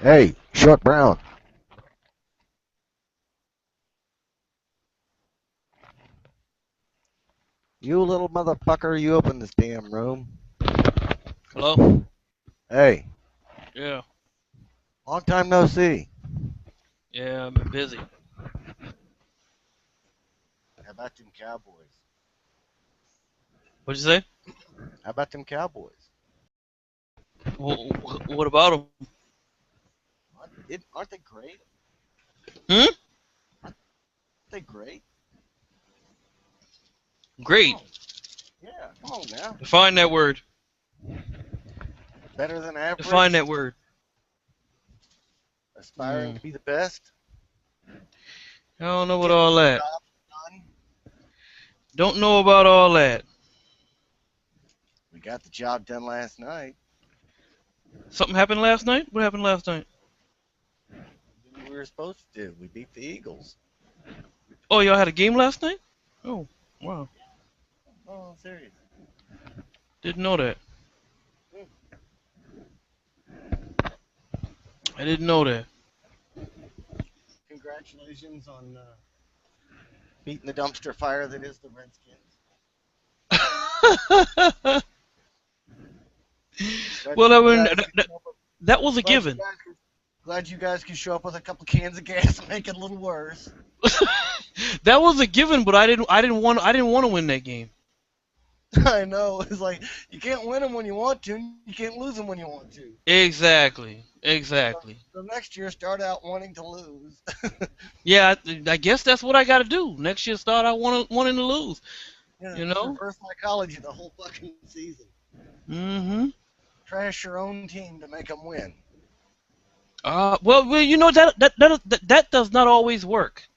Hey, Short Brown. You little motherfucker, you open this damn room. Hello? Hey, Yeah. long time no see. Yeah, I've been busy. How about them Cowboys? What'd you say? How about them Cowboys? What about them? Aren't they great? Hmm? Aren't they great? Come Great. on. Yeah, come on now. Define that word. Better than Define average? that word. Aspiring Hmm. to be the best? I don't know about Getting all the that. job done? Don't know about all that. We got the job done last night. Something happened last night? What happened last night? We were supposed to do. We beat the Eagles. Oh, y'all had a game last night? Oh, wow. Oh, serious. Didn't know that. I didn't know that. Congratulations on beating the dumpster fire that is the Redskins. Glad Well, I you mean, guys could show up that was a glad you given. guys could, glad you guys could show up with a couple cans of gas and make it a little worse. That was a given, but I didn't want to win that game. I know. It's like you can't win them when you want to. You can't lose them when you want to. Exactly. So, Exactly. so next year, start out wanting to lose. Yeah, I guess that's what I got to do. Next year start I wanting to lose, Yeah, you just know? reverse psychology the whole fucking season. Mhm. Trash your own team to make them win. Well, you know that does not always work.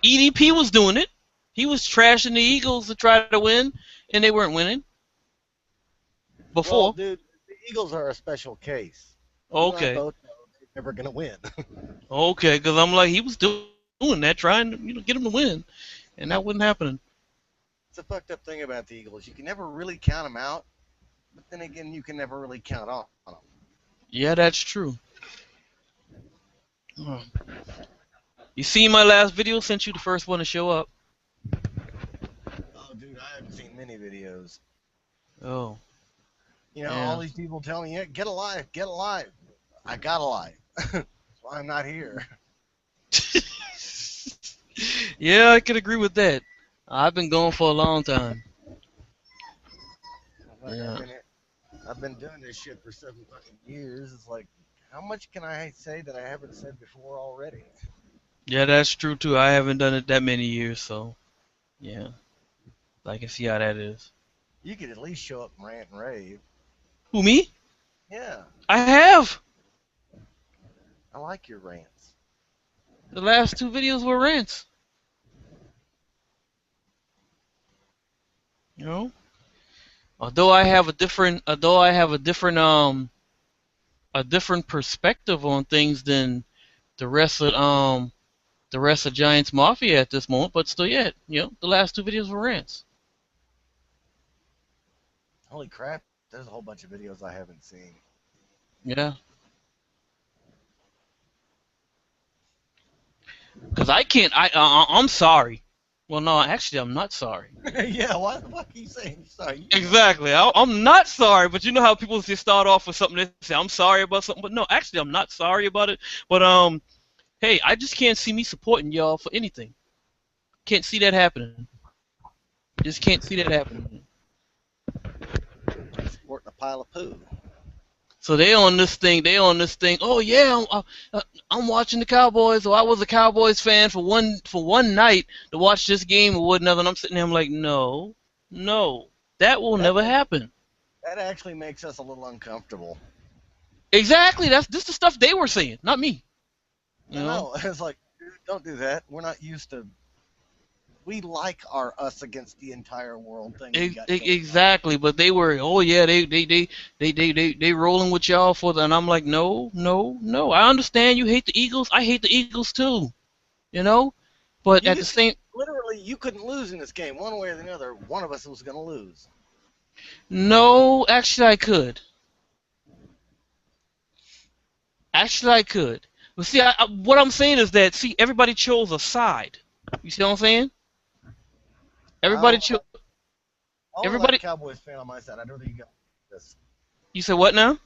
EDP was doing it. He was trashing the Eagles to try to win, and they weren't winning Well, before. dude, the Eagles are a special case. You and I Okay. both know they're never gonna win. Okay, cuz I'm like he was doing that trying to, get him to win, and that wasn't happening. It's a fucked up thing about the Eagles. You can never really count them out, but then again, you can never really count on them. Yeah, that's true. Oh. You see my last video sent you the first one to show up. Oh, dude, I haven't seen many videos. Oh, All yeah. these people telling you, get alive, get alive. I got alive. That's why I'm not here. Yeah, I could agree with that. I've been going for a long time. Like Yeah. I've been doing this shit for 7 fucking years. It's like, how much can I say that I haven't said before already? Yeah, that's true too. I haven't done it that many years, so yeah, I can see how that is. You could at least show up and rant and rave. Who, me? Yeah, I have. I like your rants. The last two videos were rants. You know, although I have a different perspective on things than the rest of Giants Mafia at this moment, but still, yet, the last two videos were rants. Holy crap, there's a whole bunch of videos I haven't seen. Yeah, because I can't. I'm sorry. Well, no, actually, I'm not sorry. Yeah, why the fuck are you saying sorry? You know what? Exactly. I'm not sorry, but you know how people just start off with something, they say I'm sorry about something, but no, actually I'm not sorry about it. But hey, I just can't see me supporting y'all for anything. Can't see that happening. Just can't see that happening. Sporting a pile of poo. So they on this thing. They on this thing. Oh yeah, I'm watching the Cowboys. Or I was a Cowboys fan for one night to watch this game or whatever. And I'm sitting there. I'm like, no, no, that will That never makes happen. that actually makes us a little uncomfortable. Exactly. That's this the stuff they were saying, not me. You I know. know. It's like, dude, don't do that. We're not used to. We like our us against the entire world thing we got going on. Exactly, but they were, oh yeah, they rolling with y'all for the, and I'm like, no, no, no. I understand you hate the Eagles. I hate the Eagles too, you know, but at You the same, literally you couldn't lose in this game one way or the other. One of us was going to lose. no, actually I could. Actually, I could. But see, what I'm saying is that see, everybody chose a side. You see what I'm saying? I Everybody only chose. like, I only like Everybody. Cowboys fan on my side. I'd rather you guys hated us. You said what now?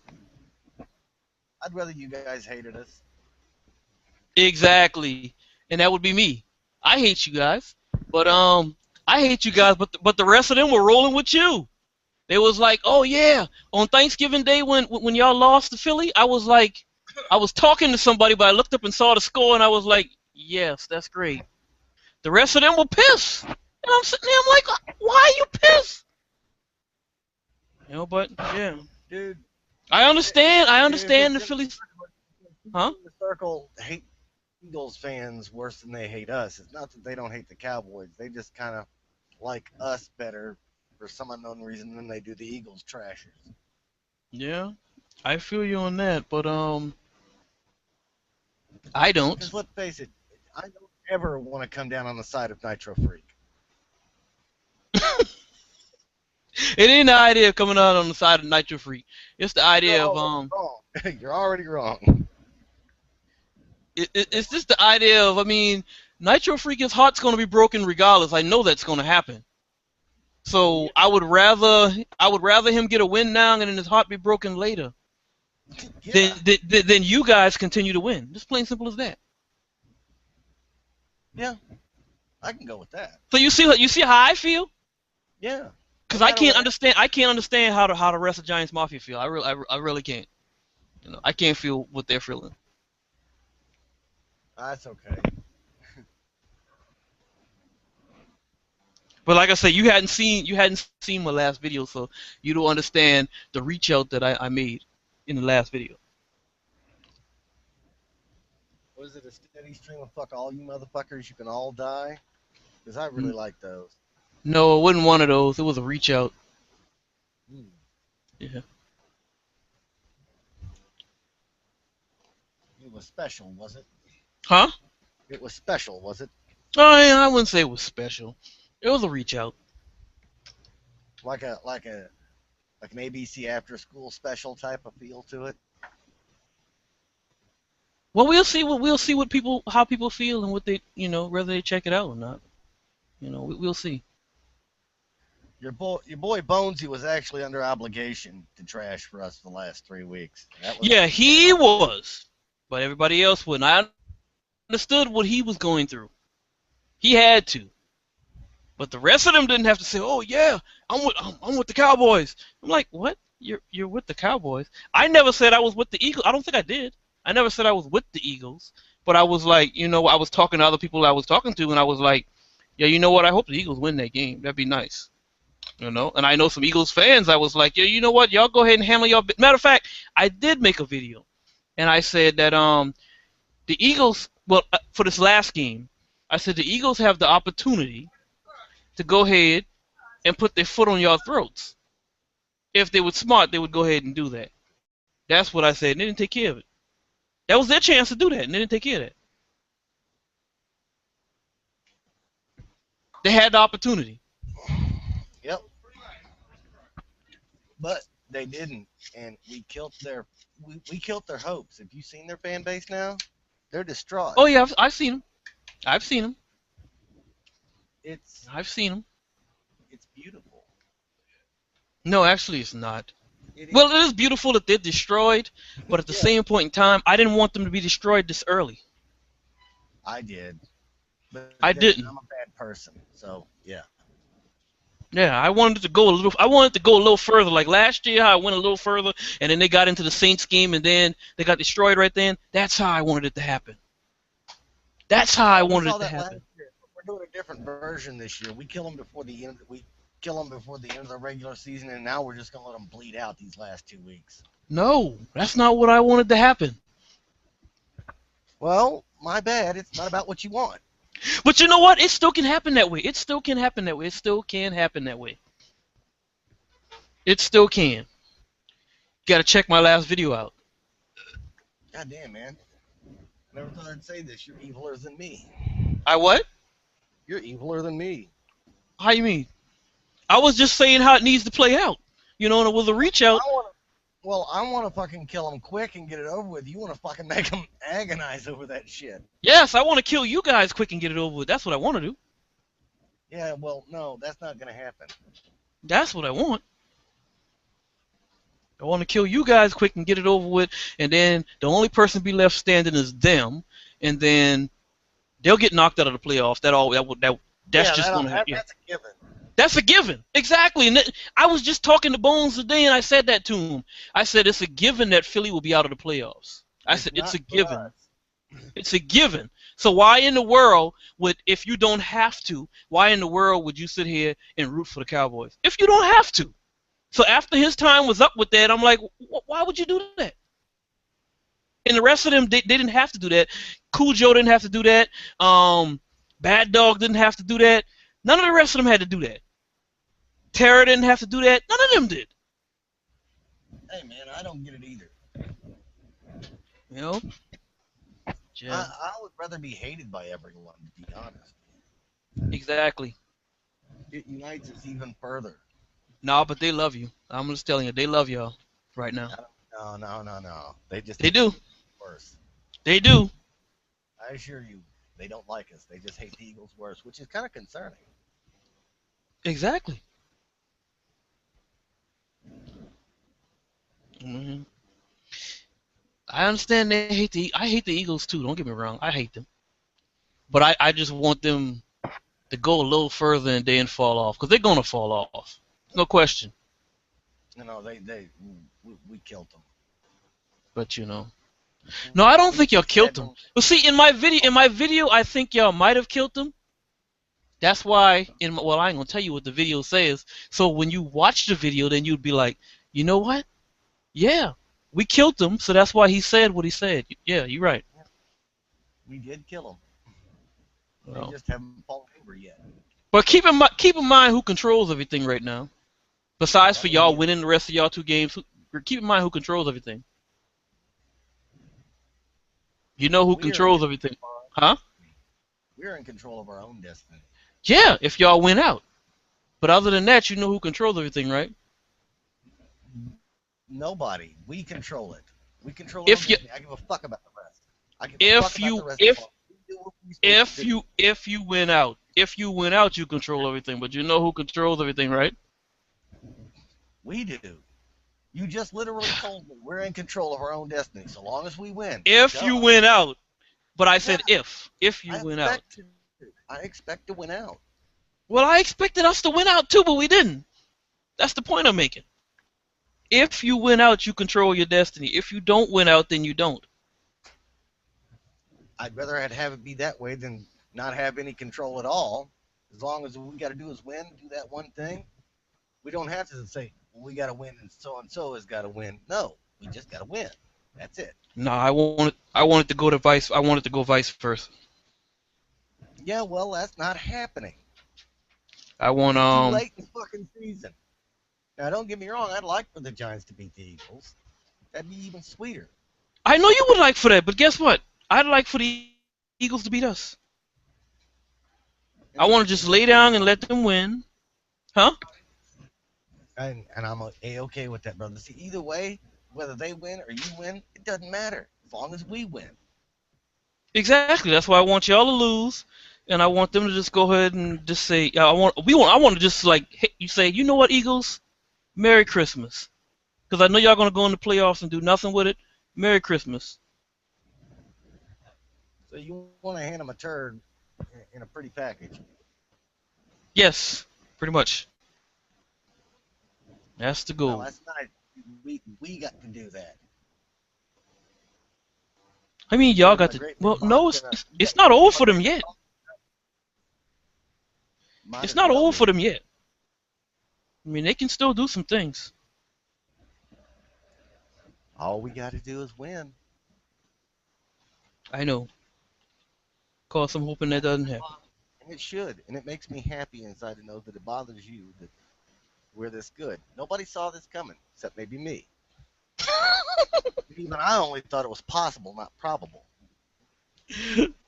I'd rather you guys hated us. Exactly, and that would be me. I hate you guys, but I hate you guys, but the rest of them were rolling with you. They was like, oh yeah, on Thanksgiving Day when y'all lost to Philly, I was like, I was talking to somebody, but I looked up and saw the score, and I was like, yes, that's great. The rest of them were pissed, and I'm sitting there, I'm like, why are you pissed? But yeah, Dude, I understand. I if understand it's the in the Phillies, circle, if people huh? in the circle hate Eagles fans worse than they hate us. It's not that they don't hate the Cowboys. They just kind of like us better for some unknown reason than they do the Eagles trashers. Yeah, I feel you on that, but I don't. Because let's face it, I don't ever want to come down on the side of Nitro Freak. It ain't the idea of coming out on the side of Nitro Freak. It's the You're idea of already wrong. You're already wrong. it's just the idea of, I mean, Nitro Freak, his heart's gonna be broken regardless. I know that's gonna happen. So Yeah, I would rather him get a win now and then his heart be broken later than yeah, than you guys continue to win. Just plain simple as that. yeah. I can go with that. So you see how I feel? Yeah. No Because I matter can't what. understand. I can't understand how the rest of Giants Mafia feel. I really can't. I can't feel what they're feeling. That's okay. But like I said, you hadn't seen my last video, so you don't understand the reach out that I made in the last video. Was it a steady stream of fuck all you motherfuckers? You can all die. Because I really N- like those. No, it wasn't one of those. It was a reach out. Mm. Yeah. It was special, was it? Huh? It was special, was it? Oh, yeah, I wouldn't say it was special. It was a reach out. Like an ABC after school special type of feel to it. Well, we'll see what how people feel and what they whether they check it out or not. We'll see. Your boy Bonesy was actually under obligation to trash for us the last 3 weeks. That was Yeah, that he on him. was, but everybody else wouldn't. I understood what he was going through. He had to. But the rest of them didn't have to say, "Oh yeah, I'm with the Cowboys." I'm like, "What? You're with the Cowboys?" I never said I was with the Eagles. I don't think I did. I never said I was with the Eagles. But I was like, I was talking to other people I was talking to, and I was like, "Yeah, you know what? I hope the Eagles win that game. That'd be nice." And I know some Eagles fans. I was like, "Yeah, you know what? Y'all go ahead and handle your." Matter of fact, I did make a video, and I said that the Eagles. Well, for this last game, I said the Eagles have the opportunity to go ahead and put their foot on your throats. If they were smart, they would go ahead and do that. That's what I said, and they didn't take care of it. That was their chance to do that, and they didn't take care of that. They had the opportunity. Yep, but they didn't, and we killed their hopes. Have you seen their fan base now? They're distraught. Oh yeah, I've seen them. I've seen them. It's I've seen them. it's beautiful. No, actually, it's not. It Well, is. it is beautiful that they're destroyed, but at the Yeah, same point in time, I didn't want them to be destroyed this early. I did, but I then didn't. I'm a bad person, so yeah. Yeah, I wanted to go a little. I wanted to go a little further. Like last year, I went a little further, and then they got into the Saints game, and then they got destroyed right then. That's how I wanted it to happen. That's how I We wanted saw it to that last happen. year. We're doing a different version this year. We kill them before the end. We kill them before the end of the regular season, and now we're just gonna let them bleed out these last 2 weeks. No, that's not what I wanted to happen. Well, my bad. It's not about what you want. But you know what? It still can happen that way. It still can happen that way. It still can happen that way. It still can. Got to check my last video out. God damn, man. Never thought I'd say this. You're eviler than me. I what? You're eviler than me. How you mean? I was just saying how it needs to play out. And it was a reach out. I want to. Well, I want to fucking kill them quick and get it over with. You want to fucking make them agonize over that shit. Yes, I want to kill you guys quick and get it over with. That's what I want to do. Yeah, well, no, that's not going to happen. That's what I want. I want to kill you guys quick and get it over with, and then the only person be left standing is them, and then they'll get knocked out of the playoffs. That's Yeah, just gonna happen. that's a given. That's a given. Exactly. And I was just talking to Bones today, and I said that to him. I said it's a given that Philly will be out of the playoffs. I said it's not a for given. us. It's a given. So why in the world would, if you don't have to, why in the world would you sit here and root for the Cowboys if you don't have to? So after his time was up with that, I'm like, why would you do that? And the rest of them, they didn't have to do that. Cujo didn't have to do that. Bad Dog didn't have to do that. None of the rest of them had to do that. Terror didn't have to do that. None of them did. Hey, man, I don't get it either. You know? Yeah. I would rather be hated by everyone, to be honest. Exactly. It unites us even further. No, but they love you. I'm just telling you, they love y'all right now. No. They do. Worse. They do. I assure you, they don't like us. They just hate the Eagles worse, which is kind of concerning. Exactly. Mm-hmm. I understand they hate I hate the Eagles too. Don't get me wrong. I hate them, but I just want them to go a little further and then fall off because they're gonna fall off. No question. No, we killed them. But no, I don't think y'all killed them. But see, in my video, I think y'all might have killed them. That's why well, I ain't gonna tell you what the video says. So when you watch the video, then you'd be like, you know what? Yeah, we killed them. So that's why he said what he said. Yeah, you're right. We did kill them. Well, they just haven't fallen over yet. But keep in mind who controls everything right now. Besides for y'all winning the rest of y'all 2 games, keep in mind who controls everything. You know who controls everything, huh? We're in control of our own destiny. Yeah, if y'all win out. But other than that, you know who controls everything, right? Nobody. We control it. We control if you, I give a fuck about the rest. I give a fuck about the rest. If you win out, you control everything. But you know who controls everything, right? We do. You just literally told me we're in control of our own destiny. So long as we win. If you win out. But I said if you win out. I expect to win out. Well, I expected us to win out too, but we didn't. That's the point I'm making. If you win out, you control your destiny. If you don't win out, then you don't. I'd rather have it be that way than not have any control at all. As long as we got to do is win, do that one thing. We don't have to say, well, we got to win and so has got to win. No, we just got to win. That's it. No, I wanted to go vice versa. Yeah, well, that's not happening. I want Too late in the fucking season. Now, don't get me wrong. I'd like for the Giants to beat the Eagles. That'd be even sweeter. I know you would like for that, but guess what? I'd like for the Eagles to beat us. I want to just lay down and let them win. Huh? And I'm okay with that, brother. See, either way, whether they win or you win, it doesn't matter. As long as we win. Exactly. That's why I want y'all to lose, and I want them to just go ahead and just say, I want to just like you say, you know what, Eagles, Merry Christmas, because I know y'all gonna go in the playoffs and do nothing with it. Merry Christmas. So you want to hand them a turd in a pretty package? Yes, pretty much. That's the goal. No, that's nice. We got to do that. I mean, y'all got to. Well, no, it's not over for them yet. It's not over for them yet. I mean, they can still do some things. All we got to do is win. I know. Cause I'm hoping that doesn't happen. And it should, and it makes me happy inside to know that it bothers you that we're this good. Nobody saw this coming, except maybe me. Even I only thought it was possible, not probable.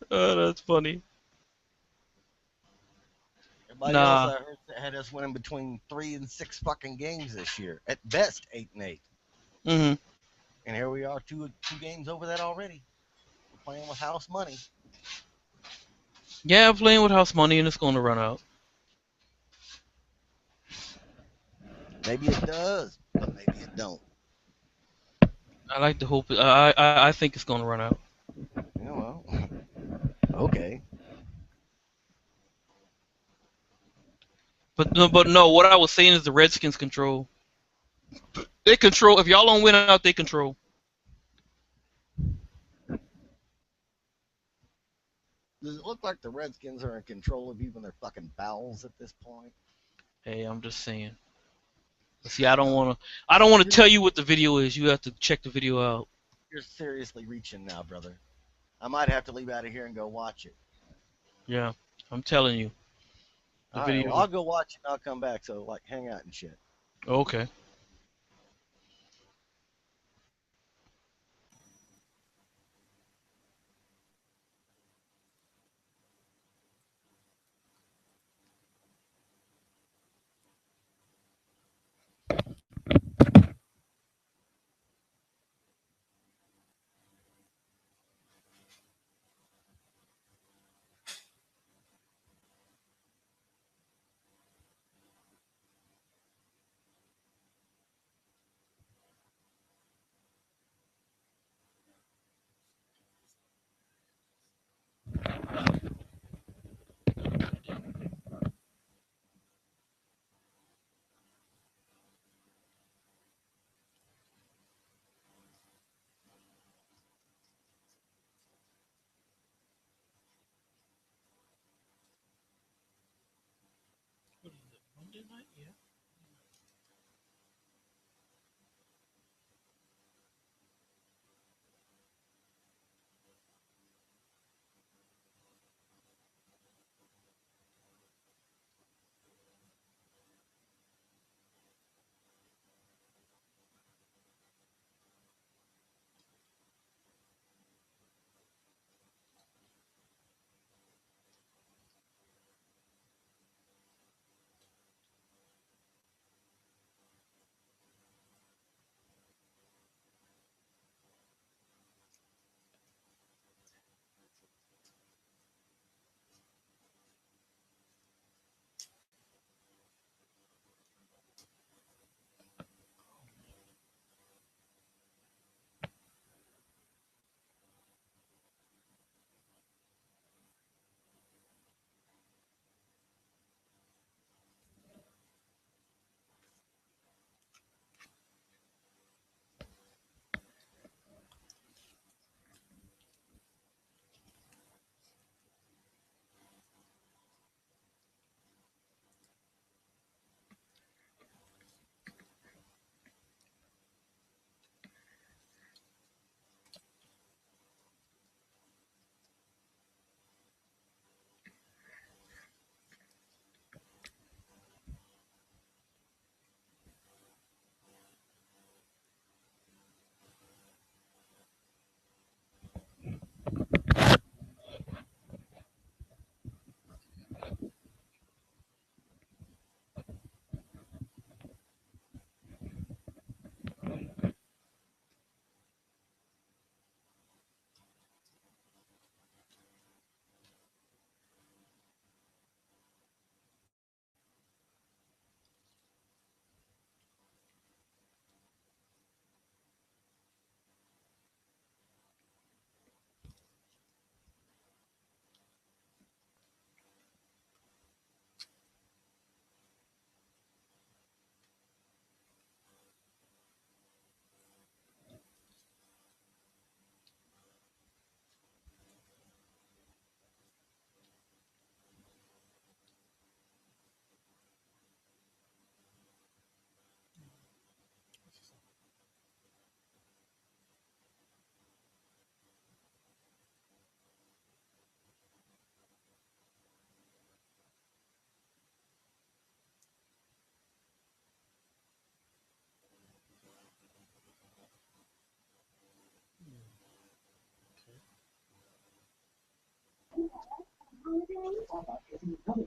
Oh, that's funny. Everybody else I heard had us winning between 3 and 6 fucking games this year. At best, 8 and 8. Hmm. And here we are, two games over that already. We're playing with house money. Yeah, I'm playing with house money and it's going to run out. Maybe it does, but maybe it don't. I like to hope. I think it's going to run out. You know, well, okay. But no. What I was saying is the Redskins control. They control. If y'all don't win out, they control. Does it look like the Redskins are in control of even their fucking bowels at this point? Hey, I'm just saying. See, I don't No, want to. I don't want to you're tell you what the video is. You have to check the video out. you're seriously reaching now, brother. I might have to leave out of here and go watch it. Yeah, I'm telling you, the All right, well, video. I'll go watch it and I'll come back. So, like, hang out and shit. Okay. What is it? Monday night? Yeah.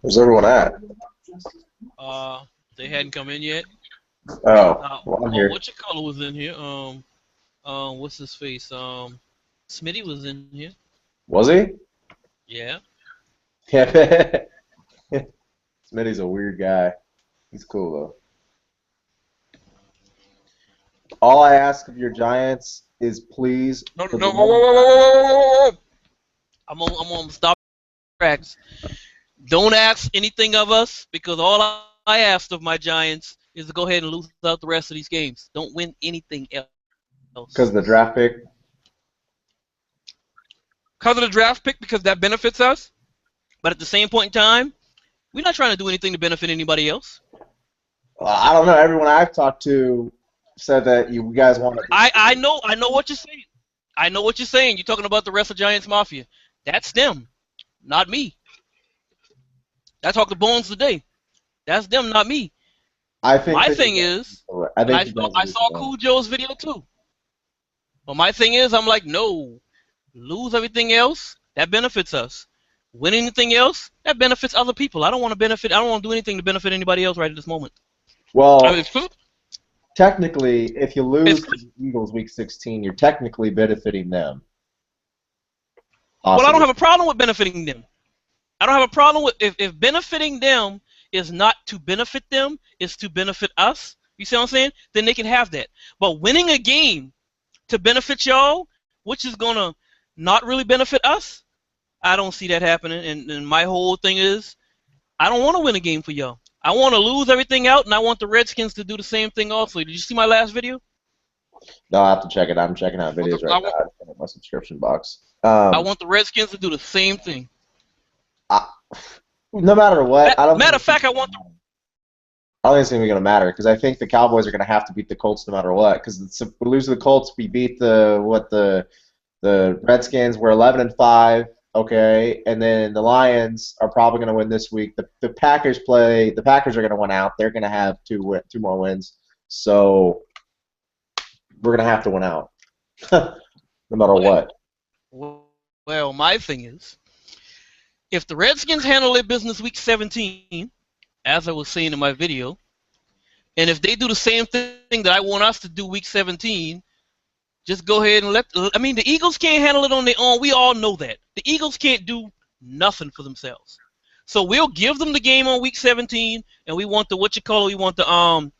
Where's everyone at? Uh, they hadn't come in yet. Oh, well, I'm here. What your color was in here? What's his face? Smitty was in here. Was he? Yeah. Yeah. Smitty's a weird guy. He's cool though. All I ask of your Giants is please, No, for the no, love of God. I'm on stop tracks. Don't ask anything of us because all I asked of my Giants is to go ahead and lose out the rest of these games. Don't win anything else. Because of the draft pick. Because of the draft pick, because that benefits us. But at the same point in time, we're not trying to do anything to benefit anybody else. I don't know. Everyone I've talked to said that you guys want to. I know what you're saying. I know what you're saying. You're talking about the rest of Giants Mafia. That's them, not me. I talked to Bones today. That's them, not me. I think My that you thing guys. is, I and think I you saw guys I will be saw fine. Cool Joe's video too. But my thing is, I'm like, no, lose everything else that benefits us. Win anything else that benefits other people. I don't want to benefit. I don't want to do anything to benefit anybody else right at this moment. I mean, Well, technically, if you it's, lose to the Eagles week 16, you're technically benefiting them, well, I don't possibly. have a problem with benefiting them. I don't have a problem with if benefiting them is not to benefit them, is to benefit us. You see what I'm saying? Then they can have that. But winning a game to benefit y'all, which is gonna not really benefit us, I don't see that happening. And my whole thing is, I don't want to win a game for y'all. I want to lose everything out, and I want the Redskins to do the same thing also. Did you see my last video? No, I'll have to check it out. I'm checking out I want the, videos right I now. want, I just got my subscription box. I want the Redskins to do the same thing. I, no matter what, I don't think Matter of it's even fact, I gonna want matter. I don't think it's even going to matter because I think the Cowboys are going to have to beat the Colts no matter what. Because if we lose to the Colts, we beat the Redskins. We're 11-5, okay, and then the Lions are probably going to win this week. The Packers play. The Packers are going to win out. They're going to have two more wins. So we're going to have to win out, no matter what. well, my thing is, if the Redskins handle their business week 17, as I was saying in my video, and if they do the same thing that I want us to do week 17, just go ahead and let. I mean, the Eagles can't handle it on their own. We all know that. The Eagles can't do nothing for themselves. So we'll give them the game on week 17, and we want we want the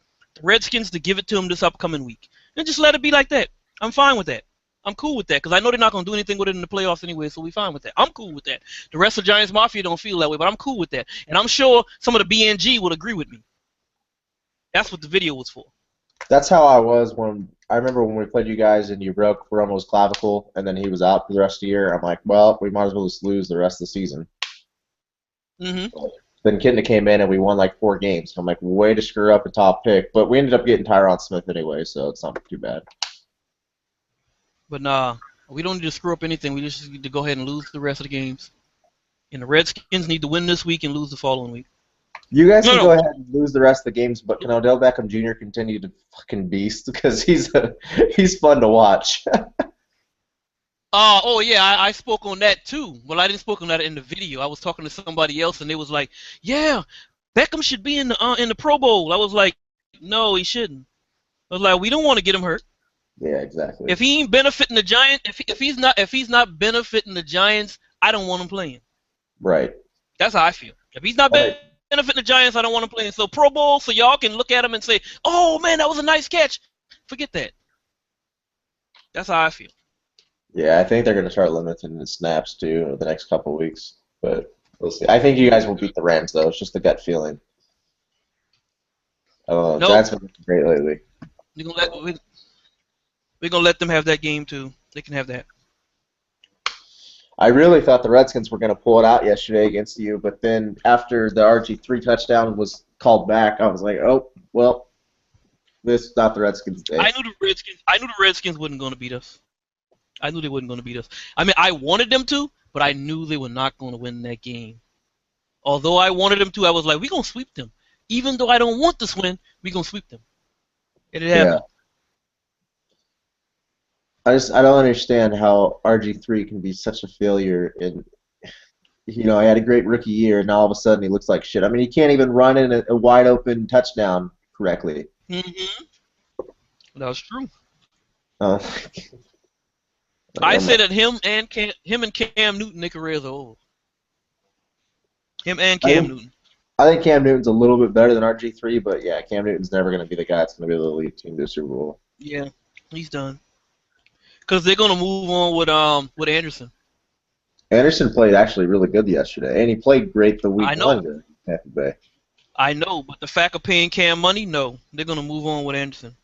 Redskins to give it to them this upcoming week, and just let it be like that. I'm fine with that. I'm cool with that because I know they're not gonna do anything with it in the playoffs anyway, so we fine with that. I'm cool with that. The rest of Giants Mafia don't feel that way, but I'm cool with that, and I'm sure some of the BNG would agree with me. That's what the video was for. That's how I was when I remember when we played you guys and you broke Romo's clavicle and then he was out for the rest of the year. I'm like, well, we might as well just lose the rest of the season. Hmm. Then Kidna came in and we won like 4 games. I'm like, way to screw up a top pick, but we ended up getting Tyron Smith anyway, so it's not too bad. But nah, we don't need to screw up anything. We just need to go ahead and lose the rest of the games. And the Redskins need to win this week and lose the following week. You guys No, can no. go ahead and lose the rest of the games, but can Odell Beckham Jr. continue to fucking beast because he's fun to watch. Oh yeah, I spoke on that too. Well, I didn't spoke on that in the video. I was talking to somebody else, and they was like, "Yeah, Beckham should be in the Pro Bowl." I was like, "No, he shouldn't." I was like, "We don't want to get him hurt. Yeah, exactly. If he ain't benefiting the Giants, if he's not benefiting the Giants, I don't want him playing." Right. That's how I feel. If he's not All right. benefiting the Giants, I don't want him playing. So Pro Bowl, so y'all can look at him and say, "Oh man, that was a nice catch." Forget that. That's how I feel. Yeah, I think they're going to start limiting the snaps too over the next couple of weeks, but we'll see. I think you guys will beat the Rams though. It's just a gut feeling. I don't know. Nope. Giants have been great lately. We're gonna let we're gonna let them have that game too. They can have that. I really thought the Redskins were going to pull it out yesterday against you, but then after the RG3 touchdown was called back, I was like, oh, well, this is not the Redskins' day. I knew the Redskins wasn't gonna beat us. I knew they wasn't gonna beat us. I mean, I wanted them to, but I knew they were not gonna win that game. Although I wanted them to, I was like, we're gonna sweep them. Even though I don't want this win, we're gonna sweep them. And it Yeah. happened. I don't understand how RG3 can be such a failure. And he had a great rookie year, and now all of a sudden he looks like shit. I mean, he can't even run in a wide open touchdown correctly. Hmm. That's true. Uh, I I'm say that him and Cam Newton, their careers are over. Him and I Cam think Newton. I think Cam Newton's a little bit better than RG3, but yeah, Cam Newton's never going to be the guy that's going to be able to lead the team to a Super Bowl. Yeah, he's done. Because they're gonna move on with Anderson. Anderson played actually really good yesterday, and he played great the week I one know, against Tampa Bay. I know, but the fact of paying Cam money, no, they're gonna move on with Anderson.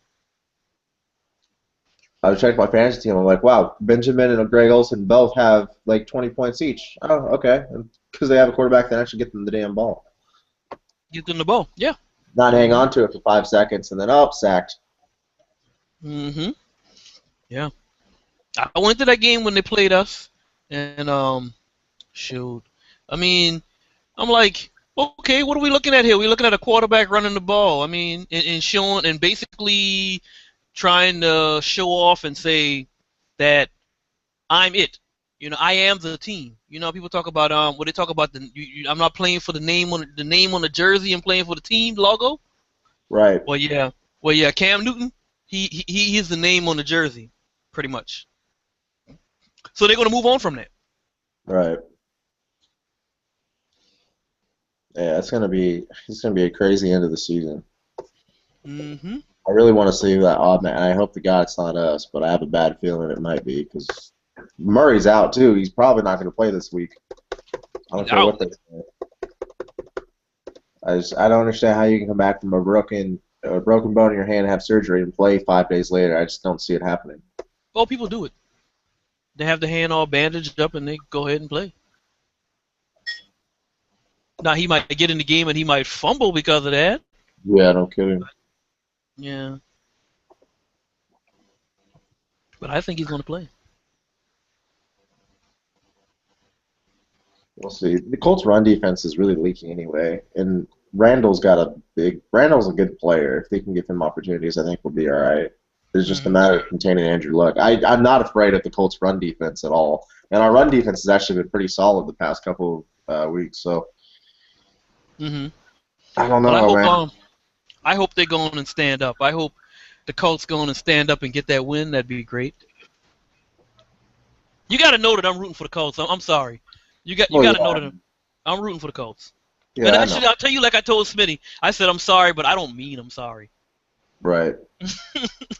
I was checking my fantasy team. I'm like, wow, Benjamin and Greg Olsen both have like 20 points each. Oh, okay, because they have a quarterback that actually get them the damn ball, Get them the ball. Yeah. not hang Mhm. on to it for 5 seconds and then up sacked. Mhm. Yeah. I went to that game when they played us, and shoot. I mean, I'm like, okay, what are we looking at here? We're looking at a quarterback running the ball. I mean, and showing and basically trying to show off and say that I'm it. I am the team. People talk about what they talk about I'm not playing for the name on the jersey. I'm playing for the team logo. Right, Well, yeah, well, yeah. Cam Newton, he is the name on the jersey, pretty much. So they're gonna move on from that. right. Yeah, it's gonna be a crazy end of the season. Hmm. I really want to see that odd man. I hope to God it's not us, but I have a bad feeling it might be because Murray's out too. He's probably not going to play this week. I don't He's care out. what they say. I don't understand how you can come back from a broken bone in your hand, have surgery, and play 5 days later. I just don't see it happening. Oh, people do it. They have the hand all bandaged up and they go ahead and play. Now he might get in the game and he might fumble because of that. Yeah, no kidding. Yeah, but I think he's gonna play. We'll see. The Colts' run defense is really leaking anyway, and Randall's a good player. If they can give him opportunities, I think we'll be all right. It's just a Hmm. matter of containing Andrew Luck. I'm not afraid of the Colts' run defense at all, and our run defense has actually been pretty solid the past couple of weeks. So Hmm. I don't But I know, hope man. I hope they go on and stand up. I hope the Colts go on and stand up and get that win. That'd be great. You got to know that I'm rooting for the Colts. I'm sorry. You Well, got to know yeah, that I'm rooting for the Colts. And yeah, I know. actually, I'll tell you like I told Smitty. I said I'm sorry, but I don't mean I'm sorry. Right.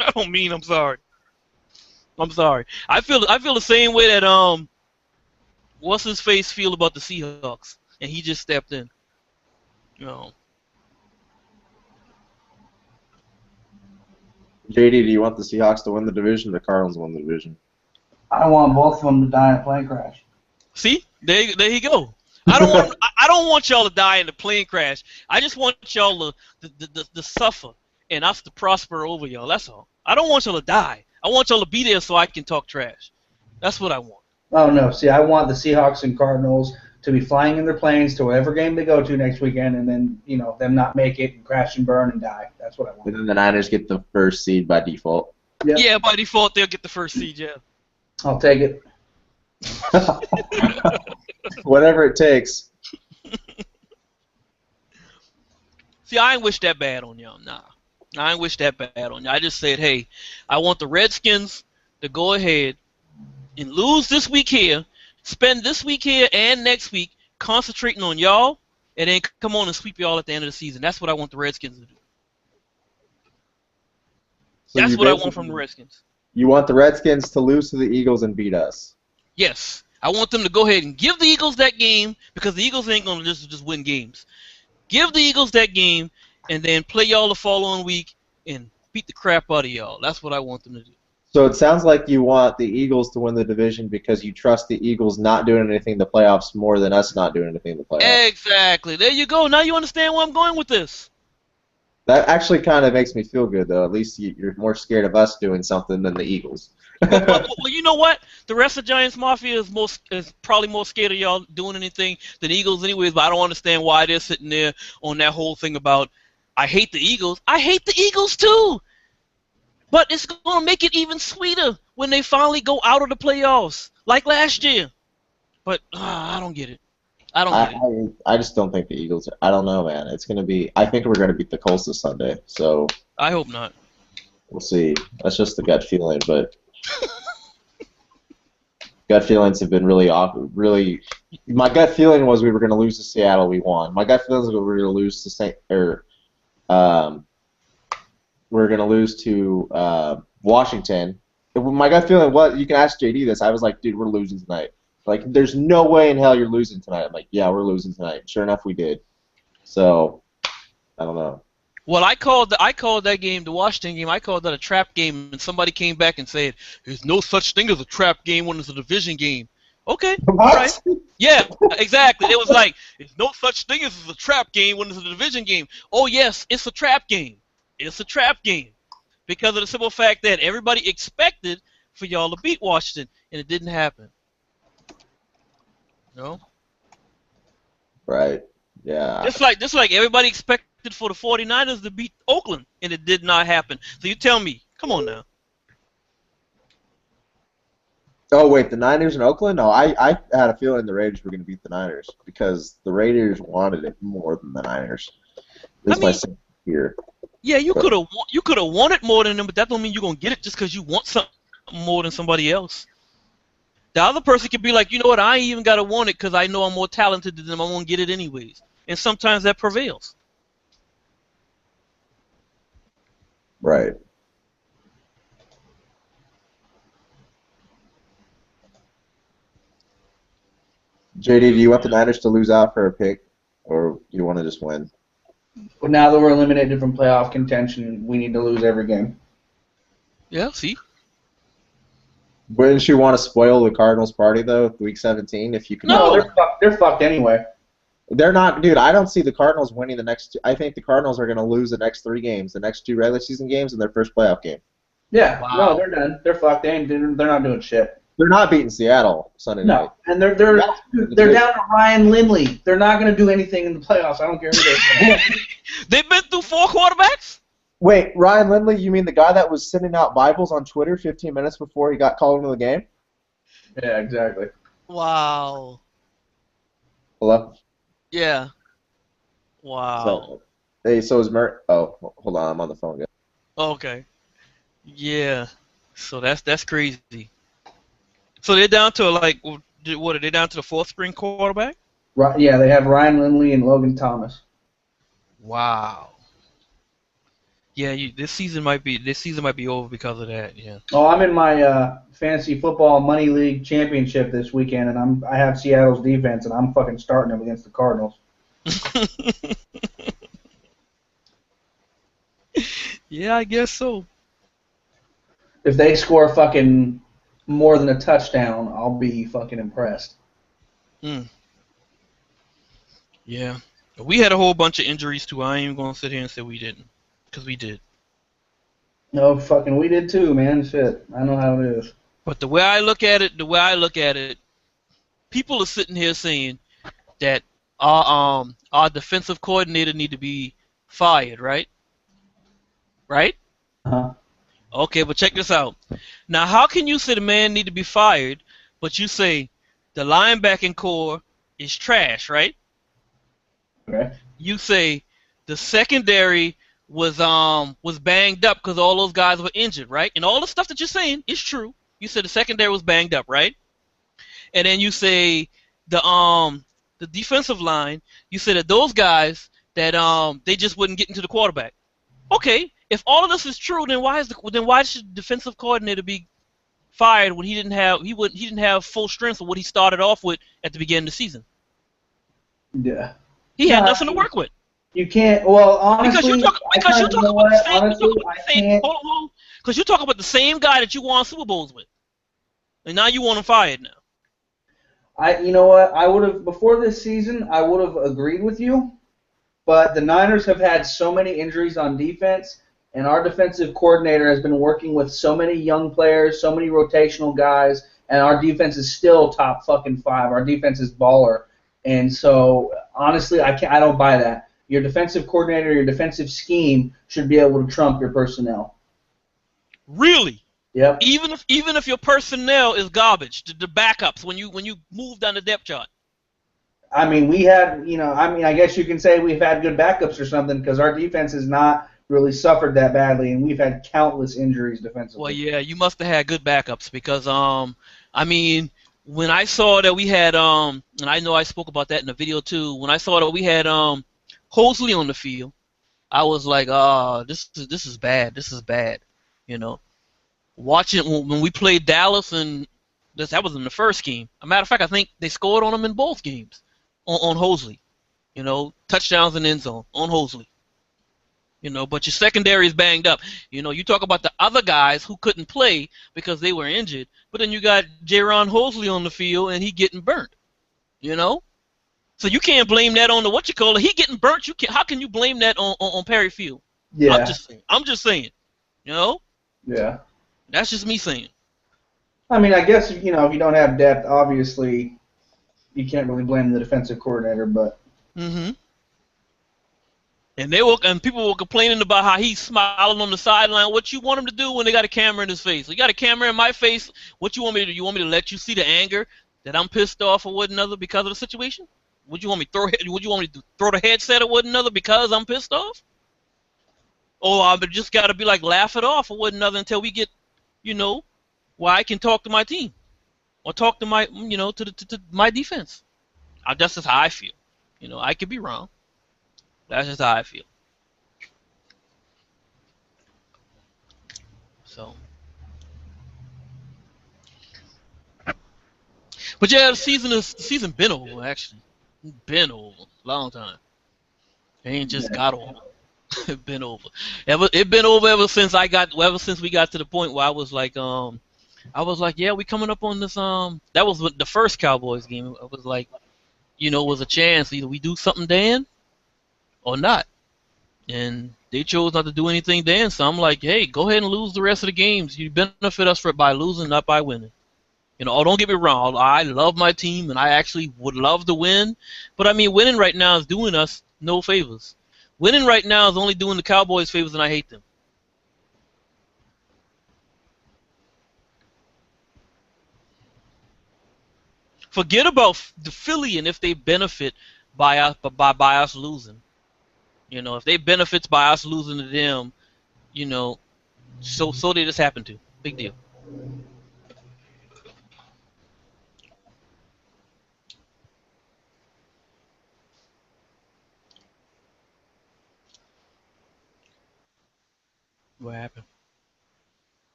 I don't mean I'm sorry. I'm sorry. I feel the same way that what's his face feel about the Seahawks, and he just stepped in. You know. JD, do you want the Seahawks to win the division? The Cardinals win the division. I want both of them to die in a plane crash. See, there you go. I don't want y'all to die in a plane crash. I just want y'all to suffer and us to prosper over y'all. That's all. I don't want y'all to die. I want y'all to be there so I can talk trash. That's what I want. Oh no! See, I want the Seahawks and Cardinals to be flying in their planes to whatever game they go to next weekend, and then them not make it and crash and burn and die. That's what I want. And then the Niners get the first seed by default. Yep, Yeah, by default they'll get the first seed. Yeah. I'll take it. Whatever it takes. See, I ain't wish that bad on y'all. Nah, I ain't wish that bad on y'all. I just said, hey, I want the Redskins to go ahead and lose this week here, spend this week here and next week concentrating on y'all, and then come on and sweep y'all at the end of the season. That's what I want the Redskins to do. So That's you what I want from the basically Redskins. you want the Redskins to lose to the Eagles and beat us. Yes, I want them to go ahead and give the Eagles that game because the Eagles ain't gonna just win games. Give the Eagles that game, and then play y'all the following week and beat the crap out of y'all. That's what I want them to do. So it sounds like you want the Eagles to win the division because you trust the Eagles not doing anything in the playoffs more than us not doing anything in the playoffs. Exactly. There you go. Now you understand where I'm going with this. That actually kind of makes me feel good, though. At least you're more scared of us doing something than the Eagles. Well, you know what? The rest of Giants Mafia is probably more scared of y'all doing anything than the Eagles, anyways. But I don't understand why they're sitting there on that whole thing about I hate the Eagles. I hate the Eagles too. But it's gonna make it even sweeter when they finally go out of the playoffs, like last year. But I don't get it. I don't get it. I just don't think the Eagles. I don't know, man. It's gonna be. I think we're gonna beat the Colts this Sunday. So I hope not. we'll see. That's just the gut feeling, but gut feelings have been really awkward. Really, my gut feeling was we were gonna lose to Seattle. We won. My gut feeling was we were gonna lose to um, we are gonna lose to Washington. My gut feeling was, you can ask JD this. I was like, dude, we're losing tonight. Like, there's no way in hell you're losing tonight. I'm like, yeah, we're losing tonight. Sure enough, we did. So, I don't know. Well, I called that game, the Washington game. I called that a trap game, and somebody came back and said, "There's no such thing as a trap game when it's a division game." Okay, all right. What? Yeah, exactly. It was like, "There's no such thing as a trap game when it's a division game." Oh yes, it's a trap game. It's a trap game because of the simple fact that everybody expected for y'all to beat Washington, and it didn't happen. No. Right. Yeah. Just like everybody expected for the 49ers to beat Oakland, and it did not happen. So you tell me, come on now. Oh, wait, the Niners in Oakland? No, I had a feeling the Raiders were going to beat the Niners because the Raiders wanted it more than the Niners. This is my second year. Yeah, you could have won it more than them, but that don't mean you're gonna get it just because you want something more than somebody else. The other person could be like, you know what, I ain't even gotta want it because I know I'm more talented than them. I'm gonna get it anyways, and sometimes that prevails. Right. JD, do you want the Niners to lose out for a pick, or you want to just win? But now that we're eliminated from playoff contention, we need to lose every game. Yeah, see. Wouldn't you want to spoil the Cardinals' party though, Week 17? If you can. No. They're fucked anyway. They're not, dude. I don't see the Cardinals winning the next two. I think the Cardinals are going to lose the next 3 games, the next 2 regular season games, and their first playoff game. Yeah, Wow. no, they're done. They're fucked. They're not doing shit. They're not beating Seattle Sunday night. No, and they're down to Ryan Lindley. They're not going to do anything in the playoffs. I don't care who they are. They've been through 4 quarterbacks. Wait, Ryan Lindley? You mean the guy that was sending out Bibles on Twitter 15 minutes before he got called into the game? Yeah, exactly. Wow. Hello. Yeah. Wow. So, hey, so is Oh, hold on, I'm on the phone, guys. Okay. Yeah. So that's crazy. So they're down to like what are they down to the 4th string quarterback? Right, yeah, they have Ryan Lindley and Logan Thomas. Wow. Yeah, this season might be over because of that. Yeah. Oh, I'm in my fantasy football money league championship this weekend, and I have Seattle's defense, and I'm fucking starting them against the Cardinals. Yeah, I guess so. If they score fucking more than a touchdown, I'll be fucking impressed. Yeah. We had a whole bunch of injuries too. I ain't even gonna sit here and say we didn't, because we did. No, fucking we did too, man. Shit, I know how it is. But the way I look at it, people are sitting here saying that our defensive coordinator need to be fired, right? Right? Uh-huh. Okay, but check this out. Now, how can you say the man need to be fired, but you say the linebacking core is trash, right? Okay. You say the secondary was banged up because all those guys were injured, right? And all the stuff that you're saying is true. You said the secondary was banged up, right? And then you say the defensive line, you said that those guys that they just wouldn't get into the quarterback. Okay, if all of this is true, then why should the defensive coordinator be fired when he didn't have full strength of what he started off with at the beginning of the season? Yeah. He had nothing to work with. You can't. Well, honestly, because you talk about the same guy that you won Super Bowls with, and now you want him fired now. You know what? I would have before this season. I would have agreed with you, but the Niners have had so many injuries on defense, and our defensive coordinator has been working with so many young players, so many rotational guys, and our defense is still top fucking 5. Our defense is baller, and so honestly, I don't buy that. Your defensive coordinator, your defensive scheme should be able to trump your personnel. Really? Yep. Even if your personnel is garbage, the backups when you move down the depth chart. I mean, we had, I mean, I guess you can say we've had good backups or something because our defense has not really suffered that badly, and we've had countless injuries Well, defensively. yeah, you must have had good backups because I mean, when I saw that we had and I know I spoke about that in the video too. When I saw that we had Hosley on the field, I was like, this is bad. This is bad. You know, watching when we played Dallas and that was in the first game. A matter of fact, I think they scored on them in both games on Hosley. You know, touchdowns and end zone on Hosley. You know, but your secondary is banged up. You know, you talk about the other guys who couldn't play because they were injured, but then you got Jaron Hosley on the field and he getting burnt. You know, so you can't blame that on the what you call it. He getting burnt. You can How can you blame that on Perry Field? I'm Yeah, just saying. I'm just saying. You know, yeah. that's just me saying. I mean, I guess if you don't have depth, obviously you can't really blame the defensive coordinator. But Mm-hmm. And people were complaining about how he's smiling on the sideline. What you want him to do when they got a camera in his face? You got a camera in my face. What you want me to do? You want me to let you see the anger that I'm pissed off or what another because of the situation? Would you want me throw? Would you want me to throw the headset or what another because I'm pissed off? Or I just got to be like laugh it off or what another until we get, you know, where I can talk to my team or talk to my, to my defense. That's just how I feel. You know, I could be wrong. That's just how I feel. So. But yeah, the season been over actually. Been over. Long time. It ain't just yeah, got over. It been over. It been over ever since we got to the point where I was like, yeah, we coming up on this that was the first Cowboys game. I was like, it was a chance either we do something then or not. And they chose not to do anything then, so I'm like, hey, go ahead and lose the rest of the games. You benefit us by losing, not by winning. Don't get me wrong. I love my team, and I actually would love to win. But I mean, winning right now is doing us no favors. Winning right now is only doing the Cowboys favors, and I hate them. Forget about the Philly and if they benefit by us losing. If they benefits by us losing to them, you know, so they just happen to. Big deal. What happened?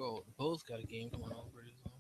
Oh, the Bulls got a game coming on pretty soon.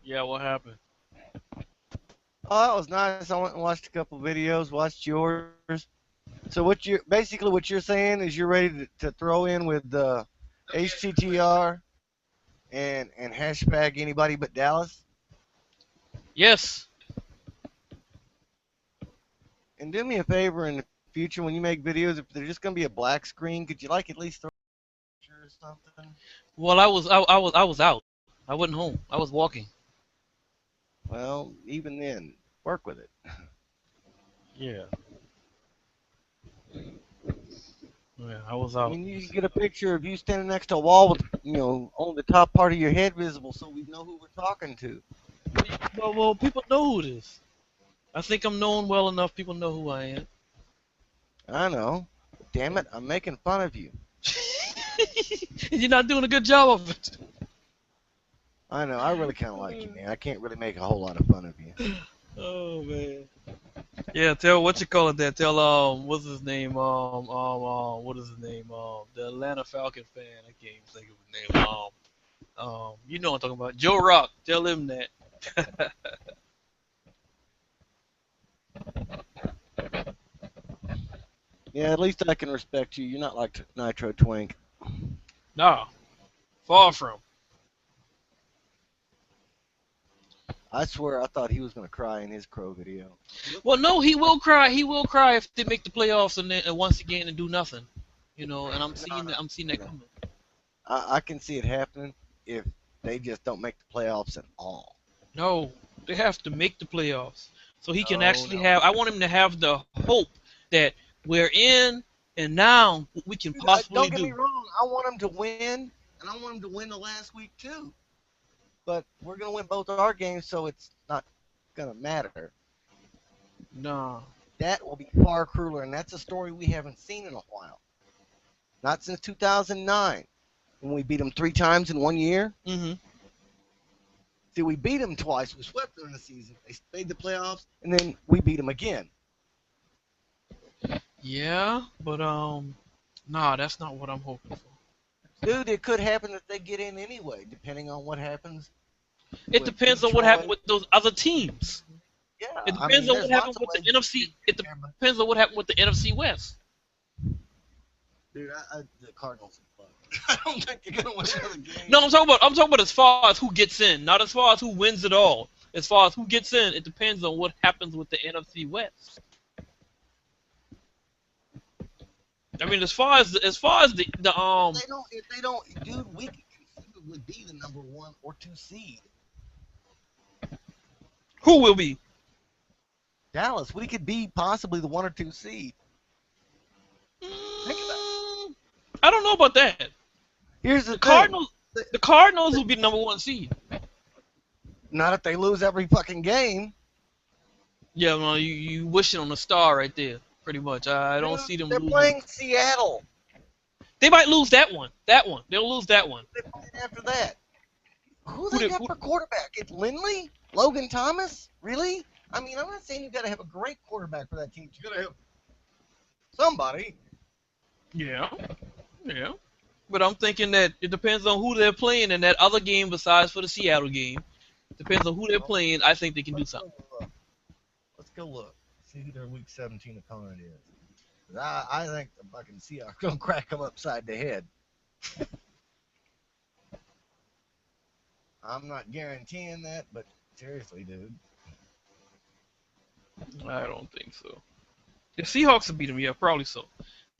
Yeah, what happened? Oh, that was nice. I went and watched a couple videos, watched yours. So what you're saying is you're ready to throw in with HTTR and hashtag anybody but Dallas. Yes. And do me a favor in the future when you make videos, if there's just gonna be a black screen, could you like at least throw a picture or something? Well, I was out. I wasn't home. I was walking. Well, even then, work with it. Yeah. Yeah, I was I out. mean, you can get a picture of you standing next to a wall with, only the top part of your head visible, so we know who we're talking to. Well, people know who it is. I think I'm known well enough. People know who I am. I know. Damn it, I'm making fun of you. You're not doing a good job of it. I know. I really kind of like you, man. I can't really make a whole lot of fun of you. Oh man. Yeah, tell what you call it that. Tell what's his name? What is his name? The Atlanta Falcon fan. I can't even think of his name. You know what I'm talking about. Joe Rock. Tell him that. Yeah, at least I can respect you. You're not like Nitro Twink. Nah, far from. I swear, I thought he was gonna cry in his Crow video. Well, no, he will cry. He will cry if they make the playoffs and once again and do nothing. And I'm No, seeing no, that. I'm seeing that no. coming. I can see it happening if they just don't make the playoffs at all. No, they have to make the playoffs so he can No, actually no. have. I want him to have the hope that we're in and now what we can Dude, possibly don't get me do. wrong. I want him to win, and I want him to win the last week too. But we're gonna win both our games, so it's not gonna matter. Nah. That will be far crueler, and that's a story we haven't seen in a while. Not since 2009 when we beat them 3 times in 1 year. Mhm. See, we beat them twice. We swept them in the season. They made the playoffs, and then we beat them again. Yeah, but nah, that's not what I'm hoping for. Dude, it could happen that they get in anyway, depending on what happens It with depends on what happened Detroit. with those other teams. Yeah, It I depends mean, on what there's happened lots of with the ways we NFC. can It get there, but depends on what happened with the NFC West. dude, the Cardinals are fucked. I don't think they're gonna win another game. No, I'm talking about as far as who gets in, not as far as who wins it all. As far as who gets in, it depends on what happens with the NFC West. I mean, as far as the If they don't, dude, we could conceivably be the number 1 or 2 seed. who will be. Dallas, we could be possibly the 1 or 2 seed. Think about it. I don't know about that. Here's the The thing. Cardinals, the Cardinals will be the number one seed. Not if they lose every fucking game. Yeah, well, you wishing on a star right there, pretty much. I don't Dude, see them they're losing. playing Seattle. They might lose that one. That one. They'll lose that one. They're playing after that. Who Who they did? got for quarterback? It's Lindley? Logan Thomas? Really? I mean, I'm not saying you got to have a great quarterback for that team. You got to have somebody. Yeah, yeah. But I'm thinking that it depends on who they're playing in that other game besides for the Seattle game. Depends on who they're Well, playing. I think they can do let's something. go look. Let's go look. See who their Week 17 opponent is. 'Cause I think the fucking Seahawks gonna crack them upside the head. I'm not guaranteeing that, but seriously, dude. I don't think so. The Seahawks will beat them, yeah, probably so.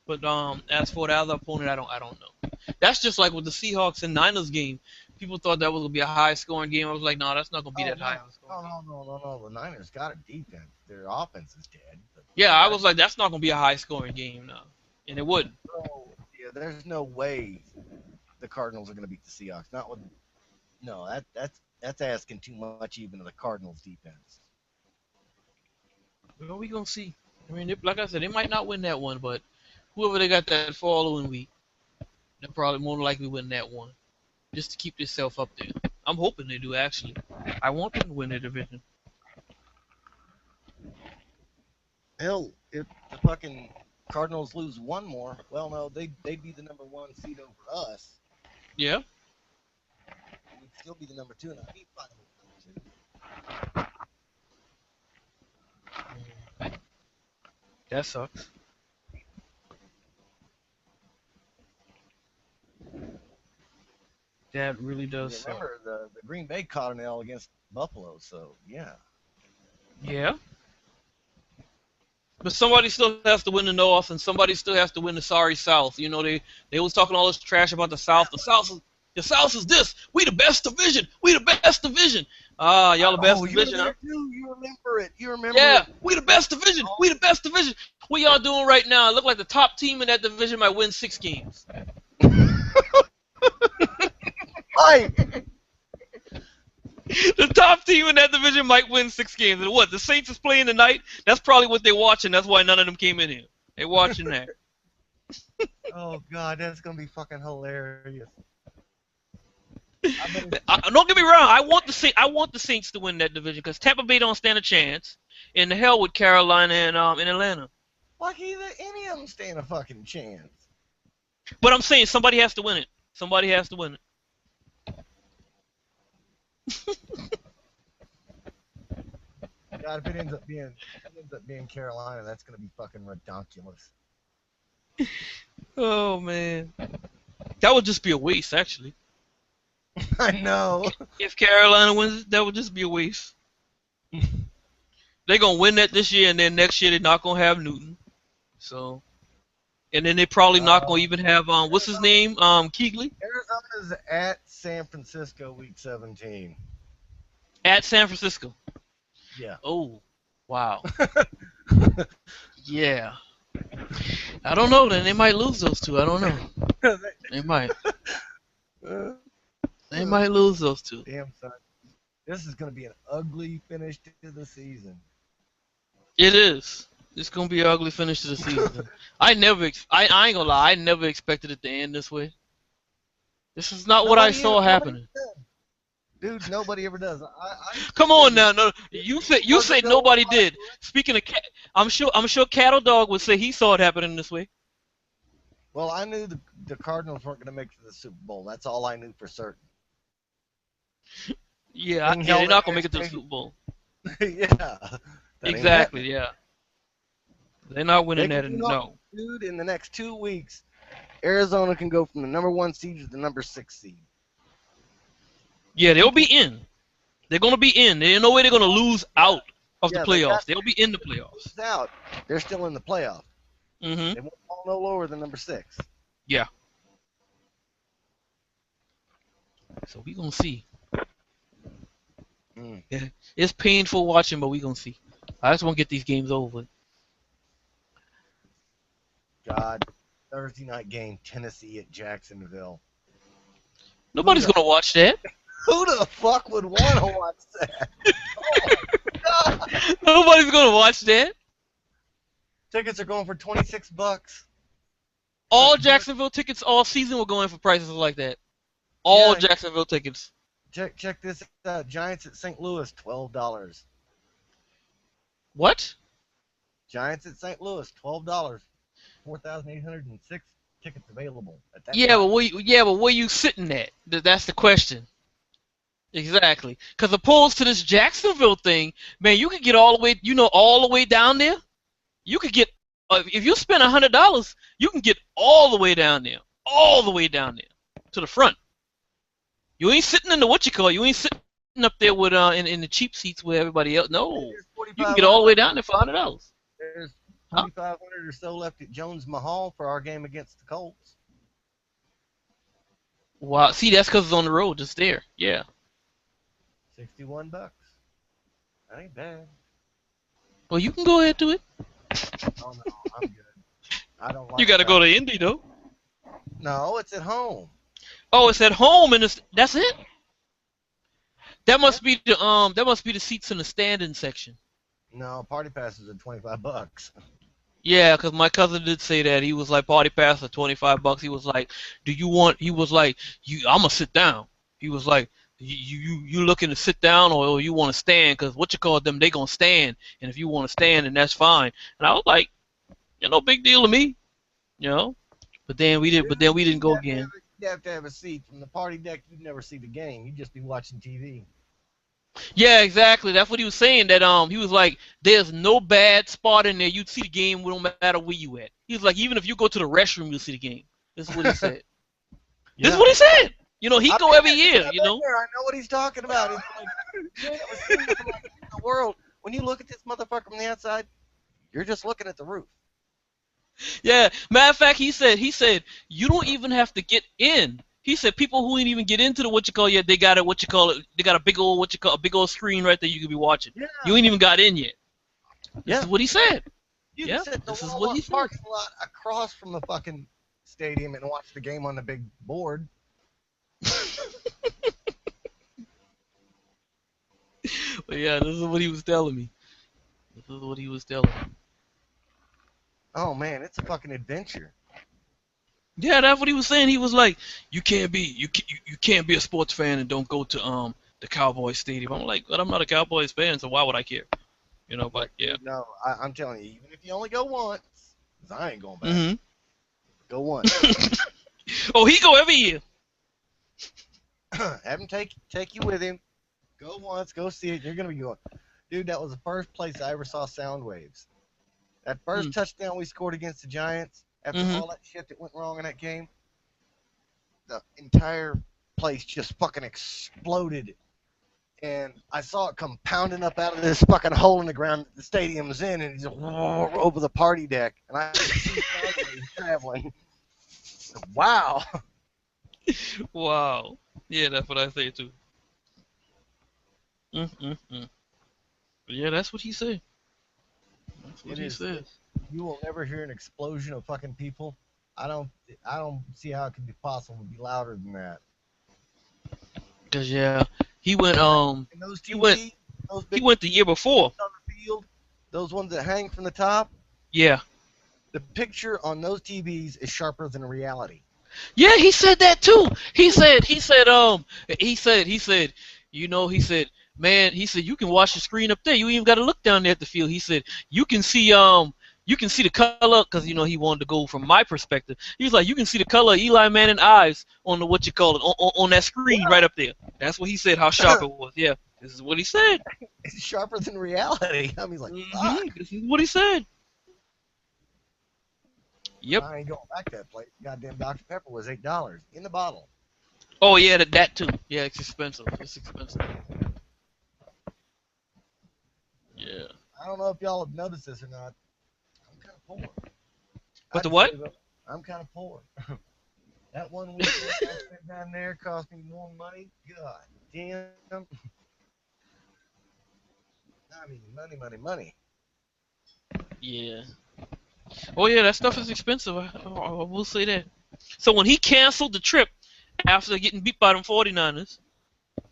But as for the other opponent, I don't know. That's just like with the Seahawks and Niners game. People thought that was gonna be a high scoring game. I was like, no, that's not gonna be Oh that high no, of a scoring no, game. no, no, no, no. The Niners got a defense. Their offense is dead. But Yeah, they I got a was like, that's not gonna be a high scoring game now, and it wouldn't. yeah. There's no way the Cardinals are gonna beat the Seahawks. Not with no. That's asking too much even of the Cardinals defense. Well, we gonna see. I mean, like I said, they might not win that one, but whoever they got that following week, they'll probably more than likely win that one, just to keep themselves up there. I'm hoping they do actually. I want them to win their division. Hell, if the fucking Cardinals lose one more, well, no, they'd be the number 1 seed over us. Yeah. We'd still be the number 2, and I'd be fine with number 2. That sucks. That really does You suck. remember the Green Bay caught an L against Buffalo, so yeah. Yeah. But somebody still has to win the North, and somebody still has to win the sorry South. You know, they was talking all this trash about the South. The South is this. We the best division. We the best division. Ah, y'all the best Oh, you were division, huh? there too. You remember it. You remember Yeah, it. we the best division. We the best division. What y'all doing right now? It look like the top team in that division might win 6 games. Mike, The top team in that division might win 6 games. And what? The Saints is playing tonight. That's probably what they're watching. That's why none of them came in here. They watching that. oh God, that's gonna be fucking hilarious. I bet it's, Don't get me wrong. I want the Saints to win that division because Tampa Bay don't stand a chance. And the hell with Carolina and Atlanta. fuck either any of them stand a fucking chance. But I'm saying somebody has to win it. Somebody has to win it. God, if it ends up being Carolina, that's gonna be fucking redonkulous. Oh man, that would just be a waste. Actually, I know. if Carolina wins, that would just be a waste. They're gonna win that this year, and then next year they're not gonna have Newton. So, and then they probably not gonna even have what's his name Keegley Arizona's at San Francisco week 17. at San Francisco. Yeah. Oh, wow. Yeah. I don't know. Then they might lose those two. I don't know. They might. Uh, They might lose those two. Damn son. This is gonna be an ugly finish to the season. It is. It's gonna be an ugly finish to the season. I ain't gonna lie. I never expected it to end this way. This is not what I saw happening. Dude, nobody ever does. Come on now, no. You said nobody did. Speaking of cat, I'm sure Cattle Dog would say he saw it happening this way. Well, I knew the Cardinals weren't going to make it to the Super Bowl. That's all I knew for certain. Yeah, they're not gonna make it to the Super Bowl. Yeah. That ain't Exactly. Yeah. They're not happening. winning They that. can And do no. nothing, dude, in the next 2 weeks, Arizona can go from the number 1 seed to the number 6 seed. Yeah, they'll be in. They're gonna be in. There's no way they're gonna lose out of the Yeah, they got playoffs. They'll be in the playoffs. out. They're still in the playoff. Mhm. They won't fall no lower than number 6. Yeah. So we gonna see. Mm. Yeah, it's painful watching, but we gonna see. I just want to get these games over with. God, Thursday night game, Tennessee at Jacksonville. Nobody's Who the- gonna watch that. Who the fuck would want to watch that? Oh my God. Nobody's gonna watch that. Tickets are going for $26. All Jacksonville tickets all season were going for prices like that. All Yeah. Jacksonville tickets. Check this out. Giants at St. Louis, $12. What? Giants at St. Louis, $12. 4,806 tickets available at that Yeah, time. but where you sitting at? That's the question. Exactly. Because opposed to this Jacksonville thing, man, you could get all the way down there. You could get if you spend $100, you can get all the way down there, to the front. You ain't sitting in the You ain't sitting up there with in the cheap seats where everybody else. No, There's you can get all the way down there for $100. There's Huh? 4,500 or so left at Jones Mahal for our game against the Colts. Wow. See, that's because it's on the road, just there. Yeah. $61. That ain't bad. Well, you can go ahead to it. Oh no, I'm good. I don't like You got to go that. to Indy though. No, it's at home. Oh, it's at home, and that's it. That must be the seats in the standing section. No, party passes are $25. Yeah, because my cousin did say that. He was like, party pass for $25. He was like, he was like, I'm gonna sit down. He was like, you looking to sit down or you want to stand? Because what you call them, they gonna stand. And if you want to stand, then that's fine. And I was like, no big deal to me, you know. But then we didn't go again. You have to have a seat from the party deck. You'd never see the game. You'd just be watching TV. Yeah, exactly. That's what he was saying. That he was like, there's no bad spot in there. You'd see the game no matter where you at. He was like, even if you go to the restroom, you'll see the game. This is what he said. This is Yeah. what he said. You know, he I've go been every there. year. I've You been know. there. I know what he's talking about. It's like you ain't ever seen nothing like this in the world. When you look at this motherfucker from the outside, you're just looking at the roof. Yeah. Matter of fact, he said you don't even have to get in. He said people who ain't even get into the what you call yet, they got a what you call it. They got a big old what you call a big old screen right there you could be watching. Yeah. You ain't even got in yet. This Yeah. is what he said. You can Yeah. sit in the This is what he Walmart said. parking lot across from the fucking stadium and watch the game on the big board. But yeah, this is what he was telling me. This is what he was telling me. Oh man, it's a fucking adventure. Yeah, that's what he was saying. He was like, you can't be a sports fan and don't go to the Cowboys stadium. I'm like, but I'm not a Cowboys fan, so why would I care? You know, but Like, yeah. dude, no, I'm telling you, even if you only go once, 'cause I ain't going back. Hmm. Go once. Oh, he go every year. Have him take you with him. Go once, go see it. You're gonna be going, dude. That was the first place I ever saw sound waves. That first Mm. touchdown we scored against the Giants, after Hmm. all that shit that went wrong in that game, the entire place just fucking exploded. And I saw it come pounding up out of this fucking hole in the ground that the stadium's in, and it just over the party deck, and I could see sound waves traveling. Wow. Wow. Yeah, that's what I say too. Mm-mm-mm. Yeah, that's what he said. That's what It he is. says. You will never hear an explosion of fucking people. I don't. I don't see how it could be possible to be louder than that. Cause yeah, he went And those he went TVs, those he big went the year before. on the field, those ones that hang from the top, Yeah. the picture on those TVs is sharper than reality. Yeah, he said that too. He said, he said, man, he said, you can watch the screen up there. You ain't even got to look down there at the field. He said, you can see the color, because, he wanted to go from my perspective. He was like, you can see the color of Eli Manning eyes on the, what you call it, on that screen right up there. That's what he said, how sharp it was. Yeah, this is what he said. It's sharper than reality. I mean, like, fuck. This is what he said. Yep. I ain't going back to that place. Goddamn Dr. Pepper was $8 in the bottle. Oh, yeah, that too. Yeah, it's expensive. It's expensive. Yeah. I don't know if y'all have noticed this or not. I'm kind of poor. What the I'd what? say that I'm kind of poor. That one weekend I spent down there cost me more money. God damn. I mean, money, money, money. Yeah. Oh yeah, that stuff is expensive. I will say that. So when he canceled the trip after getting beat by them 49ers,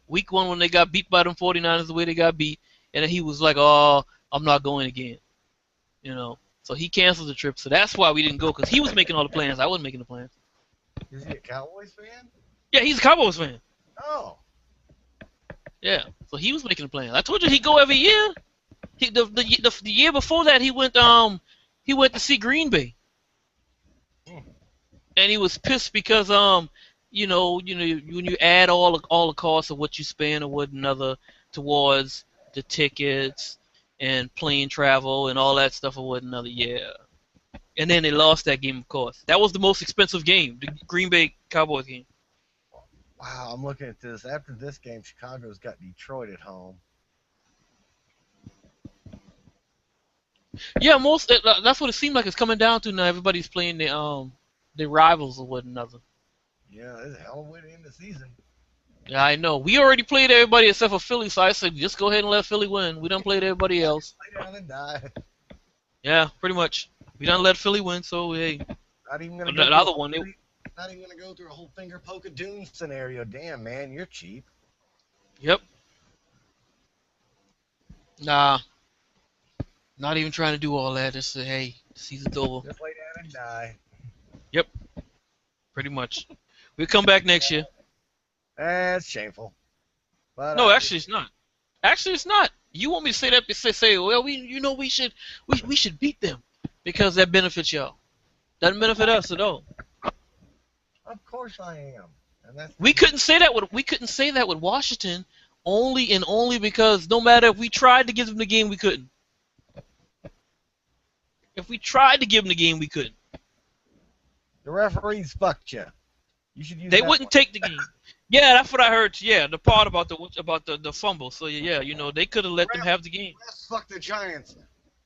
week one when they got beat by them 49ers the way they got beat, and then he was like, "Oh, I'm not going again." So he canceled the trip. So that's why we didn't go, because he was making all the plans. I wasn't making the plans. Is he a Cowboys fan? Yeah, he's a Cowboys fan. Oh. Yeah, so he was making the plans. I told you he'd go every year. The year before that he went to see Green Bay. Hmm. And he was pissed because when you add all the costs of what you spend or what another towards the tickets and plane travel and all that stuff or what another, yeah. And then they lost that game, of course. That was the most expensive game, the Green Bay Cowboys game. Wow, I'm looking at this. After this game, Chicago's got Detroit at home. Yeah, that's what it seemed like it's coming down to now. Everybody's playing their rivals or what another. Yeah, it's a hell of a way to end the season. Yeah, I know. We already played everybody except for Philly, so I said just go ahead and let Philly win. We done played everybody else. Lay down and die. Yeah, pretty much. We done let Philly win, so hey. Not even gonna The go through other one, not even gonna go through a whole finger poke of doom scenario. Damn, man, you're cheap. yep. Nah, not even trying to do all that. Just say, hey, the season's over. Just lay down and die. Yep, pretty much. We'll come back next year. That's shameful. But No, actually, it's not. Actually, it's not. You want me to say that? Say, well, we should beat them because that benefits y'all. Doesn't benefit us at all. of course I am. And that's We couldn't say that with Washington only because no matter if we tried to give them the game, we couldn't. If we tried to give them the game, we couldn't. The referees fucked you. You should use They that wouldn't one. take the game. Yeah, that's what I heard. Yeah, the part about the fumble. So yeah, they could have let them have the game. Refs fucked the Giants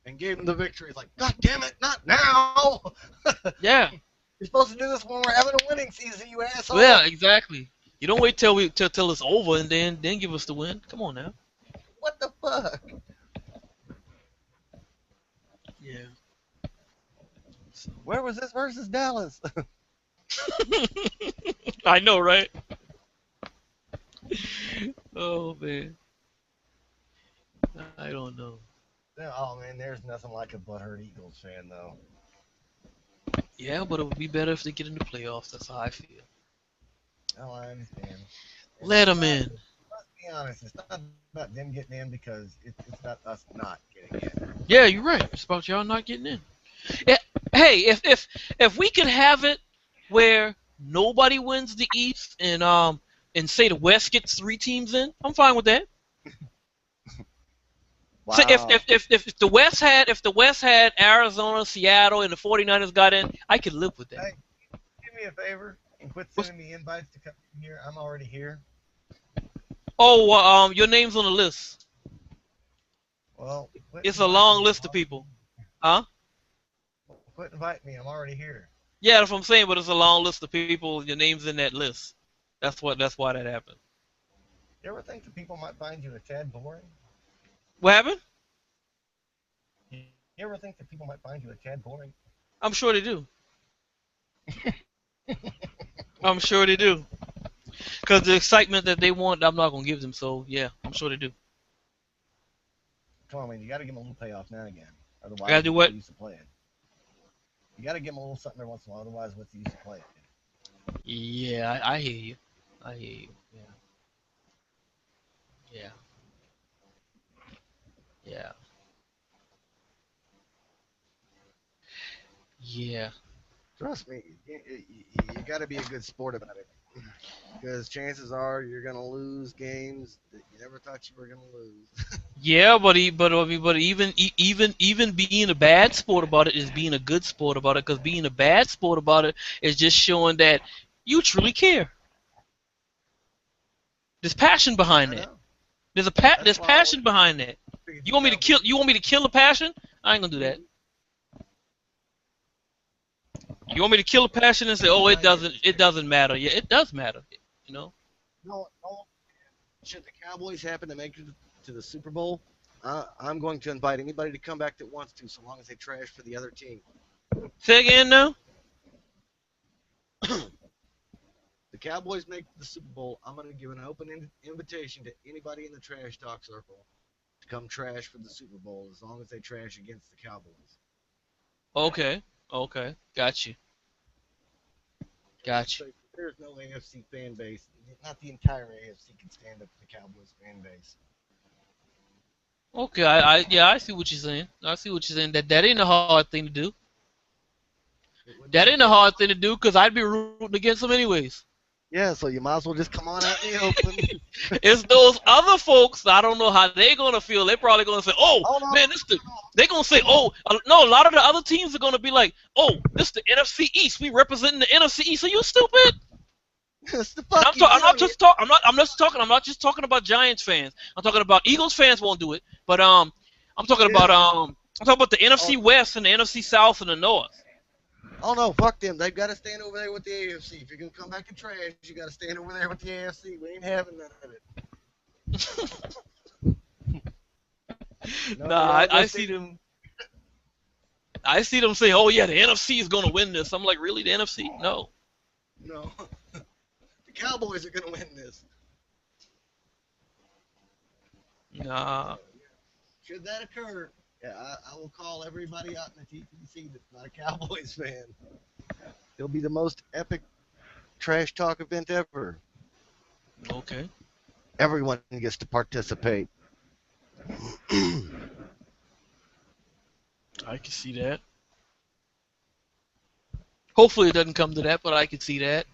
and gave them the victory. It's like, God damn it, not now. Yeah, You're supposed to do this when we're having a winning season, you asshole. yeah, exactly. You don't wait till till it's over and then give us the win. Come on now. What the fuck? Yeah. Where was this versus Dallas? I know, right? Oh man, I don't know. Oh man, there's nothing like a butthurt Eagles fan though. Yeah, but it would be better if they get in the playoffs. That's how I feel. Oh, I understand. Let them in. Let's be honest, it's not about them getting in because it's about us not getting in. Yeah, you're right. It's about y'all not getting in. Yeah, hey, if we could have it where nobody wins the East and say the West gets 3 teams in, I'm fine with that. Wow. So if the West had Arizona, Seattle, and the 49ers got in, I could live with that. Hey, do me a favor and quit sending me invites to come here. I'm already here. Oh, your name's on the list. Well, It's a long list of people. Huh? Quit inviting me. I'm already here. Yeah, that's what I'm saying, but it's a long list of people. Your name's in that list. That's why that happened. You ever think that people might find you a tad boring? What happened? You ever think that people might find you a tad boring? I'm sure they do. I'm sure they do. Because the excitement that they want, I'm not going to give them. So, yeah, I'm sure they do. Come on, man. You got to give them a little payoff now and again. Otherwise, Gotta do what's what? the use of playing? You got to give them a little something every once in a while. Otherwise, what's the use of playing? Yeah, I hear you. I hear you. Yeah. Yeah. Yeah. Trust me, you got to be a good sport about it. Because chances are you're going to lose games that you never thought you were going to lose. Yeah, but even being a bad sport about it is being a good sport about it. Because being a bad sport about it is just showing that you truly care. There's passion behind I that. know. There's passion behind that. You want me to kill the passion? I ain't gonna do that. You want me to kill the passion and say, "Oh, it doesn't matter." Yeah, it does matter. You know. No, should the Cowboys happen to make it to the Super Bowl, I'm going to invite anybody to come back that wants to, so long as they trash for the other team. Say again now. The Cowboys make the Super Bowl, I'm going to give an open invitation to anybody in the trash talk circle to come trash for the Super Bowl, as long as they trash against the Cowboys. Okay. Got you. There's no AFC fan base. Not the entire AFC can stand up to the Cowboys fan base. Okay. I see what you're saying. That ain't a hard thing to do. That ain't a hard thing to do because I'd be rooting against them anyways. Yeah, so you might as well just come on out in the open. It's those other folks. I don't know how they're gonna feel. They're probably gonna say, "Oh, man, they're gonna say, "Oh, no." A lot of the other teams are gonna be like, "Oh, this is the NFC East. We representing the NFC East. Are you stupid?" I'm not just talking about Giants fans. I'm talking about Eagles fans won't do it, but I'm talking about the NFC West and the NFC South and the North. Oh no, fuck them. They've got to stand over there with the AFC. If you're gonna come back and trash, you got to stand over there with the AFC. We ain't having none of it. Nah, I see them. I see them saying, "Oh yeah, the NFC is gonna win this." I'm like, really, the NFC? No. No. The Cowboys are gonna win this. Nah. Should that occur, yeah, I will call everybody out in the TPC that's not a Cowboys fan. It'll be the most epic trash talk event ever. Okay. Everyone gets to participate. I can see that. Hopefully it doesn't come to that, but I can see that.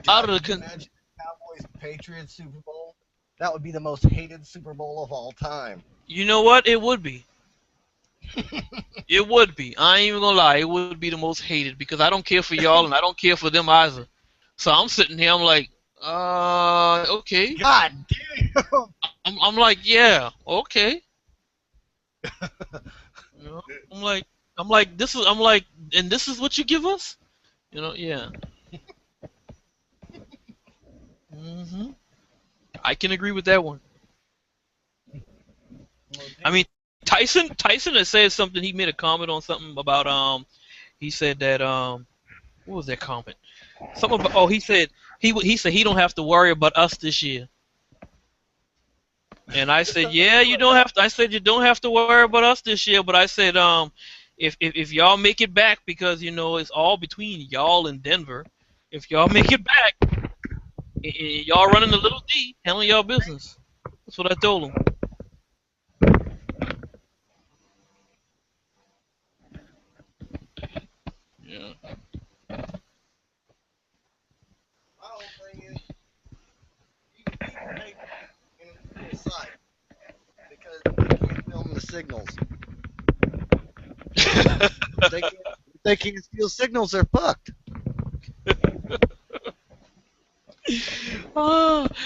out God, of the could you imagine the Cowboys Patriots Super Bowl? That would be the most hated Super Bowl of all time. you know what? It would be. It would be. I ain't even gonna lie. It would be the most hated because I don't care for y'all and I don't care for them either. So I'm sitting here. I'm like, okay. God damn. I'm like, yeah, okay. You know, I'm like, this is. I'm like, and this is what you give us. You know, yeah. hmm I can agree with that one. Well, I mean, Tyson has said something. He made a comment on something about He said that what was that comment? Something about, oh, he said he don't have to worry about us this year. And I said, yeah, you don't have to. I said you don't have to worry about us this year. But I said, if y'all make it back, because you know it's all between y'all and Denver. If y'all make it back, y'all running the little D, handling y'all business. That's what I told him. Yeah. my whole thing is you can beat the Patriots in a neutral site because they can't film the signals. They can't steal signals. They're fucked.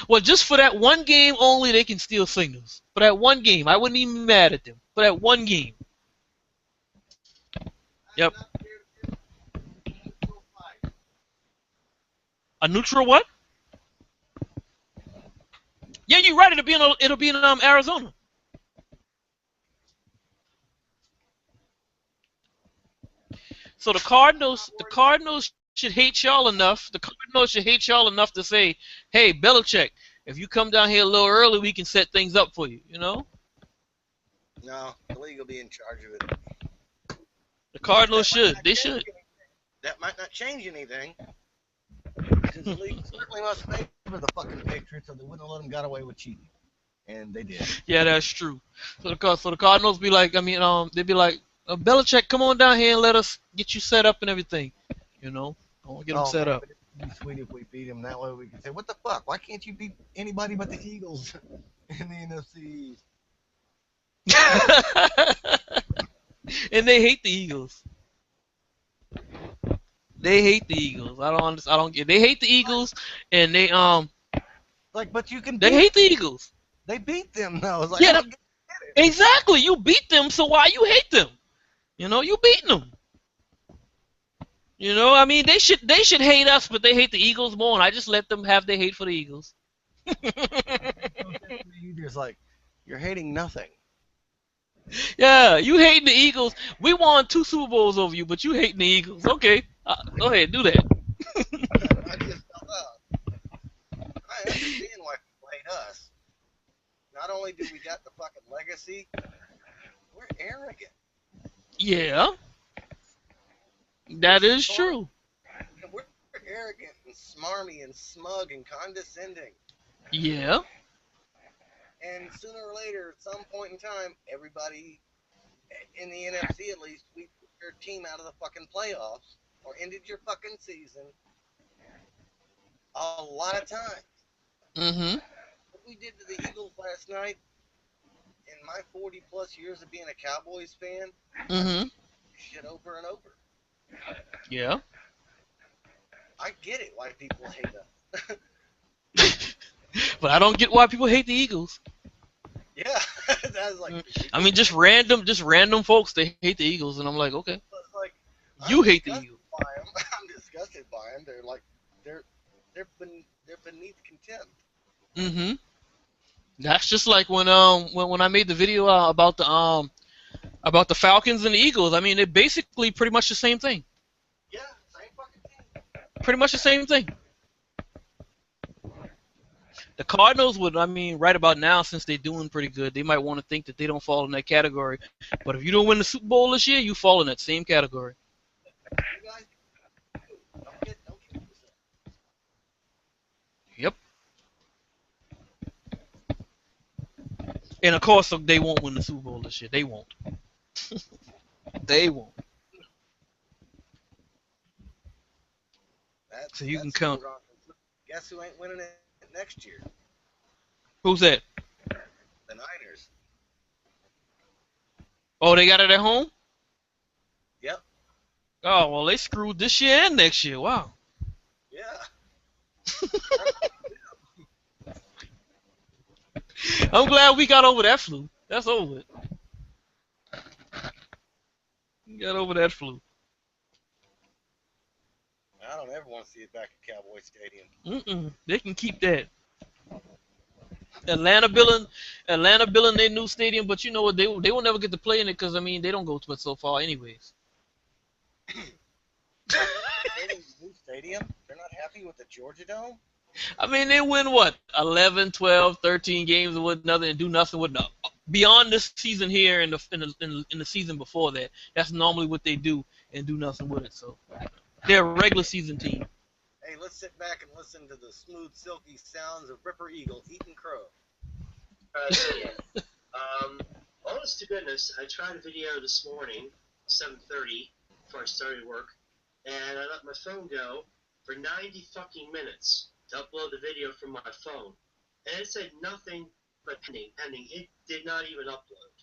Well, just for that one game only, they can steal signals. For that one game, I wouldn't even be mad at them. For that one game. Yep. A neutral what? Yeah, you're right. It'll be in Arizona. So the Cardinals should hate y'all enough. The Cardinals should hate y'all enough to say, "Hey, Belichick, if you come down here a little early, we can set things up for you." You know, No, the league will be in charge of it. the Cardinals That might should. not They change should. anything. That might not change anything because the league certainly must favor the fucking Patriots, or they wouldn't have let them got away with cheating, and they did. Yeah, that's true. So the Cardinals be like, I mean, they'd be like, Belichick, come on down here and let us get you set up and everything. You know, I want to get them Oh set man, up. but it'd be sweet if we beat them. That way we can say, "What the fuck? Why can't you beat anybody but the Eagles in the NFC East?" And they hate the Eagles. They hate the Eagles. I don't understand. I don't get. They hate the Eagles, and Like, but you can they beat. hate the Eagles. They beat them though. It's like I Yeah, don't get it. exactly. You beat them, so why you hate them? You know, you beating them. You know, I mean, they should hate us, but they hate the Eagles more, and I just let them have their hate for the Eagles. You just like you're hating nothing. Yeah, you hating the Eagles. We won 2 Super Bowls over you, but you hating the Eagles. Okay, go ahead, do that. I just felt out. I understand why people hate us. Not only do we got the fucking legacy, we're arrogant. Yeah, We're that is smart. true. We're arrogant and smarmy and smug and condescending. Yeah. And sooner or later, at some point in time, everybody in the NFC at least, we put your team out of the fucking playoffs or ended your fucking season a lot of times. Mhm. What we did to the Eagles last night, in my 40 plus years of being a Cowboys fan, I've Mhm. seen shit over and over. Yeah. I get it why people hate us. But I don't get why people hate the Eagles. Yeah, that's like I people. mean, just random folks they hate the Eagles, and I'm like, okay, It's like I'm you hate the disgusted Eagles. by them. I'm disgusted by them. They're like they're they're beneath contempt. Mhm. That's just like when I made the video about the Falcons and the Eagles. I mean, they're basically pretty much the same thing. Yeah, same fucking thing. Pretty much the same thing. The Cardinals would, I mean, right about now, since they're doing pretty good, they might want to think that they don't fall in that category. But if you don't win the Super Bowl this year, you fall in that same category. You guys don't get yourself. Yep. And of course, they won't win the Super Bowl this year. They won't. They won't. So you can That's count. foregone conclusion. Guess who ain't winning it next year? Who's that? The Niners. Oh, they got it at home? Yep. Oh, well, they screwed this year and next year. Wow. Yeah. I'm glad we got over that flu. That's over it. We got over that flu. I don't ever want to see it back at Cowboy Stadium. They can keep that. Atlanta building, Atlanta building their new stadium, but you know what? They will never get to play in it because I mean they don't go to it so far anyways. Building a new stadium? They're not happy with the Georgia Dome? I mean they win what 11, 12, 13 games or what nothing and do nothing with beyond this season here and in the season before that. That's normally what they do and do nothing with it. So they're a regular season team. Hey, let's sit back and listen to the smooth, silky sounds of Ripper Eagle eating crow. So yeah. Honest to goodness, I tried a video this morning, 7:30, before I started work, and I let my phone go for 90 fucking minutes to upload the video from my phone, and it said nothing but pending. It did not even upload.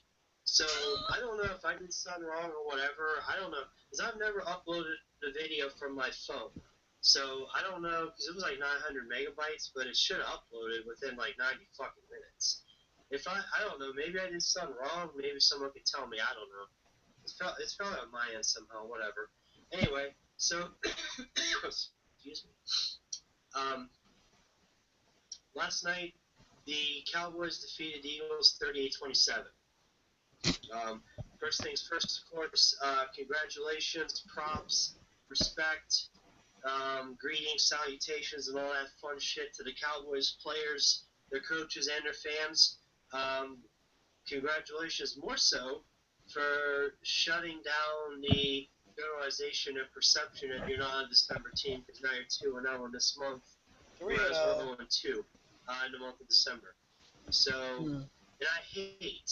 So I don't know if I did something wrong or whatever. I don't know, because I've never uploaded the video from my phone. So I don't know, because it was like 900 megabytes, but it should have uploaded within like 90 fucking minutes. If I don't know, maybe I did something wrong. Maybe someone could tell me. I don't know. It's probably on my end somehow. Whatever. Anyway, so excuse me. Last night the Cowboys defeated the Eagles 38-27. First things first, of course. Congratulations, props, respect, greetings, salutations, and all that fun shit to the Cowboys players, their coaches, and their fans. Congratulations more so for shutting down the generalization and perception that you're not a December team because now you're 2-0 in this month, whereas we're 0-2 in the month of December. So, and I hate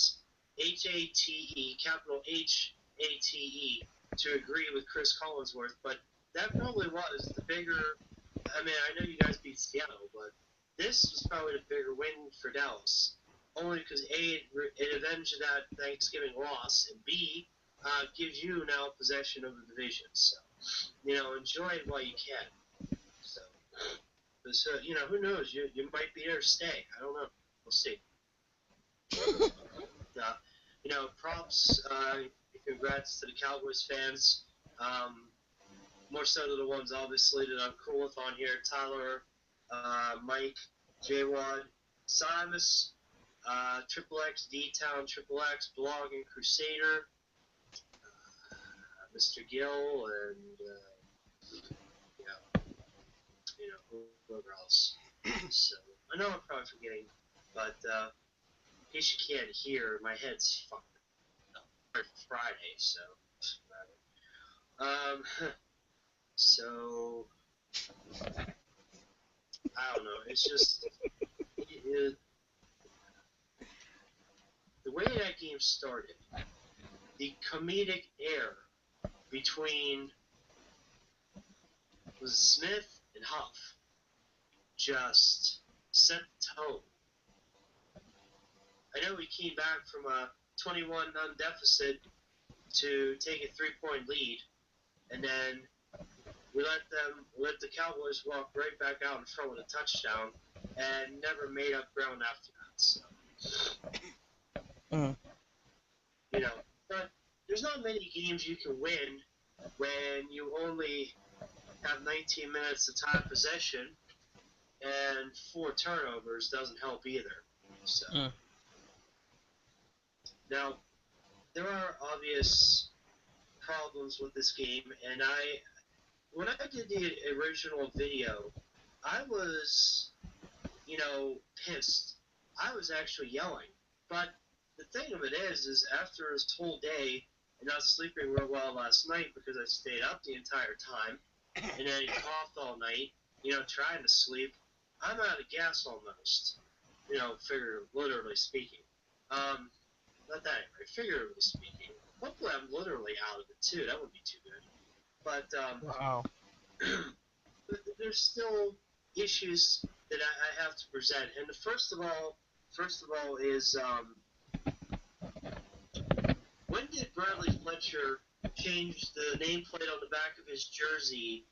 HATE, capital HATE, to agree with Chris Collinsworth, but that probably was the bigger. I mean, I know you guys beat Seattle, but this was probably the bigger win for Dallas. Only because A, it avenged that Thanksgiving loss, and B, gives you now possession of the division. So, enjoy it while you can. So, who knows? You might be there to stay. I don't know. We'll see. Props, congrats to the Cowboys fans. More so to the ones, obviously, that I'm cool with on here. Tyler, Mike, J-Wad, Simus, Triple X, D-Town, Triple X, Blogging Crusader, Mr. Gill, and, whoever else. So, I know I'm probably forgetting, but, in case you can't hear, my head's fucked up. Friday, so, so, I don't know, it's just, the way that game started, the comedic air between was Smith and Huff just set the tone. I know we came back from a 21-0 deficit to take a 3-point lead, and then we let the Cowboys walk right back out in front with a touchdown, and never made up ground after that. So, but there's not many games you can win when you only have 19 minutes of time possession, and 4 turnovers doesn't help either. So now there are obvious problems with this game, and when I did the original video, I was, pissed. I was actually yelling. But the thing of it is after this whole day and not sleeping real well last night because I stayed up the entire time, and then coughed all night, trying to sleep, I'm out of gas almost, literally speaking. Not that, right? Figuratively speaking. Hopefully I'm literally out of it too. That would be too good. But Wow. but there's still issues that I have to present. And the first of all is when did Bradley Fletcher change the nameplate on the back of his jersey?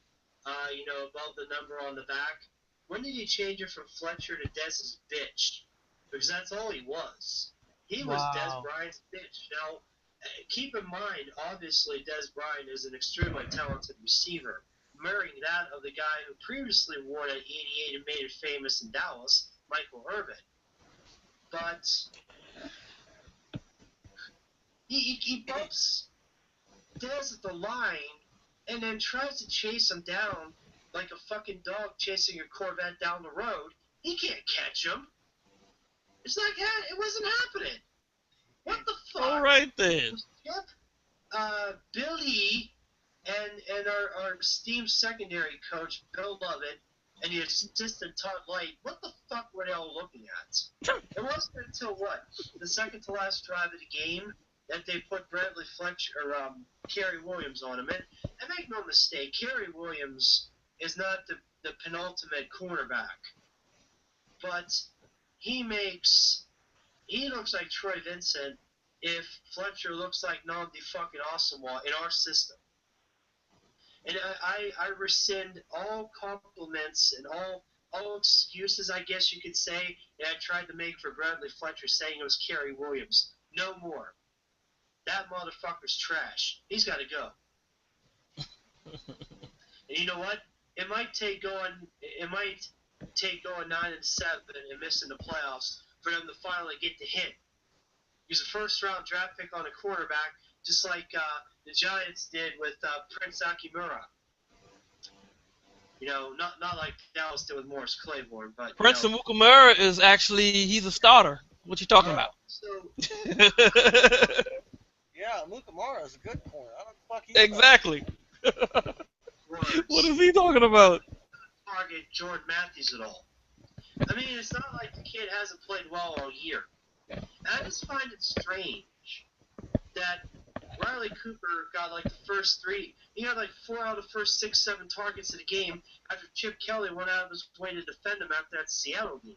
Above the number on the back. When did he change it from Fletcher to Dez's bitch? Because that's all he was. He was Des Wow. Bryant's bitch. Now, keep in mind, obviously, Des Bryant is an extremely talented receiver. Marrying that of the guy who previously wore that 88 and made it famous in Dallas, Michael Irvin. But he bumps Dez at the line and then tries to chase him down like a fucking dog chasing a Corvette down the road. He can't catch him. It's like, it wasn't happening. What the fuck? All right then. Billy and our esteemed secondary coach, Bill Lovett, and the assistant Todd Light, what the fuck were they all looking at? It wasn't until what? The second to last drive of the game that they put Bradley Fletcher or Kerry Williams on him. And make no mistake, Kerry Williams is not the penultimate cornerback. But he looks like Troy Vincent if Fletcher looks like Nnamdi fucking Asamoah in our system. And I rescind all compliments and all excuses, I guess you could say, that I tried to make for Bradley Fletcher saying it was Kerry Williams. No more. That motherfucker's trash. He's got to go. And you know what? It might take going 9-7 and missing the playoffs for them to finally get the hint. Use a first-round draft pick on a quarterback, just like the Giants did with Prince Akimura. Not like Dallas did with Morris Claiborne, but Prince Amukamara is actually he's a starter. What you talking about? So Yeah, Mukamara is a good corner. I don't fuck he's Exactly. words, What is he talking about? target Jordan Matthews at all. I mean, it's not like the kid hasn't played well all year. And I just find it strange that Riley Cooper got like the first three. He had like 4 out of the first 6-7 targets of the game after Chip Kelly went out of his way to defend him after that Seattle game.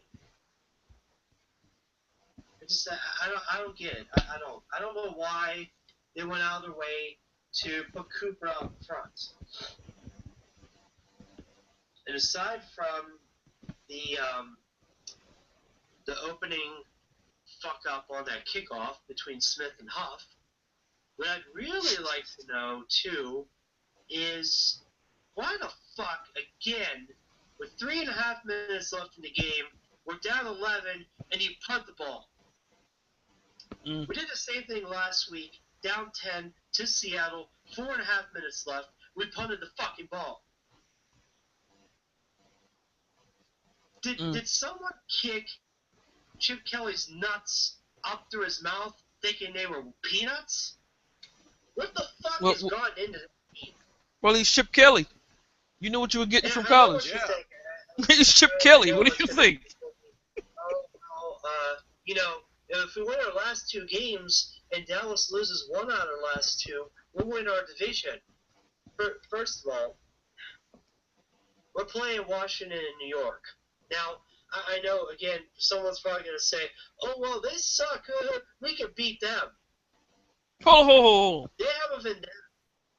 I don't get it. I don't know why they went out of their way to put Cooper out front. And aside from the opening fuck up on that kickoff between Smith and Huff, what I'd really like to know too is why the fuck again, with 3.5 minutes left in the game, we're down 11 and you punt the ball. Mm. We did the same thing last week, down 10 to Seattle, 4.5 minutes left. We punted the fucking ball. Did someone kick Chip Kelly's nuts up through his mouth thinking they were peanuts? What the fuck has gone into that team? Well, he's Chip Kelly. You know what you were getting from I know college. what you're thinking. He's Chip Kelly. What do you think? If we win our last 2 games and Dallas loses 1 out of our last 2, we'll win our division. First of all, we're playing Washington and New York. Now, I know, again, someone's probably going to say, oh, well, they suck. We can beat them. Hold on. They have a vendetta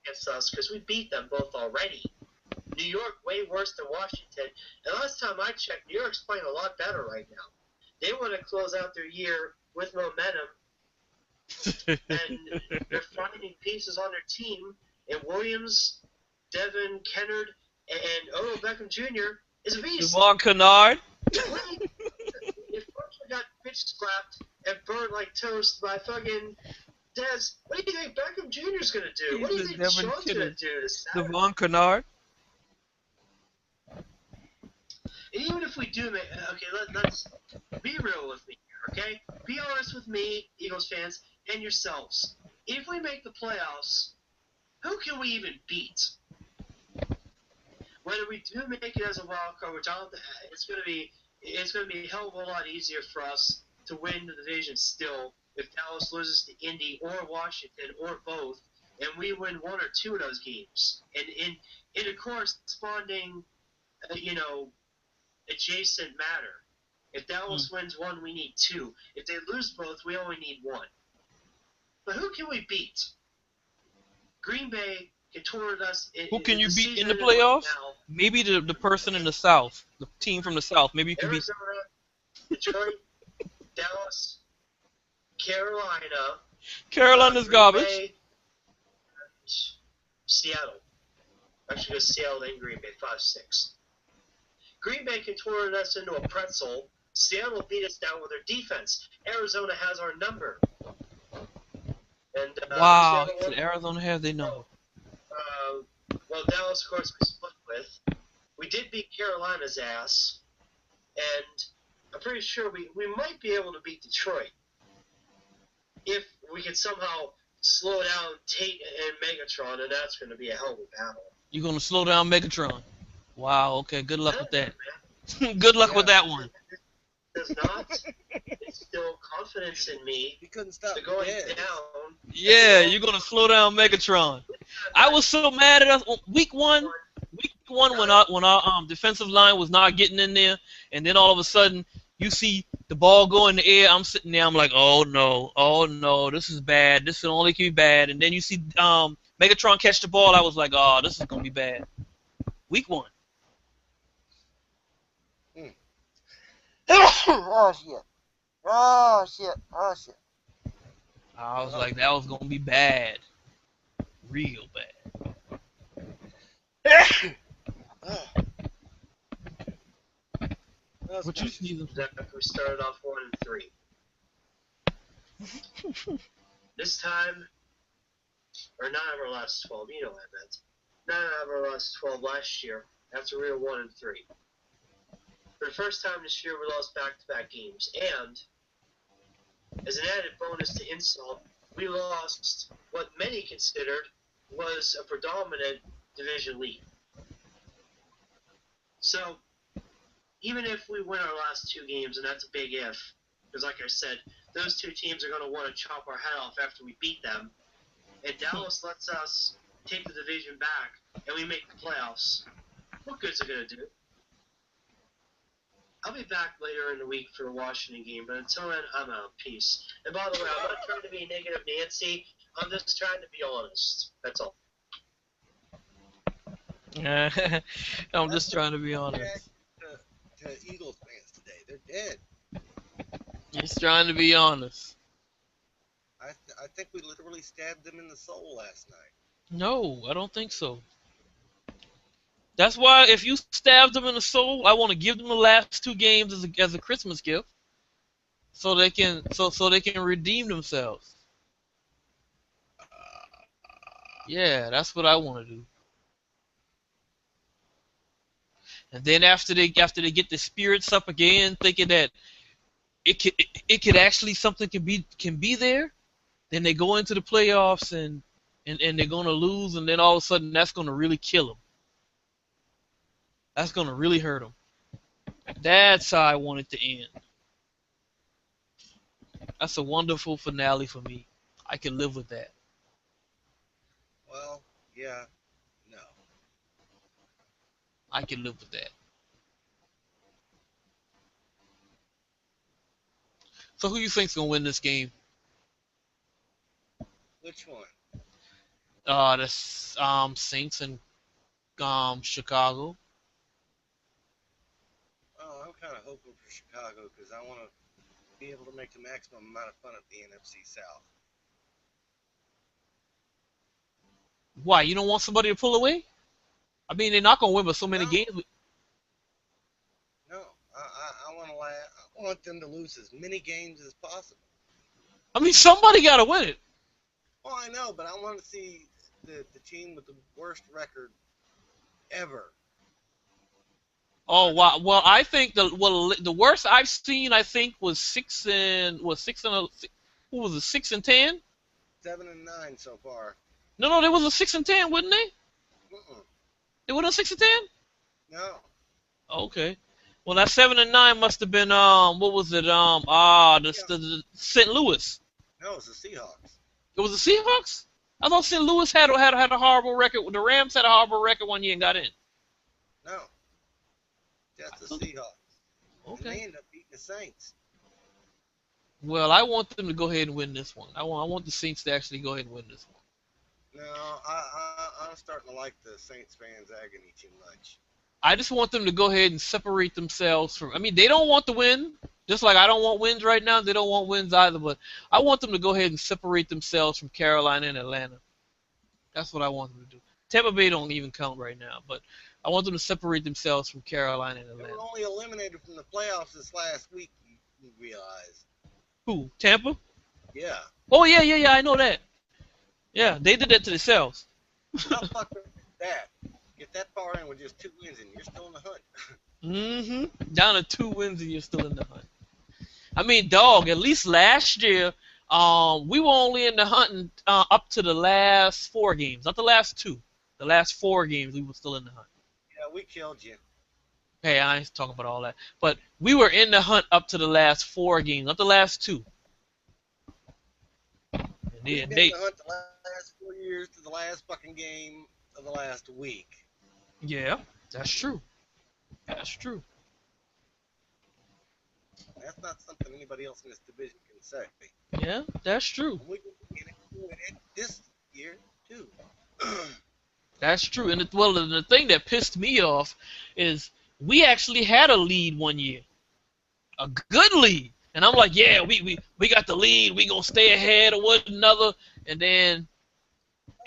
against us because we beat them both already. New York way worse than Washington. And last time I checked, New York's playing a lot better right now. They want to close out their year with momentum, and they're finding pieces on their team. And Williams, Devin Kennard, and Odell Beckham Jr. is a beast. Devon Kennard. If Fletcher got bitch slapped and burned like toast by fucking Dez, what do you think Beckham Jr. is going to do? What do you think Sean's going to do this Saturday? Devon Kennard. And even if we do make, let's be real with me here, okay? Be honest with me, Eagles fans, and yourselves. If we make the playoffs, who can we even beat? Whether we do make it as a wild card, which it's going to be a hell of a lot easier for us to win the division still if Dallas loses to Indy or Washington or both, and we win 1 or 2 of those games. And in a corresponding, adjacent matter. If Dallas wins one, we need two. If they lose both, we only need one. But who can we beat? Green Bay contorted us. Who can you the beat in season the ended playoffs? now. Maybe the person in the South, the team from the South. Maybe you can beat. Arizona, Detroit, Dallas, Carolina, Carolina's Green garbage. Bay, and Seattle. Actually, goes Seattle and Green Bay, 5-6. Green Bay contorted us into a pretzel. Seattle beat us down with their defense. Arizona has our number. And Wow, Seattle won. Arizona has their number. Well, Dallas, of course, we split with. We did beat Carolina's ass, and I'm pretty sure we might be able to beat Detroit if we can somehow slow down Tate and Megatron, and that's going to be a hell of a battle. You're gonna slow down Megatron. Wow. Okay. Good luck with that. Good luck with that one. Does not instill confidence in me. He couldn't stop To going dead. down. Yeah, you're gonna slow down Megatron. I was so mad at us week one when our defensive line was not getting in there, and then all of a sudden you see the ball go in the air. I'm sitting there. I'm like, oh no, this is bad. This will only be bad. And then you see Megatron catch the ball. I was like, oh, this is gonna be bad. Week one. Oh shit! Oh shit! Oh shit! I was like, that was gonna be bad, real bad. What you see? We started off 1-3. This time, or 9 of our last 12. You know what I meant. 9 out of our last 12 last year. After we were 1-3. For the first time this year, we lost back-to-back games, and as an added bonus to insult, we lost what many considered was a predominant division lead. So, even if we win our last 2 games, and that's a big if, because like I said, those 2 teams are going to want to chop our head off after we beat them, and Dallas lets us take the division back, and we make the playoffs, what good's it going to do? I'll be back later in the week for the Washington game, but until then, I'm out. Peace. And by the way, I'm not trying to be negative Nancy. I'm just trying to be honest. That's all. I'm just trying to be honest. To Eagles fans today, they're dead. Just trying to be honest. I think we literally stabbed them in the soul last night. No, I don't think so. That's why if you stab them in the soul, I want to give them the last 2 games as a Christmas gift, so they can redeem themselves. Yeah, that's what I want to do. And then after they get the spirits up again, thinking that it could actually something can be there, then they go into the playoffs and they're gonna lose, and then all of a sudden that's gonna really kill them. That's going to really hurt them. That's how I want it to end. That's a wonderful finale for me. I can live with that. Well, yeah, no. I can live with that. So who you think's going to win this game? Which one? The Saints and Chicago. I'm kind of hoping for Chicago because I want to be able to make the maximum amount of fun at the NFC South. Why? You don't want somebody to pull away? I mean, they're not going to win but so many games. No, I want to I want them to lose as many games as possible. I mean, somebody got to win it. Well, I know, but I want to see the team with the worst record ever. Oh wow! Well, I think the worst I've seen, I think, was 6 and 10. 7 and 9 so far. No, there was a 6 and 10, wasn't they? It wasn't a 6 and 10. No. Okay. Well, that 7 and 9 must have been what was it? The St. Louis. No, it was the Seahawks. It was the Seahawks. I thought St. Louis had a horrible record. The Rams had a horrible record one year and got in. No. That's the Seahawks. And they Okay. end up beating the Saints. Well, I want them to go ahead and win this one. I want the Saints to actually go ahead and win this one. No, I'm starting to like the Saints fans' agony too much. I just want them to go ahead and separate themselves from. I mean, they don't want to win, just like I don't want wins right now. They don't want wins either. But I want them to go ahead and separate themselves from Carolina and Atlanta. That's what I want them to do. Tampa Bay don't even count right now, but I want them to separate themselves from Carolina and They Atlanta. were only eliminated from the playoffs this last week, you realize. Who? Tampa? Yeah. Oh yeah. I know that. Yeah, they did that to themselves. How fucked up is that? Get that far in with just 2 wins and you're still in the hunt. Down to 2 wins and you're still in the hunt. I mean, dog. At least last year, we were only in the hunt up to the last 4 games, not the last 2. The last 4 games, we were still in the hunt. Yeah, we killed you. Hey, I ain't talking about all that, but we were in the hunt up to the last 4 games, not the last 2. And We've then been in the hunt the last 4 years to the last fucking game of the last week. yeah, that's true. That's true. That's not something anybody else in this division can say. Yeah, that's true. And we can win it this year, too. That's true. And well, the thing that pissed me off is we actually had a lead one year, a good lead, and I'm like, yeah, we got the lead. We gonna stay ahead of one another, and then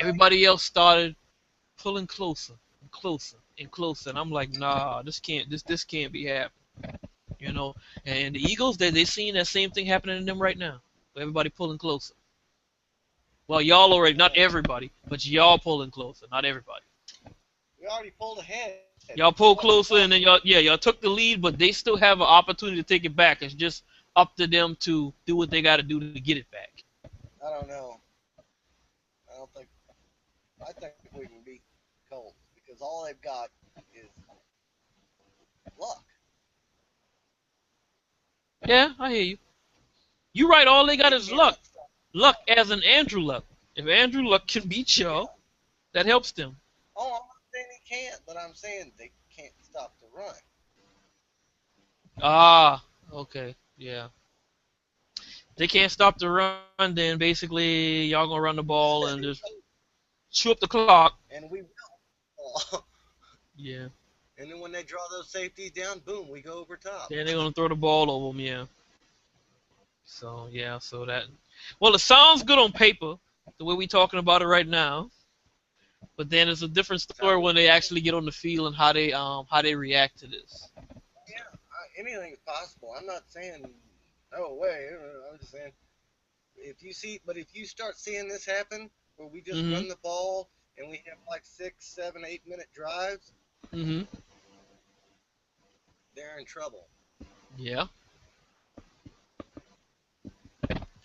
everybody else started pulling closer and closer and closer, and I'm like, nah, this can't be happening, you know. And the Eagles, they seeing that same thing happening to them right now. Everybody pulling closer. Well, y'all already, not everybody, but y'all pulling closer, not everybody. We already pulled ahead. Y'all pulled closer, and then y'all took the lead, but they still have an opportunity to take it back. It's just up to them to do what they got to do to get it back. I don't know. I don't think. I think we can beat Colts because all they've got is luck. Yeah, I hear you. You right. All they got They is cannot luck. stop. Luck as in Andrew Luck. If Andrew Luck can beat Yeah. y'all, that helps them. Oh, I'm not saying he can't, but I'm saying they can't stop the run. Ah, okay, yeah. They can't stop the run. Then basically, y'all gonna run the ball and just chew up the clock. And we will. Yeah. And then when they draw those safeties down, boom, we go over top. Then they're gonna throw the ball over them. Yeah. So yeah, so that. Well, it sounds good on paper, the way we talking about it right now. But then it's a different story when they actually get on the field and how they react to this. Yeah, anything's possible. I'm not saying no way. I'm just saying if you start seeing this happen, where we just Mhm. run the ball and we have like 6, 7, 8 minute drives, Mhm. they're in trouble. Yeah.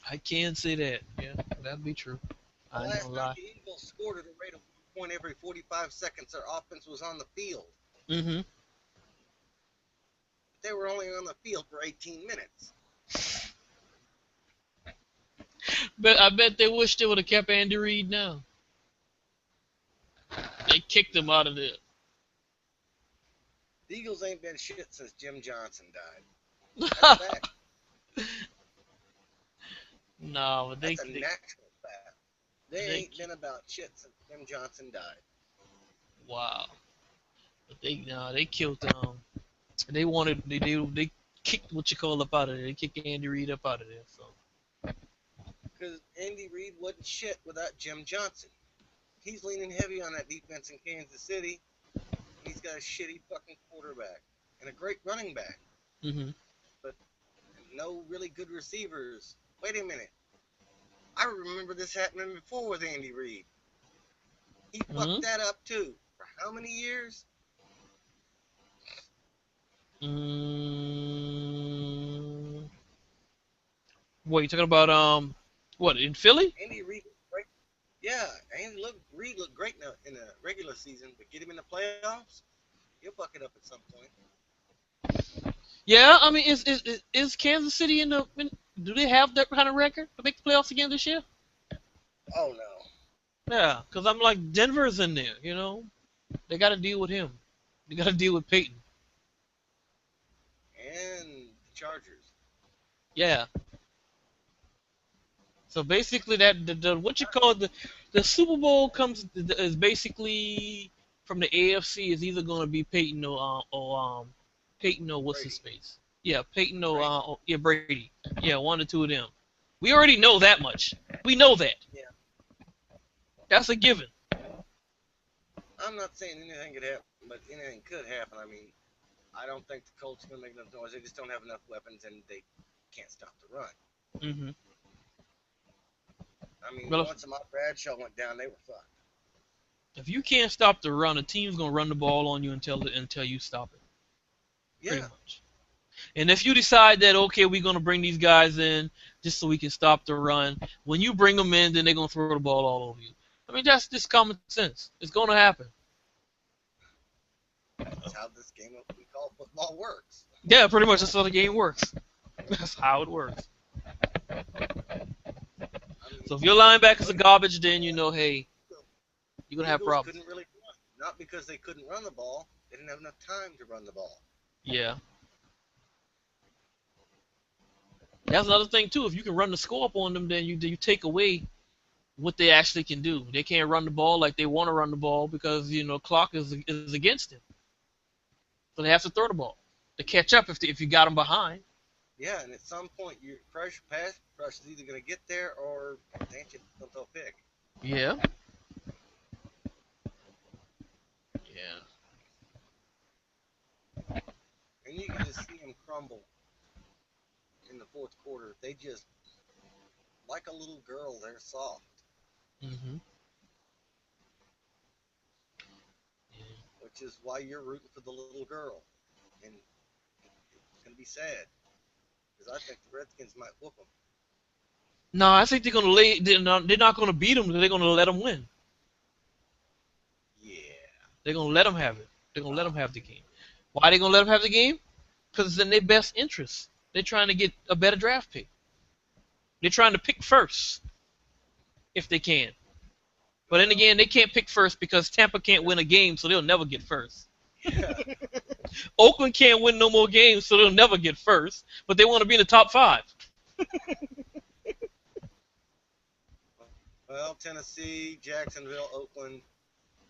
I can say that. Yeah, that'd be true. The I ain't last gonna time lie. the Eagles scored at a rate of 1 point every 45 seconds, their offense was on the field. Mhm. They were only on the field for 18 minutes. But I bet they wish they would have kept Andy Reid now. They kicked him out of there. The Eagles ain't been shit since Jim Johnson died. That's a fact. No, but That's a natural fact. They they ain't been about shit since Jim Johnson died. wow. But they killed they kicked what you call up out of there. They kicked Andy Reid up out of there. So Because Andy Reid wasn't shit without Jim Johnson. He's leaning heavy on that defense in Kansas City. And he's got a shitty fucking quarterback and a great running back, mhm. but no really good receivers. Wait a minute. I remember this happening before with Andy Reid. He fucked Mhm. that up too. For how many years? Mm, what you talking about? What in Philly? Andy Reid looked great. Yeah, Reid looked great in the regular season, but get him in the playoffs, he'll fuck it up at some point. Yeah, I mean, is Kansas City do they have that kind of record to make the playoffs again this year? Oh no. Yeah, because I'm like Denver's in there. They got to deal with him. They got to deal with Peyton. Chargers. Yeah. So basically, that the what you call the Super Bowl is basically from the AFC is either going to be Peyton Peyton or what's his Brady. face? Yeah, Peyton Brady. yeah, Brady. Yeah, one or two of them. We already know that much. We know that. Yeah. That's a given. I'm not saying anything could happen, but anything could happen. I mean, I don't think the Colts are going to make enough noise. They just don't have enough weapons, and they can't stop the run. Hmm. I mean, Well, once Ahmad Bradshaw went down, they were fucked. if you can't stop the run, a team's going to run the ball on you until you stop it. Pretty Yeah. much. And if you decide that okay, we're gonna bring these guys in just so we can stop the run, when you bring them in, then they're gonna throw the ball all over you. I mean, that's just common sense. It's gonna happen. That's how this game of we call football works. Yeah, pretty much that's how the game works. That's how it works. I mean, So if your linebacker's a garbage, then you know, hey, you're gonna have Eagles problems. couldn't really run, not because they couldn't run the ball. They didn't have enough time to run the ball. Yeah. That's another thing too. If you can run the score up on them, then you take away what they actually can do. They can't run the ball like they want to run the ball because clock is against them. So they have to throw the ball to catch up if you got them behind. Yeah, and at some point, your pass rush is either going to get there or they ain't going to throw a pick. Yeah. Yeah. And you can just see them crumble in the fourth quarter. They just, like a little girl, they're soft. Mhm. Which is why you're rooting for the little girl. And it's going to be sad. Because I think the Redskins might whoop them. No, I think they're gonna lay. They're not gonna beat them. They're gonna let them win. Yeah. They're gonna let them have it. They're gonna let them have the game. Why they gonna let them have the game? Because it's in their best interest. They're trying to get a better draft pick. They're trying to pick first if they can. But then again, they can't pick first because Tampa can't win a game, so they'll never get first. Yeah. Oakland can't win no more games, so they'll never get first. But they want to be in the top 5. Well, Tennessee, Jacksonville, Oakland,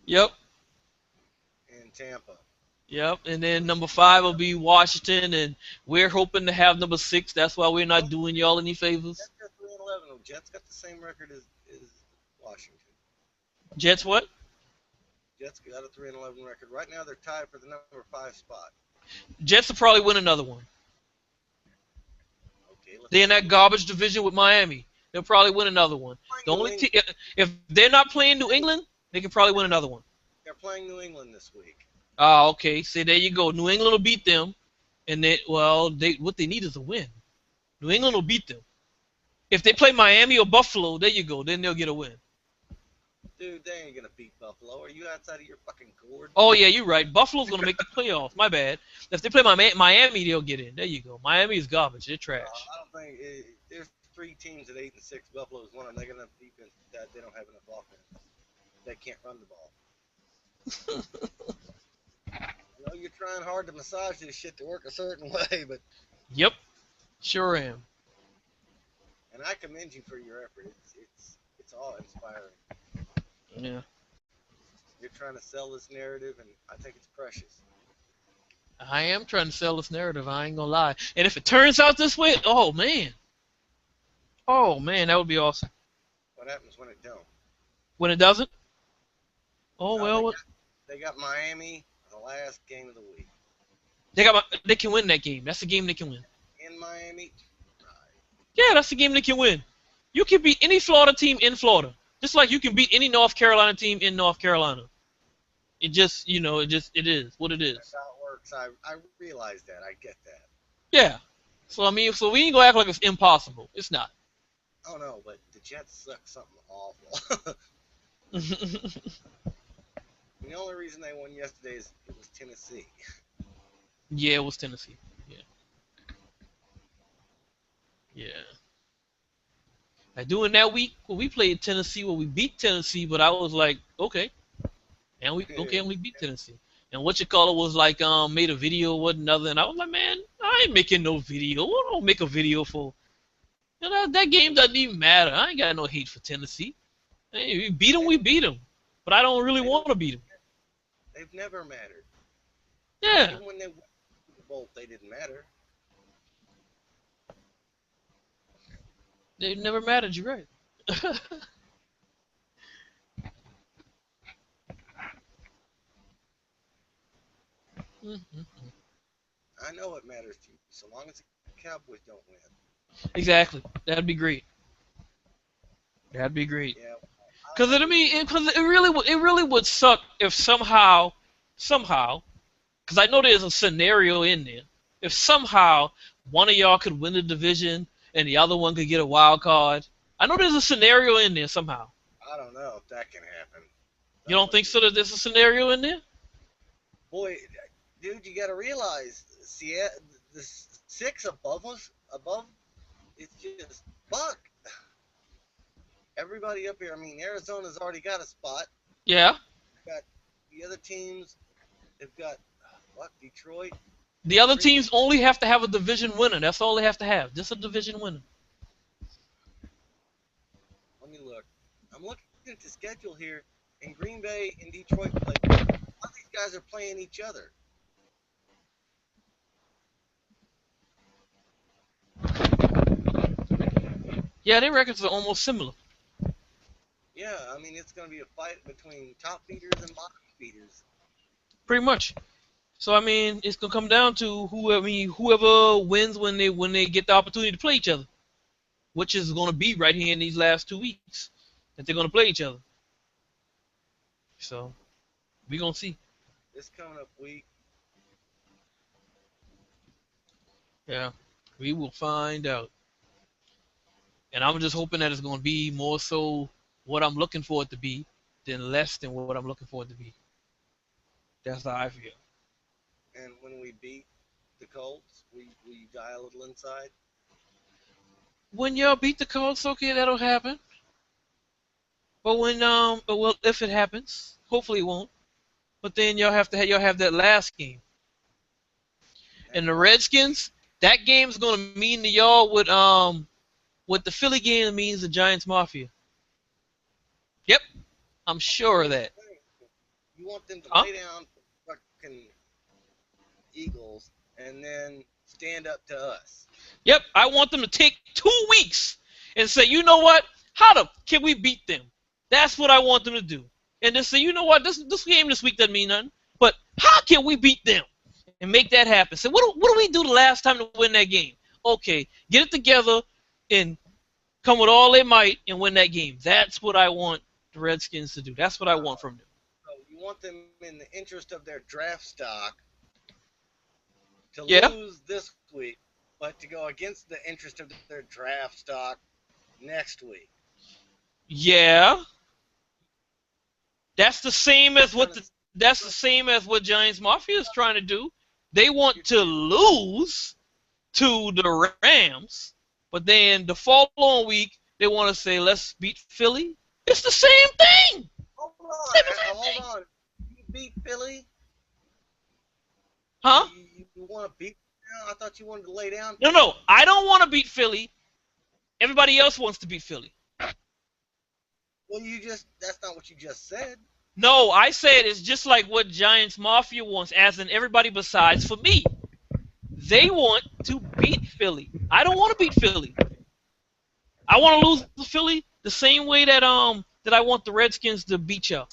Yep. and Tampa. Yep. And then number 5 will be Washington, and we're hoping to have number 6. That's why we're not doing y'all any favors. Jets got 3-11. Jets got the same record as Washington. Jets what? Jets got a 3-11 record. Right now, they're tied for the number 5 spot. Jets will probably win another one. Okay, let's They're in that garbage division with Miami. They'll probably win another one. The only if they're not playing New England, they can probably win another one. They're playing New England this week. Ah, okay. See, there you go. New England will beat them, and what they need is a win. New England will beat them. If they play Miami or Buffalo, there you go. Then they'll get a win. Dude, they ain't gonna beat Buffalo. Are you outside of your fucking gourd? Oh yeah, you're right. Buffalo's gonna make the playoffs. My bad. If they play Miami, they'll get in. There you go. Miami is garbage. They're trash. I don't think there's 3 teams at 8-6. Buffalo's one of them. They got enough defense that they don't have enough offense. They can't run the ball. I know you're trying hard to massage this shit to work a certain way, but Yep, sure am. and I commend you for your effort. It's all inspiring. Yeah. You're trying to sell this narrative, and I think it's precious. I am trying to sell this narrative. I ain't gonna lie. And if it turns out this way, oh man, that would be awesome. What happens when it don't? When it doesn't, oh No, well, they got Miami the last game of the week. they can win that game. That's the game they can win. In Miami, Yeah, that's the game they can win. You can beat any Florida team in Florida, just like you can beat any North Carolina team in North Carolina. It just, it is what it is. that's how it works. I realize that. I get that. Yeah. So I mean, we ain't gonna act like it's impossible. It's not. Oh no, but the Jets suck something awful. The only reason they won yesterday is it was Tennessee. Yeah, it was Tennessee. Yeah. Yeah. Like doing that week, when we played Tennessee, we beat Tennessee, but I was like, okay, and we beat Tennessee, And what you call it was like made a video with another, and I was like, man, I ain't making no video. What do I make a video for? You know, that game doesn't even matter. I ain't got no hate for Tennessee. Hey, we beat them, we beat them. But I don't really want to beat them. They've never mattered. Yeah, Even when they won the Super Bowl, they didn't matter. they never mattered. You're right. Mhm. I know it matters to you, so long as the Cowboys don't win. Exactly. That'd be great. That'd be great. Yeah. Because it really would suck if somehow, because I know there's a scenario in there. If somehow one of y'all could win the division and the other one could get a wild card, I know there's a scenario in there somehow. I don't know if that can happen. You don't think so? That there's a scenario in there? Boy, dude, you got to realize, the 6 above us, it's just fuck. Everybody up here. I mean, Arizona's already got a spot. Yeah. Got the other teams. They've got what? Detroit. The other teams only have to have a division winner. That's all they have to have. Just a division winner. Let me look. I'm looking at the schedule here, and Green Bay and Detroit play. All these guys are playing each other. Yeah, their records are almost similar. Yeah, I mean it's going to be a fight between top feeders and bottom feeders. Pretty much. So I mean, it's gonna come down to whoever wins when they get the opportunity to play each other, which is gonna be right here in these last 2 weeks that they're gonna play each other. So we gonna see. This coming up week. Yeah, we will find out. And I'm just hoping that it's gonna be more so what I'm looking for it to be than less than what I'm looking for it to be. That's how I feel. And when we beat the Colts, we die a little inside. When y'all beat the Colts, okay, that'll happen. But well, if it happens, hopefully it won't. But then y'all have that last game. And the Redskins, that game's gonna mean to y'all what the Philly game means to Giants Mafia. Yep, I'm sure of that. You want them to Huh? lay down for fucking Eagles and then stand up to us. Yep, I want them to take 2 weeks and say, you know what? Can we beat them? That's what I want them to do. And then say, you know what? This game this week doesn't mean nothing. But how can we beat them and make that happen? So what do we do the last time to win that game? Okay, get it together and come with all their might and win that game. That's what I want the Redskins to do. That's what I want from them. So you want them in the interest of their draft stock to Yeah. lose this week, but to go against the interest of their draft stock next week. Yeah. That's the same as what Giants Mafia is trying to do. They want to lose to the Rams, but then the following week they want to say, let's beat Philly. It's the same thing. Hold on. You beat Philly? Huh? You want to beat them? I thought you wanted to lay down. No. I don't want to beat Philly. Everybody else wants to beat Philly. Well, that's not what you just said. No, I said it's just like what Giants Mafia wants, as in everybody besides for me. They want to beat Philly. I don't want to beat Philly. I want to lose to Philly the same way that I want the Redskins to beat y'all.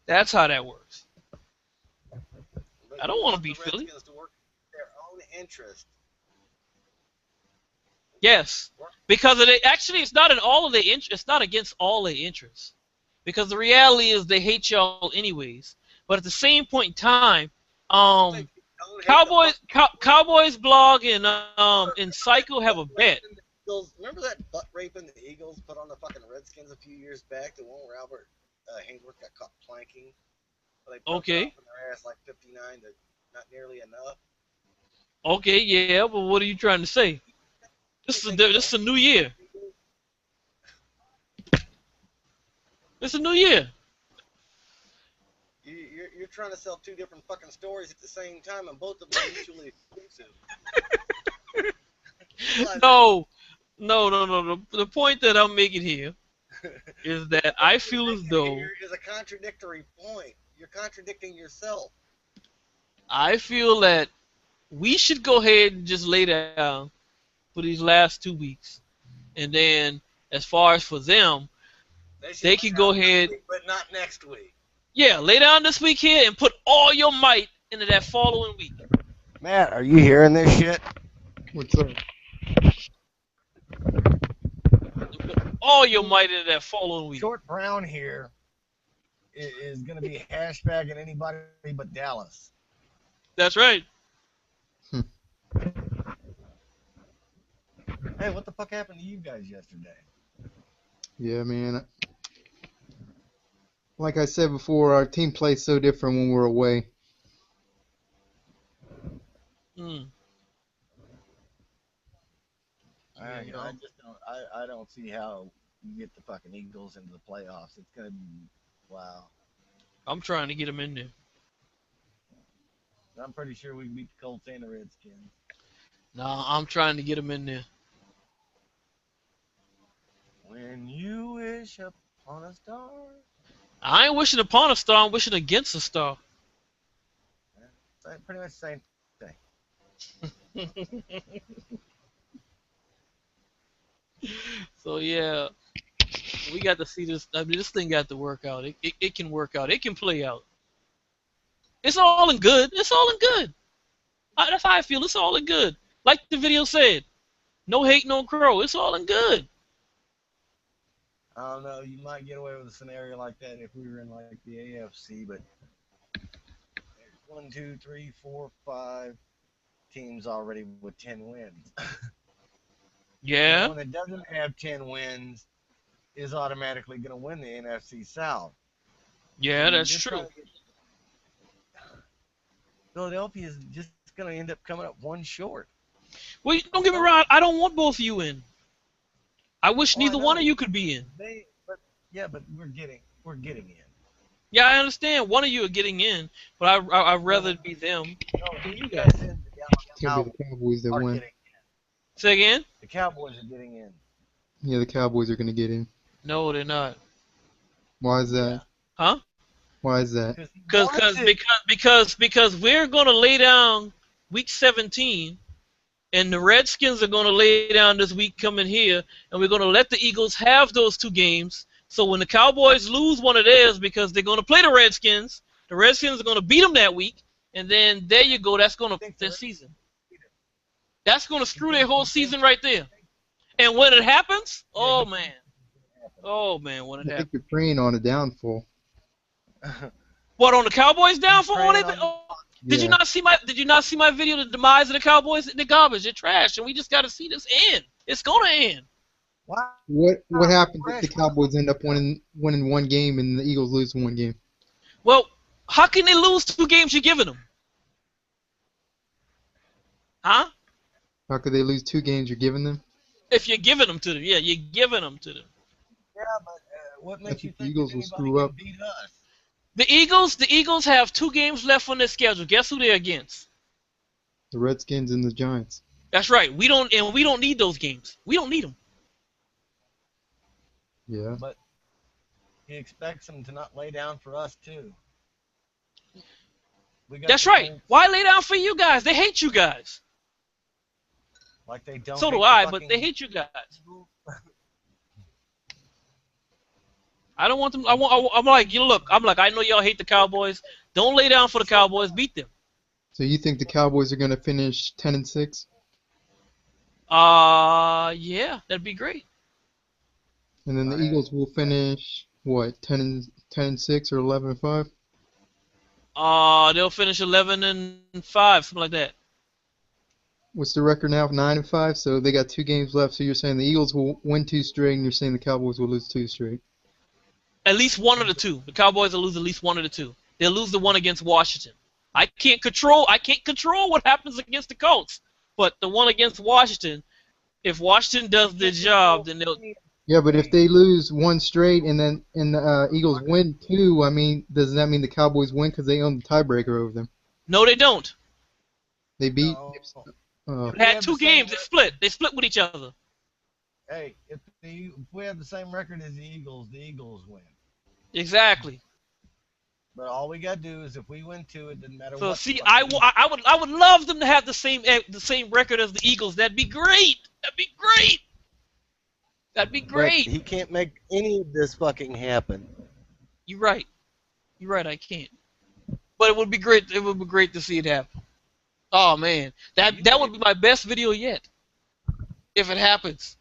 That's how that works. But I don't you want to want beat the Philly. Redskins to work their own interest. Yes, because it's not in all of their It's not against all their interests, because the reality is they hate y'all anyways. But at the same point in time, Don't hate Cowboys blog and Psycho have a bet. Remember that butt raping the Eagles put on the fucking Redskins a few years back? The one where Albert Haynesworth got caught planking. They put Okay. off in their ass like 59 to not nearly enough. Okay, yeah, but what are you trying to say? This is a new year. It's a new year. You're you're trying to sell two different fucking stories at the same time, and both of them are mutually exclusive. No, no. The point that I'm making here is that I feel as though Here is a contradictory point. You're contradicting yourself. I feel that we should go ahead and just lay down for these last 2 weeks, and then as far as for them, They they should can lay go down this ahead. week, but not next week. Yeah, lay down this week here and put all your might into that following week. Matt, are you hearing this shit? What's up? All your might into that following week. Short Brown here is going to be hashtagging anybody but Dallas. That's right. Hey, what the fuck happened to you guys yesterday? Yeah, man. Like I said before, our team plays so different when we're away. Mm. I You know. just don't. I don't see how you get the fucking Eagles into the playoffs. It's gonna be wow. I'm trying to get them in there. I'm pretty sure we can beat the Colts and the Redskins. Nah, I'm trying to get them in there. When you wish upon a star. I ain't wishing upon a star. I'm wishing against a star. Pretty much the same thing. So yeah, we got to see this. I mean, this thing got to work out. It can work out. It can play out. It's all in good. It's all in good. That's how I feel. It's all in good. Like the video said, no hate, no crow. It's all in good. I don't know. You might get away with a scenario like that if we were in like the AFC, but there's 1, 2, 3, 4, 5 teams already with 10 wins. Yeah. The one that doesn't have 10 wins is automatically going to win the NFC South. Yeah, that's true. Philadelphia is just going to end up coming up one short. Well, don't get me wrong. I don't want both of you in. I wish neither one of you could be in. But we're getting in. Yeah, I understand. One of you are getting in, but I'd rather it be them. No, than you guys guys. in It's going to be the Cowboys that are win. getting in. Say again? The Cowboys are getting in. Yeah, the Cowboys are going to get in. No, they're not. Why is that? Huh? Why is that? Because we're gonna lay down week 17, and the Redskins are gonna lay down this week coming here, and we're gonna let the Eagles have those 2 games. So when the Cowboys lose one of theirs, because they're gonna play the Redskins are gonna beat them that week, and then there you go. That's gonna their season. That's gonna screw their whole season right there. And when it happens, oh man, when it I think happens. you're preying on a downfall. What, on the Cowboys downfall? Did Yeah. you not see my video, the demise of the Cowboys? They're garbage. They're trash, and we just got to see this end. It's gonna end. What happens if the Cowboys end up winning one game and the Eagles lose one game? Well, how can they lose 2 games you're giving them? Huh? How could they lose 2 games you're giving them? If you're giving them to them, yeah, you're giving them to them. Yeah, but what I makes you think the think Eagles that will anybody screw can up. beat us? The Eagles have 2 games left on their schedule. Guess who they're against? The Redskins and the Giants. That's right. We don't need those games. We don't need them. Yeah. But he expects them to not lay down for us too. That's right. Why lay down for you guys? They hate you guys. Like they don't. So hate do the I, but fucking- they hate you guys. I don't want them. I'm like, I know y'all hate the Cowboys. Don't lay down for the Cowboys. Beat them. So you think the Cowboys are going to finish 10-6? Yeah, that'd be great. And then the Eagles will finish what, 10-6 or 11-5? They'll finish 11-5, something like that. What's the record now? 9-5. So they got 2 games left. So you're saying the Eagles will win 2 straight, and you're saying the Cowboys will lose 2 straight. At least one of the 2. The Cowboys will lose at least one of the 2. They'll lose the one against Washington. I can't control what happens against the Colts, but the one against Washington, if Washington does their job, then they'll. Yeah, Yeah, but if they lose one straight and the Eagles win two, I mean, does that mean the Cowboys win because they own the tiebreaker over them? No, they don't. They beat. No. Uh, If They we had have two the same games. They split. They split with each other. Hey, if we have the same record as the Eagles win. Exactly. But all we gotta do is if we win two, it doesn't matter So what. see, I would love them to have the same record as the Eagles. That'd be great. That'd be great. That'd be But great. he can't make any of this fucking happen. You're right. You're right. I can't. But it would be great. It would be great to see it happen. Oh man, that would be my best video yet. If it happens.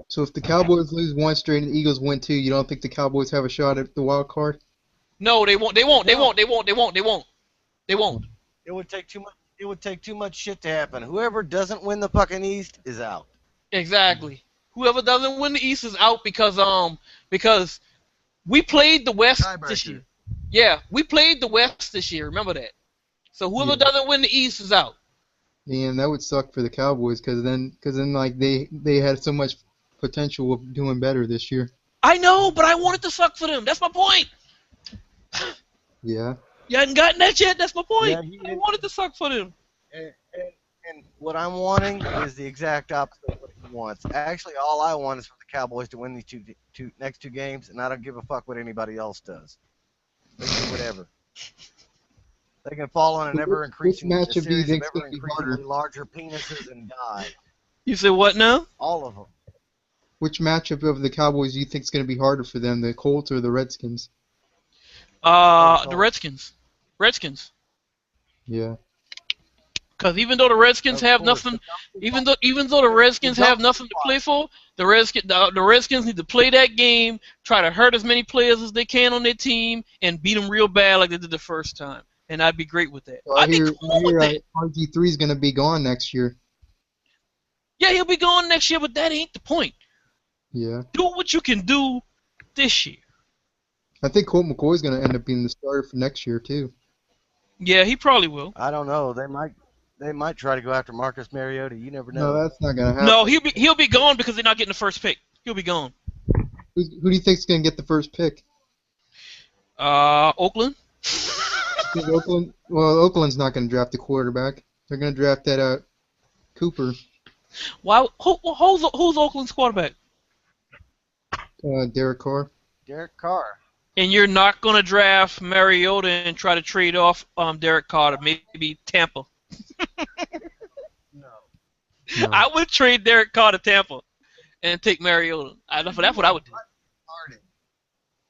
so if the Cowboys lose one straight and the Eagles win two, you don't think the Cowboys have a shot at the wild card? No, they won't. They won't. They won't. They won't. They won't. They won't. They won't. It would take too much. It would take too much shit to happen. Whoever doesn't win the fucking East is out. Exactly. Whoever doesn't win the East is out because we played the West this Tiebreaker. year. Yeah, we played the West this year. Remember that. So whoever Yeah. doesn't win the East is out. And that would suck for the Cowboys because then like they had so much potential of doing better this year. I know, but I want it to suck for them. That's my point. Yeah. You hadn't gotten that yet. That's my point. Yeah, I want it to suck for them. And what I'm wanting is the exact opposite of what he wants. Actually, all I want is for the Cowboys to win these next two games, and I don't give a fuck what anybody else does. They can do whatever. They can fall on an ever increasing Which matchup do you series of think's ever gonna be increasingly harder? larger penises and die. You said what now? All of them. Which matchup of the Cowboys do you think is going to be harder for them, the Colts or the Redskins? The Redskins. Redskins. Yeah. Because even though the Redskins Of have course. nothing, even though the Redskins have nothing to play for, the Redskins need to play that game, try to hurt as many players as they can on their team, and beat them real bad like they did the first time. And I'd be great with that. So I I'd be hear, cool with that. RG3 is going to be gone next year. Yeah, he'll be gone next year, but that ain't the point. Yeah. Do what you can do this year. I think Colt McCoy is going to end up being the starter for next year too. Yeah, he probably will. I don't know. They might try to go after Marcus Mariota. You never know. No, that's not going to happen. No, he'll be gone because they're not getting the first pick. He'll be gone. Who do you think is going to get the first pick? Oakland. Think Oakland's not going to draft a quarterback. They're going to draft that Cooper, Why? Who's Oakland's quarterback? Derek Carr. Derek Carr. And you're not going to draft Mariota and try to trade off Derek Carr to maybe Tampa. No. No. I would trade Derek Carr to Tampa and take Mariota. That's what I would do. Retarded.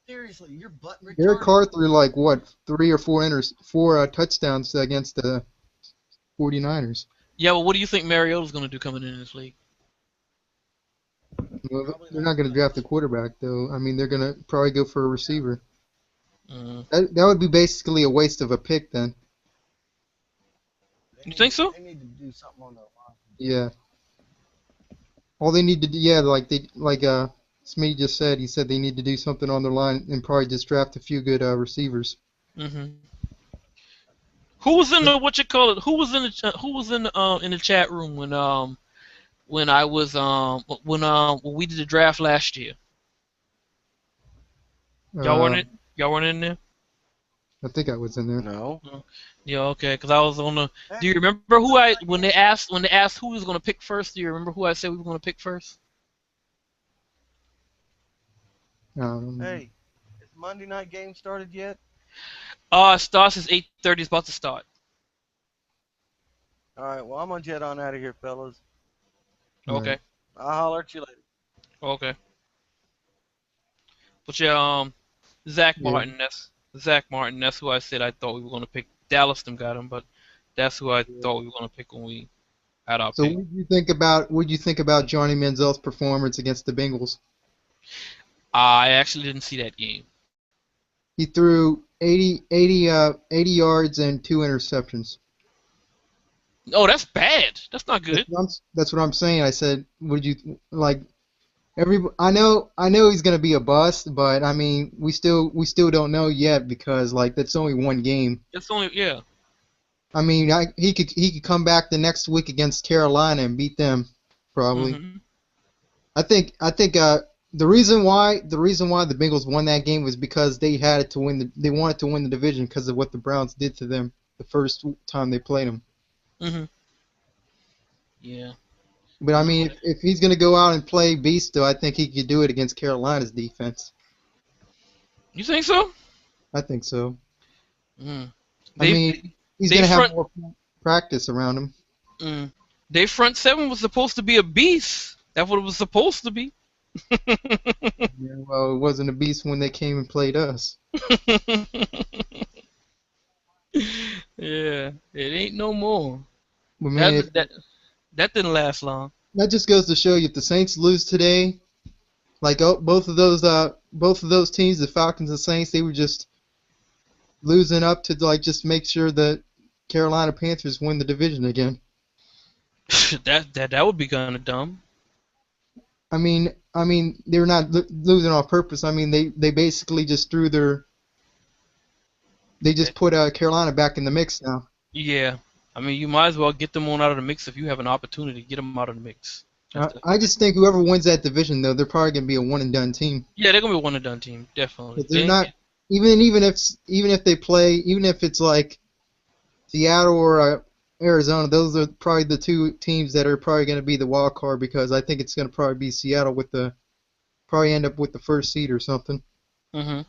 Seriously, you're butt retarded. Derek Carr threw like what 3 or 4 touchdowns against the 49ers. Yeah, well, what do you think Mariota's going to do coming in this league? Well, they're not going to draft a quarterback though. I mean, they're going to probably go for a receiver. That would be basically a waste of a pick then. You think so? They need to do something on the line. Yeah. All they need to do, yeah, like Smitty just said, he said they need to do something on their line and probably just draft a few good receivers. Mm-hmm. Who was in the Who was in the chat room when I was when we did the draft last year? Y'all weren't in there? I think I was in there. No. Yeah, okay, because I was on the. Do you remember when they asked who was going to pick first? Do you remember who I said we were going to pick first? Hey, is the Monday night game started yet? It starts at 8:30. It's about to start. All right. Well, I'm gonna jet on out of here, fellas. Okay. I'll holler at you later. Okay. But yeah, Zach Martin. Zach Martin. That's who I said I thought we were going to pick. Dallas them got him, but that's who I thought we were going to pick when we had our So pick. what do you think about Johnny Manziel's performance against the Bengals? I actually didn't see that game. He threw 80 yards and 2 interceptions. Oh, that's bad. That's not good. That's what I'm saying. I said, would you like? I know he's gonna be a bust, but I mean, we still don't know yet because like that's only one game. It's only I mean, he could come back the next week against Carolina and beat them probably. Mm-hmm. I think the reason why the Bengals won that game was because they wanted to win the division because of what the Browns did to them the first time they played them. Mhm. Yeah. But I mean, if he's gonna go out and play beast, though, I think he could do it against Carolina's defense. You think so? I think so. Mm. I They mean, he's they gonna have front more practice around him. mm, they front seven was supposed to be a beast. That's what it was supposed to be. Yeah, well, it wasn't a beast when they came and played us. Yeah, it ain't no more. But man, if, That didn't last long. that just goes to show you, if the Saints lose today, like both of those teams, the Falcons and Saints, they were just losing up to like just make sure that Carolina Panthers win the division again. That would be kind of dumb. I mean, they're not losing on purpose. I mean, they basically just they just put Carolina back in the mix now. Yeah, I mean, you might as well get them on out of the mix if you have an opportunity. Get them out of the mix. I just think whoever wins that division, though, they're probably gonna be a one and done team. Yeah, they're gonna be a one and done team, definitely. But they're not even if they play, even if it's like Seattle or Arizona, those are probably the two teams that are probably going to be the wild card, because I think it's going to probably be Seattle probably end up with the first seed or something. Mhm. And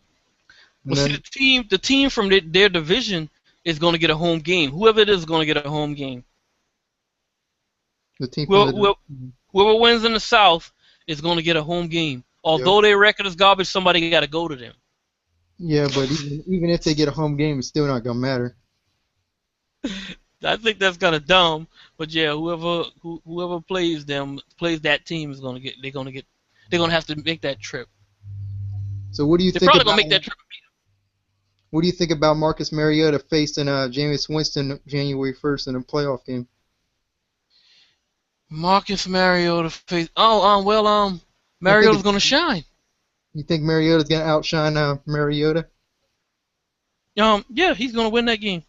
Well, see, then the team from their division is gonna get a home game. Whoever it is gonna get a home game. the team from Well, whoever wins in the South is gonna get a home game. Although their record is garbage, somebody got to go to them. yeah, but even if they get a home game, it's still not going to matter. I think that's kind of dumb, but yeah, whoever plays that team is gonna get. They're gonna have to make that trip. So what do you They're think probably about gonna make that trip. what do you think about Marcus Mariota facing Jameis Winston January 1st in a playoff game? Marcus Mariota face. Mariota's gonna shine. You think Mariota's going to outshine Mariota? Yeah, he's gonna win that game.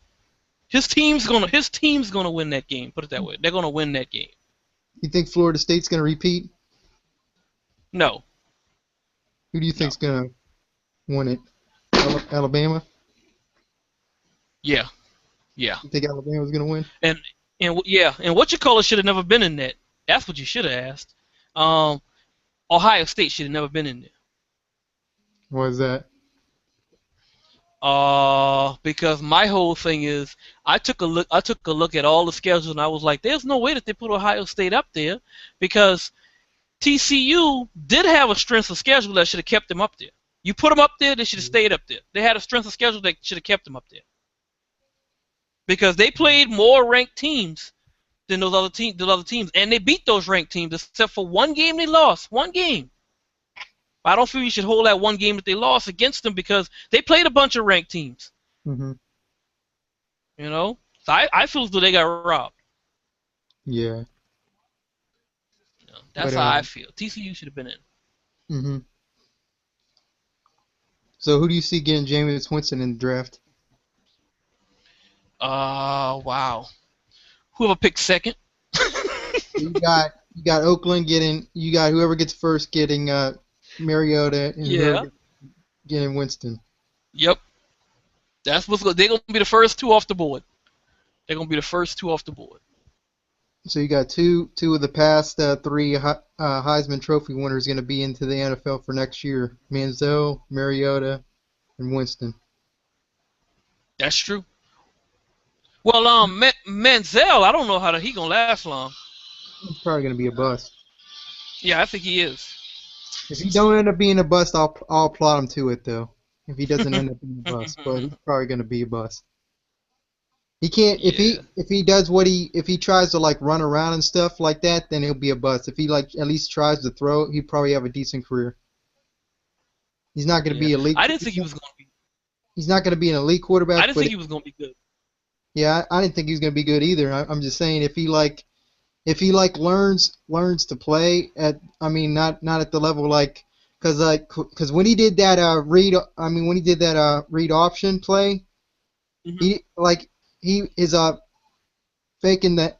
His team's gonna win that game. Put it that way. They're gonna win that game. You think Florida State's going to repeat? No. Who do you think's going to win it? Alabama? Yeah. Yeah. You think Alabama's going to win? And what you call it should have never been in that. That's what you should have asked. Ohio State should have never been in there. Why is that? Because my whole thing is, I took a look at all the schedules, and I was like, there's no way that they put Ohio State up there, because TCU did have a strength of schedule that should have kept them up there. You put them up there, they should have stayed up there. They had a strength of schedule that should have kept them up there, because they played more ranked teams than those other teams, and they beat those ranked teams, except for one game they lost. One game. I don't feel you should hold that one game that they lost against them, because they played a bunch of ranked teams. Mm-hmm. You know? So I feel as though they got robbed. Yeah. You know, that's how I feel. TCU should have been in. Mm-hmm. So who do you see getting Jameis Winston in the draft? Wow. Whoever picked second. You got Oakland getting. You got whoever gets first getting Mariota, and whoever getting Winston. Yep. That's what's good. They're gonna be the first two off the board. They're gonna be the first two off the board. So you got two of the past three Heisman Trophy winners going to be into the NFL for next year: Manziel, Mariota, and Winston. That's true. Well, Manziel, I don't know how he gonna last long. He's probably going to be a bust. Yeah, I think he is. If he don't end up being a bust, I'll applaud him to it though. If he doesn't end up being a bust, but he's probably going to be a bust. He can't if he does if he tries to like run around and stuff like that, then he'll be a bust. If he like at least tries to throw, he'd probably have a decent career. He's not going to be elite. I didn't think he was going to be. He's not going to be an elite quarterback. I didn't think he was going to be good. Yeah, I didn't think he was going to be good either. I'm just saying if he learns to play at, I mean, not at the level because when he did that read option play, his faking the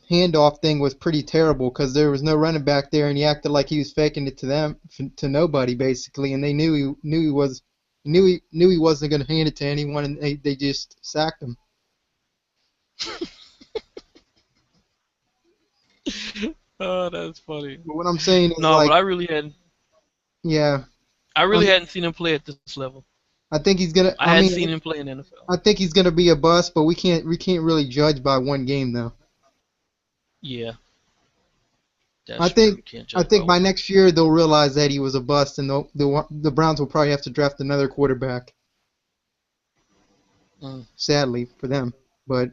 handoff thing was pretty terrible because there was no running back there, and he acted like he was faking it to them, to nobody basically, and they knew he wasn't going to hand it to anyone, and they just sacked him. Oh, that's funny. But what I'm saying is No, but like, I I really mean, hadn't seen him play at this level. I think he's gonna. I I hadn't mean, seen him play in the NFL. I think he's gonna be a bust, but we can't really judge by one game though. Yeah, I that's true. think You can't I judge by think by one. next year they'll realize that he was a bust, and the Browns will probably have to draft another quarterback. Mm. Sadly for them, but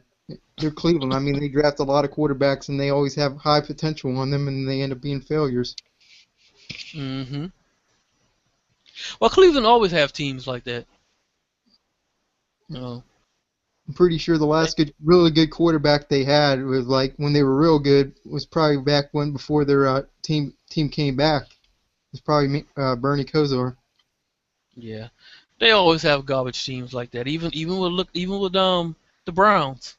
they're Cleveland. I mean, they draft a lot of quarterbacks, and they always have high potential on them, and they end up being failures. Mm-hmm. Well, Cleveland always have teams like that. You know. I'm pretty sure the last really good quarterback they had was like when they were real good was probably back when before their team came back. It's probably Bernie Kosar. Yeah, they always have garbage teams like that. Even with the Browns.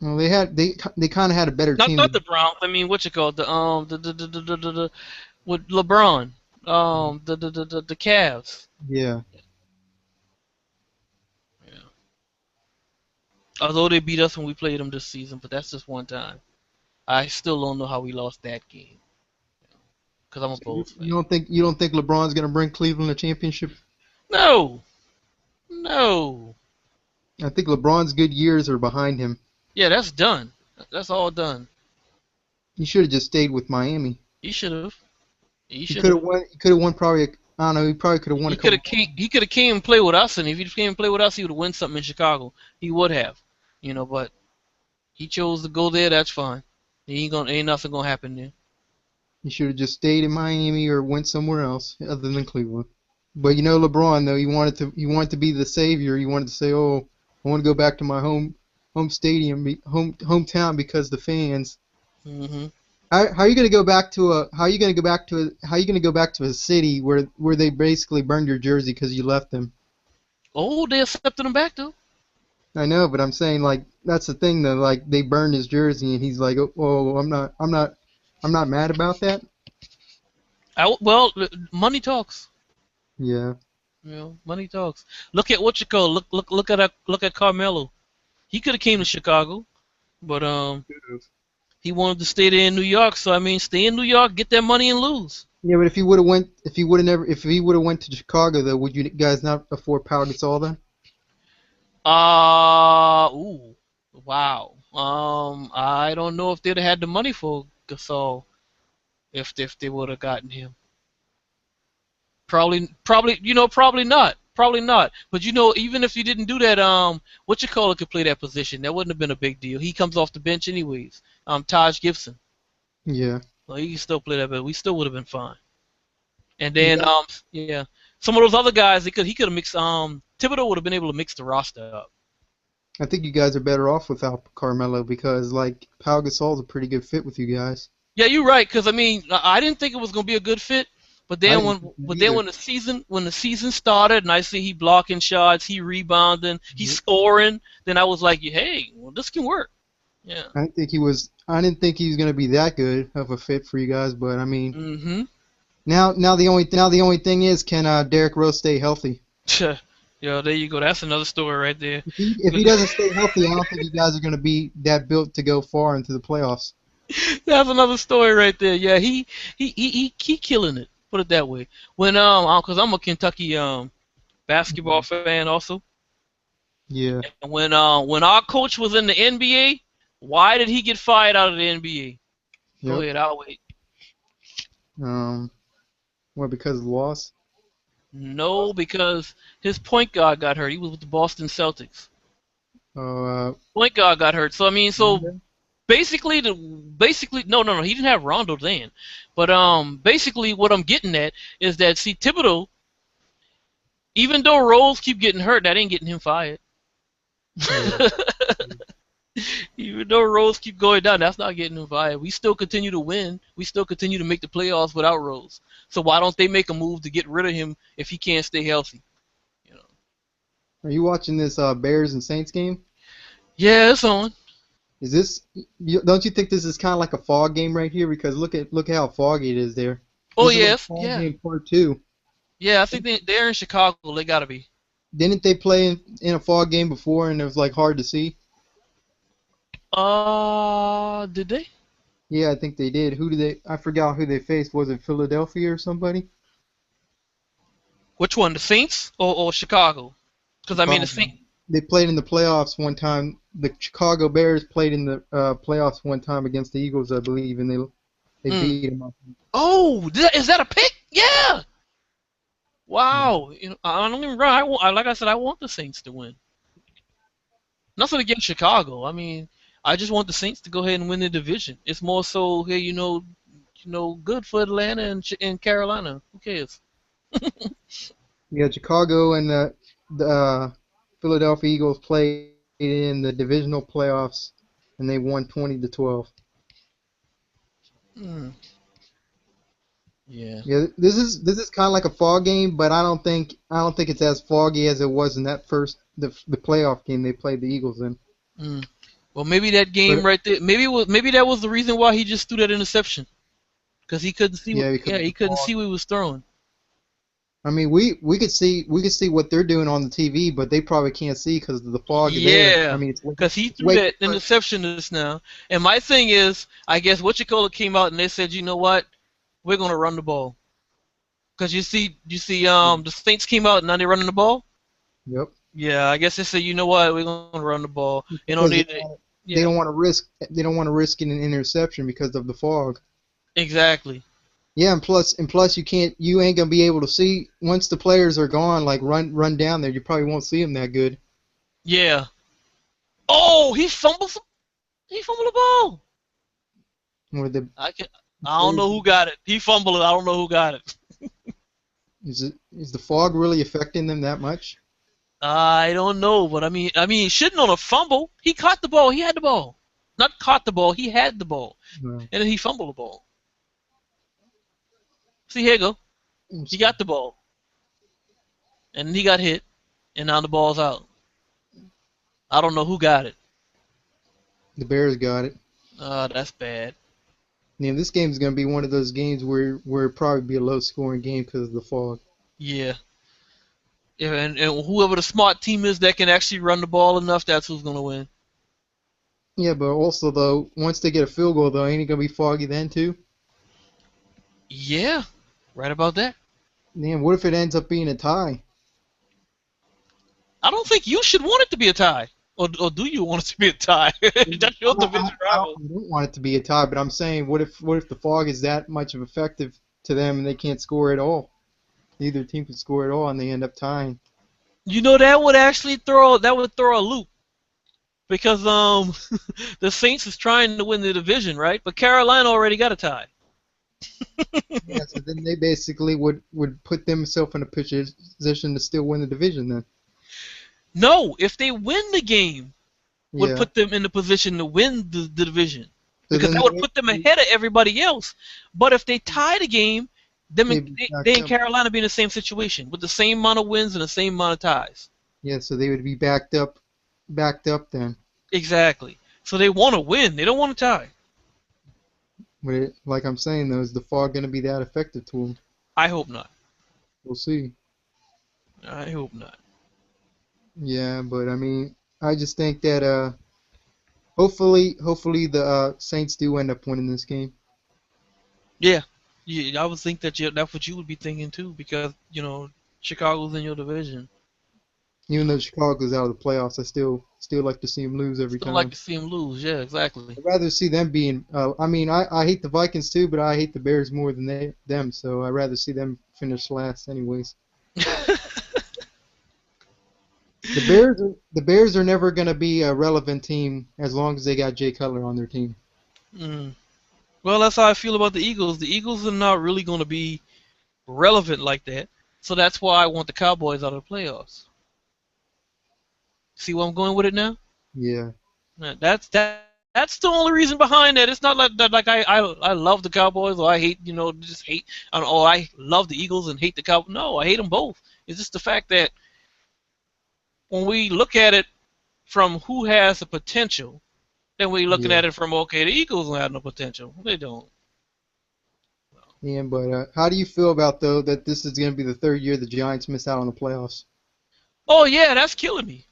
Well, they kind of had a better Not team not than the Browns. I mean, what you call it? The with LeBron. The Cavs. yeah. Yeah. Although they beat us when we played them this season, but that's just one time. I still don't know how we lost that game. Cause I'm a So you, Bulls you fan. don't think you don't think LeBron's gonna bring Cleveland a championship? No, no. I think LeBron's good years are behind him. Yeah, that's done. That's all done. He should have just stayed with Miami. He should have. He He should could have have. won. He could have won probably. I don't know. He probably could have won a He could couple. have came. He could have came and played with us, and if he came and played with us, he would have won something in Chicago. He would have, But he chose to go there. That's fine. Ain't nothing gonna happen there. He should have just stayed in Miami or went somewhere else other than Cleveland. But LeBron though, he wanted to be the savior. He wanted to say, "Oh, I want to go back to my home stadium, hometown because the fans." Hmm. How are you going to go back to a how are you going to go back to a how are you going to go back to a city where they basically burned your jersey because you left them? Oh, they accepted him back though. I know, but I'm saying like that's the thing though. Like they burned his jersey and he's like, "Oh, I'm not mad about that." Well, money talks. Yeah. Money talks. Look at what you call. Look at Carmelo. He could have came to Chicago, but he wanted to stay there in New York. So I mean, stay in New York, get that money, and lose. Yeah, but if he would have went to Chicago though, would you guys not afford Pau Gasol then? Ooh, wow. I don't know if they'd have had the money for Gasol if they would have gotten him. Probably not. Probably not. But even if you didn't do that, what you call it could play that position. That wouldn't have been a big deal. He comes off the bench anyways. Taj Gibson. Yeah. Well, he can still play that, but we still would have been fine. And then, Yeah. yeah, some of those other guys, he could have mixed. Thibodeau would have been able to mix the roster up. I think you guys are better off without Carmelo because like Pau Gasol's a pretty good fit with you guys. Yeah, you're right. Because I mean, I didn't think it was gonna be a good fit. But I then didn't when think that but then either. when the season started and I see he blocking shots, he rebounding, he Mhm. scoring, then I was like, hey, well this can work. Yeah. I didn't think he was gonna be that good of a fit for you guys, but I mean, Mm-hmm. now the only thing is, can Derrick Rose stay healthy? Yeah, there you go. That's another story right there. If he doesn't stay healthy, I don't think you guys are gonna be that built to go far into the playoffs. That's another story right there. Yeah, he killing it. Put it that way. When cause I'm a Kentucky basketball fan also. Yeah. And when our coach was in the NBA, why did he get fired out of the NBA? Go Yep. ahead, I'll wait. Um. What, because of the loss? No, because his point guard got hurt. He was with the Boston Celtics. Oh. Point guard got hurt. So I mean, Rondo? basically no, he didn't have Rondo then. But basically what I'm getting at is that see Thibodeau, even though Rose keep getting hurt, that ain't getting him fired. Yeah. Even though Rose keep going down, that's not getting him fired. We still continue to win. We still continue to make the playoffs without Rose. So why don't they make a move to get rid of him if he can't stay healthy? You know. Are you watching this Bears and Saints game? Yeah, it's on. Is this? Don't you think this is kind of like a fog game right here? Because look how foggy it is there. Oh This is like yes, fog yeah, game part two. yeah. I think they're in Chicago. They gotta be. Didn't they play in a fog game before and it was like hard to see? Did they? Yeah, I think they did. Who did they? I forgot who they faced. Was it Philadelphia or somebody? Which one? The Saints or Chicago? Because I mean the Chicago. Saints. They played in the playoffs one time. The Chicago Bears played in the playoffs one time against the Eagles, I believe, and they Mm. beat them. Oh, is that a pick? Yeah. Wow. I don't even wrong. like I said, I want the Saints to win. Nothing against Chicago. I mean, I just want the Saints to go ahead and win the division. It's more so, hey, good for Atlanta and Carolina. Who cares? Yeah, Chicago and the Philadelphia Eagles played in the divisional playoffs, and they won 20-12. Mm. Yeah. Yeah, this is kind of like a fog game, but I don't think it's as foggy as it was in that the playoff game they played the Eagles in. Mm. Well, maybe that game But right there. Maybe that was the reason why he just threw that interception because he couldn't see. yeah, because Yeah, of he the couldn't fog. see what he was throwing. I mean, we could see what they're doing on the TV, but they probably can't see because the fog there. I Yeah, mean, it's because he threw way that different. interception just now. And my thing is, I guess what you call it came out and they said, you know what, we're gonna run the ball. Because the Saints came out and now they're running the ball. Yep. Yeah, I guess they said, you know what, we're gonna run the ball. You don't Because need it. they Yeah, don't want to risk an interception because of the fog. exactly. Yeah, and plus you ain't gonna be able to see once the players are gone. Like run down there, you probably won't see them that good. Yeah. Oh, he fumbled the ball. Or the I can I don't know who got it. He fumbled it. I don't know who got it. is the fog really affecting them that much? I don't know, but he shouldn't on a fumble. He caught the ball. He had the ball. Not caught the ball. He had the ball, No. and then he fumbled the ball. See, here you go. He got the ball, and he got hit, and now the ball's out. I don't know who got it. The Bears got it. That's bad. Yeah, this game is gonna be one of those games where it probably be a low scoring game because of the fog. Yeah. Yeah, and whoever the smart team is that can actually run the ball enough, that's who's gonna win. Yeah, but also though, once they get a field goal though, ain't it gonna be foggy then too? Yeah, right about that. Man, what if it ends up being a tie? I don't think you should want it to be a tie, or do you want it to be a tie? That's your division rival. I don't want it to be a tie, but I'm saying, what if the fog is that much of effective to them and they can't score at all? Neither team can score at all, and they end up tying. You know that would throw a loop because the Saints is trying to win the division, right? But Carolina already got a tie. Yeah, so then they basically would put themselves in a position to still win the division then. No, if they win the game, would Yeah. put them in the position to win the division So because then that would put them ahead of everybody else. But if they tie the game, them they'd and, be they backed and up. Carolina be in the same situation with the same amount of wins and the same amount of ties. Yeah, so they would be backed up then. Exactly. So they want to win. They don't want to tie. But like I'm saying though, is the fog going to be that effective to them? I hope not. We'll see. I hope not. Yeah, but I mean, I just think that hopefully the Saints do end up winning this game. Yeah. Yeah, I would think that's what you would be thinking too, because Chicago's in your division. Even though Chicago's out of the playoffs, I still like to see them lose every Still like time. to see him lose. Yeah, exactly. I'd rather see them being. I mean, I hate the Vikings too, but I hate the Bears more than them. So I'd rather see them finish last, anyways. The Bears are never gonna be a relevant team as long as they got Jay Cutler on their team. Mm. Well, that's how I feel about the Eagles. The Eagles are not really going to be relevant like that, so that's why I want the Cowboys out of the playoffs. See where I'm going with it now? Yeah. That's the only reason behind that. It's not like that. Like I love the Cowboys or I hate just hate or I love the Eagles and hate the Cowboys. No, I hate them both. It's just the fact that when we look at it from who has the potential, Then we're looking Yeah. at it from, okay, the Eagles don't have no potential. They don't. Yeah, but how do you feel about though that this is going to be the third year the Giants miss out on the playoffs? Oh yeah, that's killing me.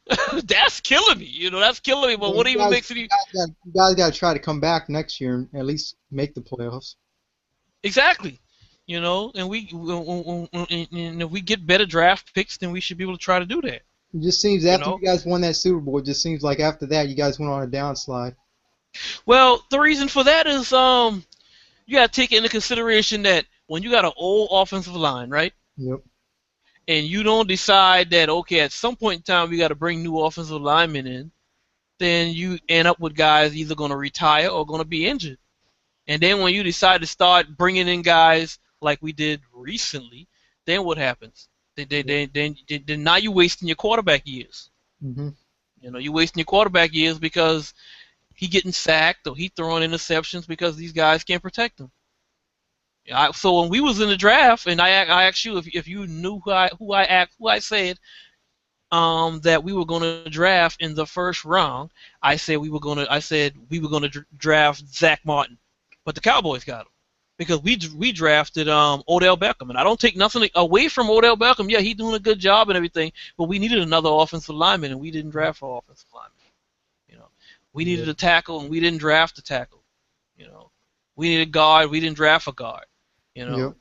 That's killing me. That's killing me. But Well, what even makes it you guys got to try to come back next year and at least make the playoffs. exactly? And and if we get better draft picks, then we should be able to try to do that. It just seems You after you know. guys won that Super Bowl, it just seems like after that you guys went on a downslide. Well, the reason for that is you got to take into consideration that when you got an old offensive line, right? Yep. And you don't decide that, okay, at some point in time we got to bring new offensive linemen in, then you end up with guys either going to retire or going to be injured. And then when you decide to start bringing in guys like we did recently, then what happens? Then now you're wasting your quarterback years. Hmm. You're wasting your quarterback years because he getting sacked or he throwing interceptions because these guys can't protect him. So when we was in the draft, and I asked you if you knew who I said that we were going to draft in the first round, I said we were going to draft Zach Martin, but the Cowboys got him because we drafted Odell Beckham, and I don't take nothing away from Odell Beckham. Yeah, he's doing a good job and everything, but we needed another offensive lineman, and we didn't draft for offensive lineman. We needed a tackle, and we didn't draft a tackle. We needed a guard, we didn't draft a guard. Yep.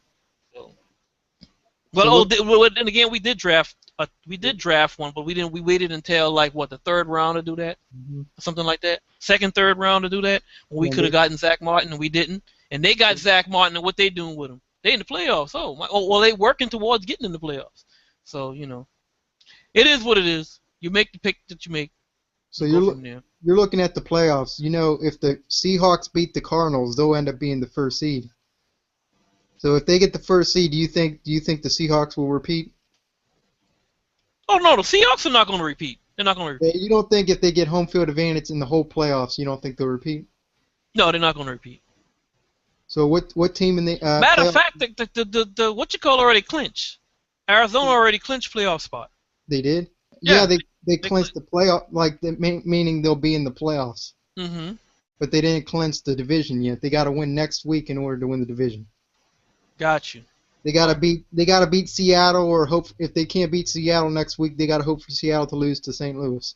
So, So then again, we did draft one, but we didn't. We waited until like what, the third round to do that, Mhm. something like that. Second, third round to do that. When we Yeah, could have gotten Zach Martin, and we didn't. And they got Zach Martin, and what they doing with him? They in the playoffs. Well, they working towards getting in the playoffs. So it is what it is. You make the pick that you make. So Go from there. you're looking at the playoffs. If the Seahawks beat the Cardinals, they'll end up being the first seed. So if they get the first seed, do you think the Seahawks will repeat? Oh no, the Seahawks are not going to repeat. They're not going to repeat. You don't think if they get home field advantage in the whole playoffs, you don't think they'll repeat? No, they're not going to repeat. So what team in the Matter of playoff fact, the what you call already clinched. Arizona already clinched playoff spot. they did? Yeah, Yeah, they clinched the playoff, meaning they'll be in the playoffs. Mm-hmm. But they didn't clinch the division yet. They got to win next week in order to win the division. Got you. They gotta beat Seattle, or hope if they can't beat Seattle next week, they gotta hope for Seattle to lose to St. Louis.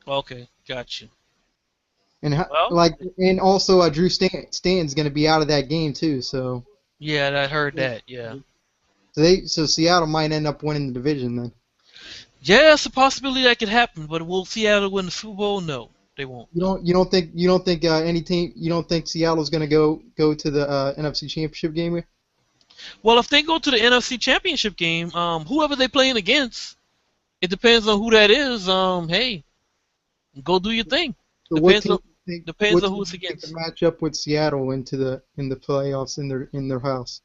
Okay, got you. And Well, and also Drew Stanton's gonna be out of that game too. So yeah, I heard that. Yeah. so Seattle might end up winning the division then. Yeah, it's a possibility that could happen, but will Seattle win the Super Bowl? No, they won't. You don't think any team, you don't think Seattle's gonna go to the NFC Championship game here? Well, if they go to the NFC Championship game, whoever they playing against, it depends on who that is. Hey, go do your thing. So Depends on what who team it's do you think against. to match up with Seattle in the playoffs in their house?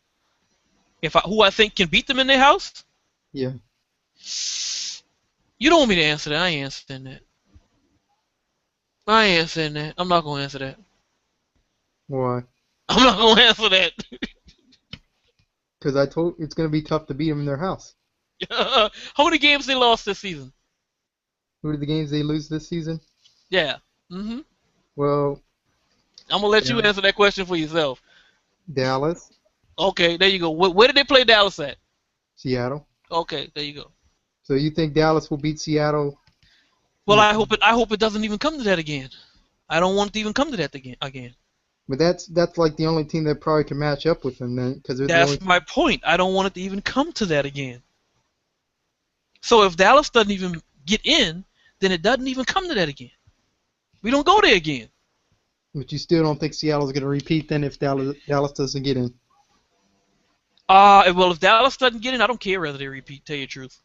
Who I think can beat them in their house. Yeah. You don't want me to answer that. I ain't answering that. I ain't answering that. I'm not gonna answer that. Why? I'm not gonna answer that. Because I told it's gonna be tough to beat them in their house. How many games they lost this season? Who are the games they lose this season? Yeah. Mhm. Well, I'm gonna let you yeah, answer that question for yourself. Dallas, Okay, there you go. Where did they play Dallas at? Seattle. Okay, there you go. So you think Dallas will beat Seattle? Well, I hope it doesn't even come to that again. I don't want it to even come to that again. But that's like the only team that probably can match up with them then, because they're the only. That's my point. I don't want it to even come to that again. So if Dallas doesn't even get in, then it doesn't even come to that again. We don't go there again. But you still don't think Seattle's gonna repeat then if Dallas doesn't get in? Well, if Dallas doesn't get in, I don't care whether they repeat. Tell you the truth.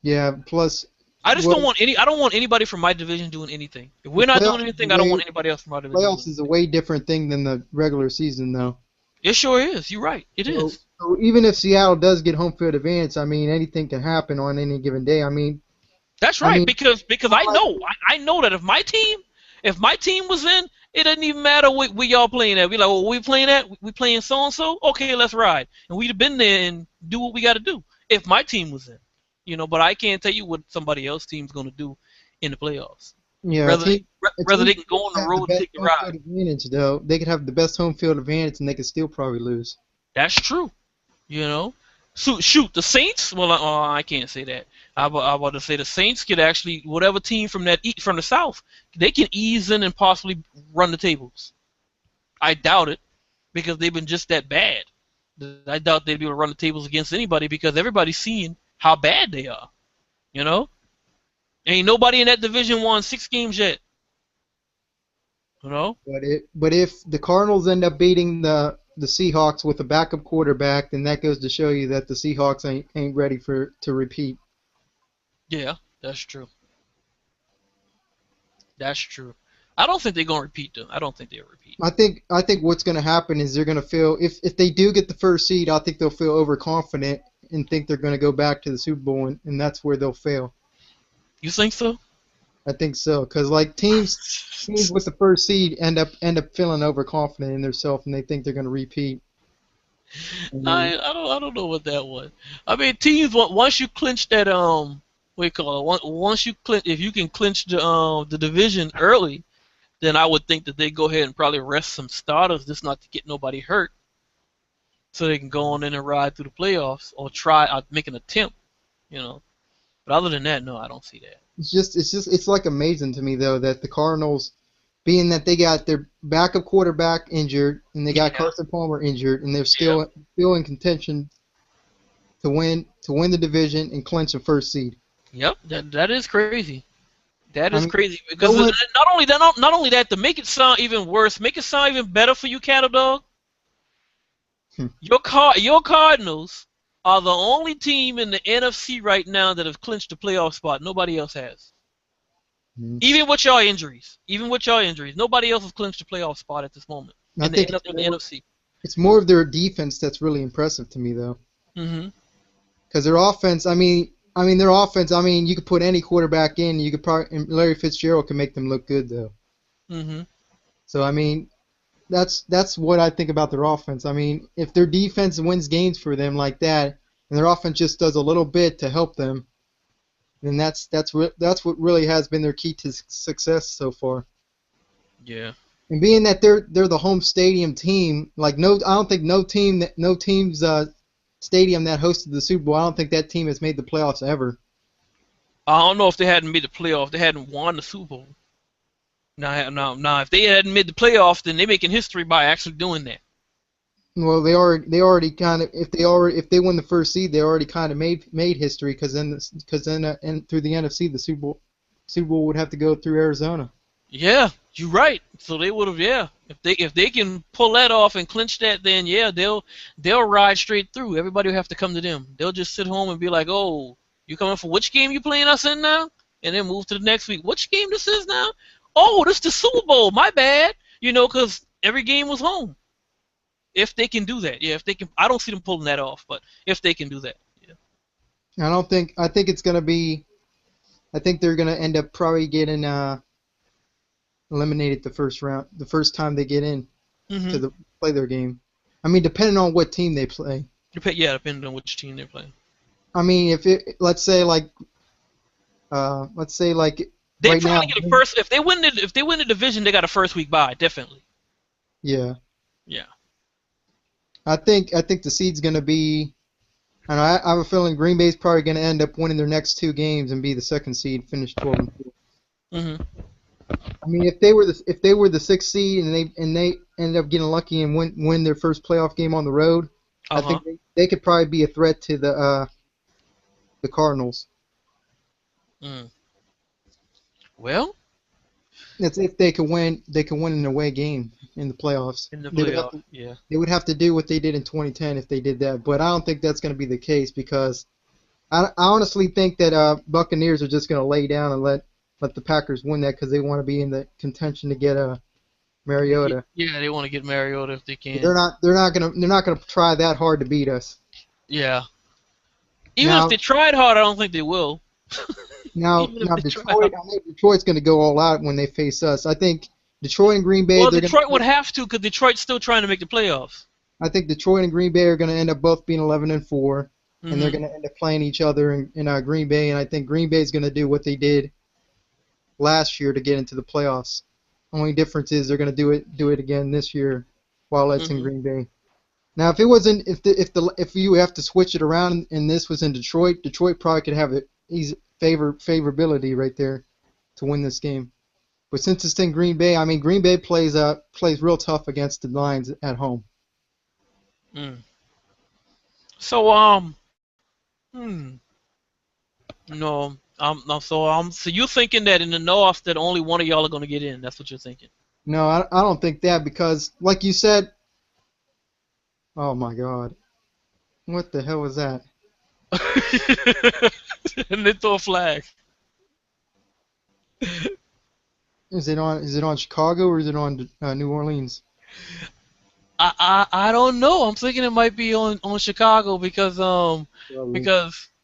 Yeah. Plus, I just don't well, want I don't want anybody from my division doing anything. If we're the not playoffs doing is anything, a I don't way want anybody else from our division playoffs doing is a anything. way different thing than the regular season though. It sure is. You're right. It So, is. so even if Seattle does get home field advance, I mean anything can happen on any given day. That's I right. mean, Because I know that if my team was in, it doesn't even matter what we y'all playing at. We like, well, we playing at, we playing so and so. Okay, let's ride. And we'd have been there and do what we got to do if my team was in. But I can't tell you what somebody else's team's gonna do in the playoffs. Yeah, Rather they, a rather team they can go on could the have the road and best take the home ride. field advantage, though. They could have the best home field advantage, and they could still probably lose. That's true. You know, so, shoot, the Saints. Well, I can't say that. I about to say the Saints could actually whatever team from from the South, they can ease in and possibly run the tables. I doubt it because they've been just that bad. I doubt they'd be able to run the tables against anybody because everybody's seeing how bad they are. You know, ain't nobody in that division won 6 games yet. You know, But if the Cardinals end up beating the Seahawks with a backup quarterback, then that goes to show you that the Seahawks ain't ready for to repeat. yeah, that's true. That's true. I don't think they're gonna repeat though. I don't think they'll repeat. I think what's going to happen is they're going to feel if they do get the first seed, I think they'll feel overconfident and think they're going to go back to the Super Bowl, and that's where they'll fail. You think so? I think so, because like teams with the first seed end up feeling overconfident in themselves, and they think they're going to repeat. And then, I don't know what that was. I mean, teams once you clinch that what you call it, once you clinch if you can clinch the division early, then I would think that they go ahead and probably rest some starters just not to get nobody hurt, so they can go on in and ride through the playoffs or try make an attempt. You know, but other than that, no, I don't see that. it's like amazing to me though that the Cardinals, being that they got their backup quarterback injured and they got Yeah, Carson Palmer injured, and they're yeah, still in contention to win the division and clinch the first seed. yep. That is crazy. That I is mean, crazy no because one. not only that to make it sound even worse, make it sound even better for you, Cattle Dog. Hmm, Your Cardinals are the only team in the NFC right now that have clinched the playoff spot. Nobody else has. hmm. Even with your injuries, nobody else has clinched the playoff spot at this moment I in the think in the NFC. it's more of their defense that's really impressive to me though. Mm-hmm. Because their offense, their offense, you could put any quarterback in, you could probably, and Larry Fitzgerald can make them look good though. Mm-hmm. So that's what I think about their offense. If their defense wins games for them like that, and their offense just does a little bit to help them, then that's what really has been their key to success so far. Yeah. And being that they're the home stadium team, like I don't think no team's stadium that hosted the Super Bowl, I don't think that team has made the playoffs ever. I don't know if they hadn't made the playoff, they hadn't won the Super Bowl. Now, if they hadn't made the playoff, then they're making history by actually doing that. Well, they already kind of if they win the first seed, they already kind of made history because then and through the NFC the Super Bowl would have to go through Arizona. Yeah, you're right. So they would have, yeah. If they can pull that off and clinch that, then yeah, they'll ride straight through. Everybody will have to come to them. They'll just sit home and be like, oh, you coming for which game you playing us in now? And then move to the next week. Which game this is now? Oh, this the Super Bowl. My bad. You know, because every game was home. If they can do that, yeah. If they can, I don't see them pulling that off, but if they can do that, yeah. I think it's gonna be. I think they're gonna end up probably getting eliminated the first round, the first time they get in to Mm-hmm. play their game. Depending on what team they play. Yeah, depending on which team they're playing. If it, let's say like They right now, probably get a first. If they win the division, they got a first week bye, definitely. yeah. Yeah. I think the seed's gonna be. I have a feeling Green Bay's probably gonna end up winning their next two games and be the second seed, finish 12-4. Mm-hmm. If they were the sixth seed and they ended up getting lucky and win their first playoff game on the road, I Uh-huh. think they could probably be a threat to the Cardinals. Mm. Well, That's if they can win an away game in the playoffs. in the They would have playoff, to yeah. they would have to do what they did in 2010 if they did that, but I don't think that's going to be the case because I honestly think that Buccaneers are just going to lay down and let the Packers win that because they want to be in the contention to get Mariota. Yeah, they want to get Mariota if they can. They're not gonna try that hard to beat us. Yeah. Even if Now they tried hard, I don't think they will. now Even if now they try Detroit, hard. I know Detroit's gonna go all out when they face us. I think Detroit and Green Bay Well, they're gonna Detroit would have to because Detroit's still trying to make the playoffs. I think Detroit and Green Bay are gonna end up both being 11-4, and they're Mm-hmm. gonna end up playing each other in Green Bay, and I think Green Bay's gonna do what they did last year to get into the playoffs. Only difference is they're going to do it again this year while it's in Green Bay. Now, if it wasn't, if you have to switch it around and this was in Detroit, Detroit probably could have easy favorability right there to win this game. But since it's in Green Bay, I mean, Green Bay plays real tough against the Lions at home. Mm. So no, so you're thinking that in the North that only one of y'all are gonna get in. That's what you're thinking. No, I don't think that because, like you said, oh my God, what the hell was that? And they throw a flag. Is it on Chicago or is it on New Orleans? I don't know. I'm thinking it might be on Chicago because Probably.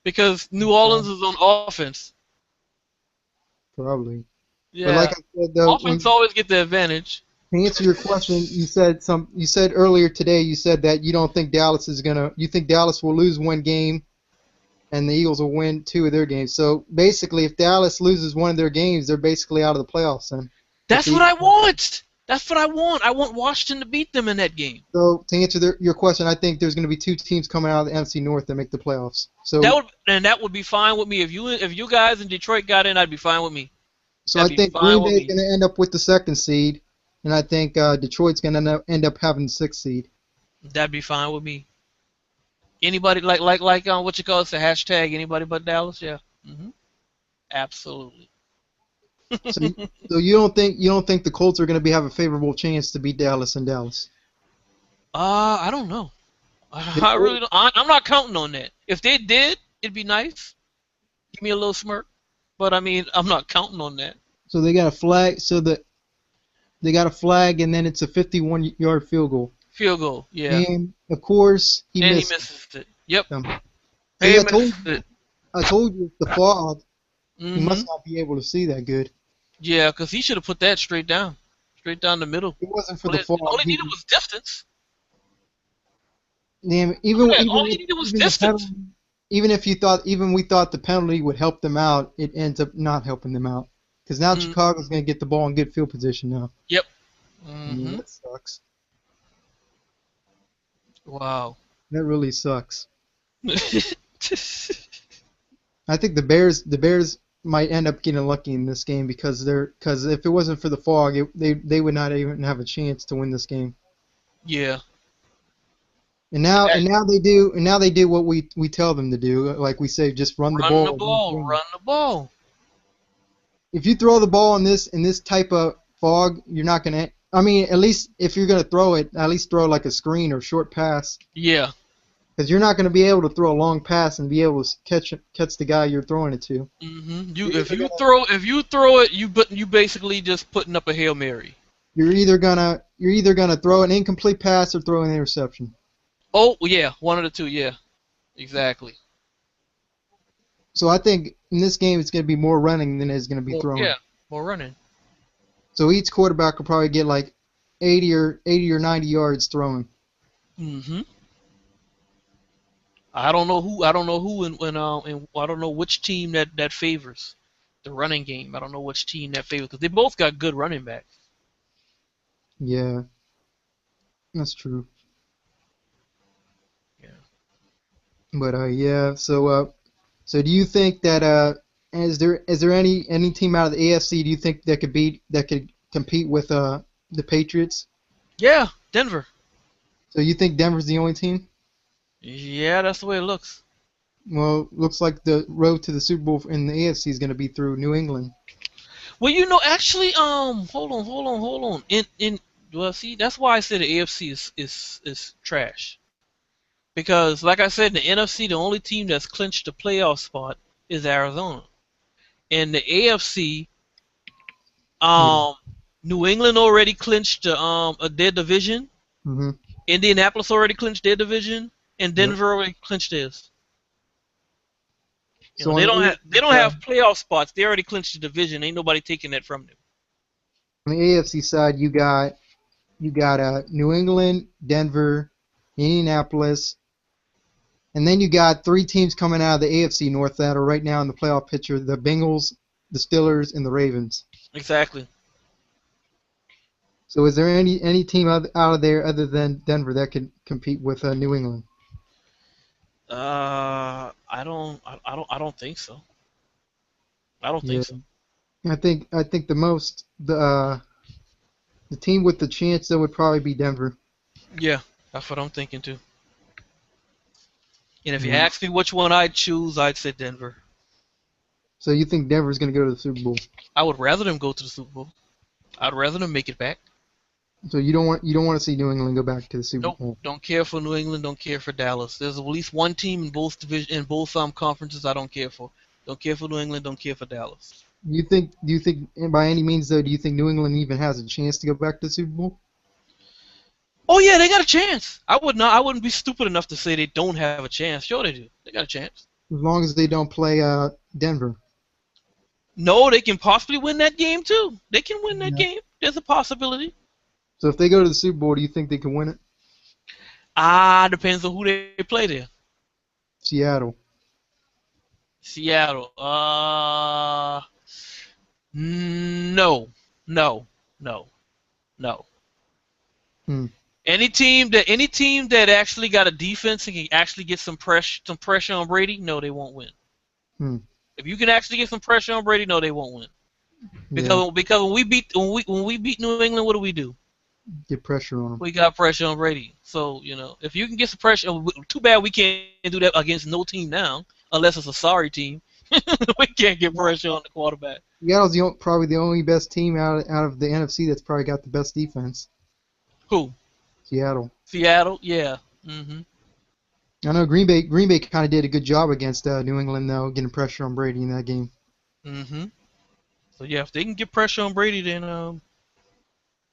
because New Orleans is on offense. Probably. But Yeah, like I said though, offense always get the advantage. to answer your question, you said earlier today you said that you don't think you think Dallas will lose one game and the Eagles will win two of their games. So basically if Dallas loses one of their games, they're basically out of the playoffs then. That's what I want. That's what I want. I want Washington to beat them in that game. So to answer your question, I think there's going to be two teams coming out of the NFC North that make the playoffs. So that would be fine with me. If you guys in Detroit got in, I'd be fine with me. So I think Green Bay's going to end up with the 2nd seed, and I think Detroit's going to end up having the 6th seed. That'd be fine with me. Anybody like what you call it, the hashtag anybody but Dallas? Yeah. Absolutely. So you don't think the Colts are going to have a favorable chance to beat Dallas in Dallas? I don't know. I really don't. I'm not counting on that. If they did, it'd be nice. Give me a little smirk. But I mean, I'm not counting on that. So they got a flag. They got a flag, and then it's a 51-yard field goal. Field goal, yeah. And of course he misses it. Yep. I told you the fog. He must not be able to see that good. Yeah, because he should have put that straight down the middle. It wasn't for the fog. All he needed was distance. Damn, all he needed was distance. Even we thought the penalty would help them out, it ends up not helping them out. Because now Chicago's going to get the ball in good field position now. Yep. Yeah, that sucks. Wow. That really sucks. I think the Bears might end up getting lucky in this game because if it wasn't for the fog, they would not even have a chance to win this game. Yeah. And now they do what we tell them to do. Like we say, just run the ball. Run the ball. If you throw the ball in this type of fog, you're not gonna. I mean, at least if you're gonna throw it, at least throw like a screen or short pass. Yeah. Because you're not gonna be able to throw a long pass and be able to catch the guy you're throwing it to. If you throw it, you basically just putting up a Hail Mary. You're either gonna throw an incomplete pass or throw an interception. Oh yeah, one of the two. Yeah, exactly. So I think in this game it's gonna be more running than it's gonna be throwing. Yeah, more running. So each quarterback will probably get like 80 or 90 yards throwing. I don't know who, and I don't know which team that favors the running game. I don't know which team that favors because they both got good running backs. Yeah, that's true. Yeah. But yeah, so do you think that is there any team out of the AFC do you think that could compete with the Patriots? Yeah, Denver. So you think Denver's the only team? Yeah, that's the way it looks. Well, looks like the road to the Super Bowl in the AFC is going to be through New England. Well, actually, hold on. Well, see, that's why I said the AFC is trash. Because, like I said, in the NFC, the only team that's clinched a playoff spot is Arizona. In the AFC, New England already clinched their division. Mm-hmm. Indianapolis already clinched their division, and Denver already clinched theirs. So they don't have playoff spots. They already clinched the division. Ain't nobody taking that from them. On the AFC side, you got New England, Denver, Indianapolis, and then you got three teams coming out of the AFC North that are right now in the playoff picture: the Bengals, the Steelers, and the Ravens. Exactly. So is there any team out of there other than Denver that could compete with New England? I don't think so. I don't Yeah, think so. I think the team with the chance that would probably be Denver. Yeah, that's what I'm thinking too. And if you Yeah. ask me which one I'd choose, I'd say Denver. So you think Denver's going to go to the Super Bowl? I would rather them go to the Super Bowl. I'd rather them make it back. So you don't want to see New England go back to the Super Nope. Bowl. Don't care for New England. Don't care for Dallas. There's at least one team in both conferences I don't care for. Don't care for New England. Don't care for Dallas. Do you think by any means though, do you think New England even has a chance to go back to the Super Bowl? Oh yeah, they got a chance. I would not. I wouldn't be stupid enough to say they don't have a chance. Sure they do. They got a chance. As long as they don't play Denver. No, they can possibly win that game too. They can win that Yeah. game. There's a possibility. So if they go to the Super Bowl, do you think they can win it? Depends on who they play there. Seattle. Seattle. No, no, no, no. Hmm. Any team that actually got a defense and can actually get some pressure on Brady, no, they won't win. Hmm. If you can actually get some pressure on Brady, no, they won't win. Yeah. Because when we beat New England, what do? Get pressure on them. We got pressure on Brady. So if you can get some pressure, too bad we can't do that against no team now, unless it's a sorry team. We can't get pressure on the quarterback. Seattle's probably the only best team out of the NFC that's probably got the best defense. Who? Seattle. Seattle? Yeah. Mhm. I know Green Bay kind of did a good job against New England though, getting pressure on Brady in that game. Mhm. So yeah, if they can get pressure on Brady, then they'll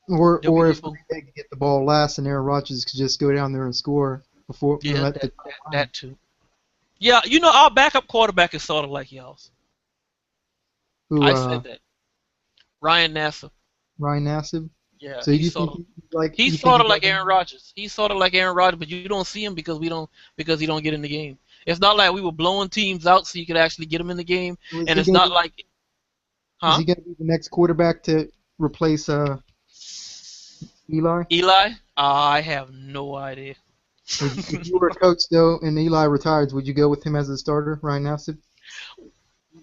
Or be if able. Green Bay could get the ball last and Aaron Rodgers could just go down there and score before Yeah, let that too. Yeah, our backup quarterback is sort of like y'all's. who I said that. Ryan Nassib. Ryan Nassib. Yeah, So he's you sort think of you he's think sort he's of like like Aaron Rodgers. He's sort of like Aaron Rodgers, but you don't see him because he don't get in the game. It's not like we were blowing teams out so you could actually get him in the game, is and he it's gonna not be, like, is huh? he going to be the next quarterback to replace Eli? Eli? I have no idea. If you were a coach though and Eli retires, would you go with him as a starter, Ryan Nassib?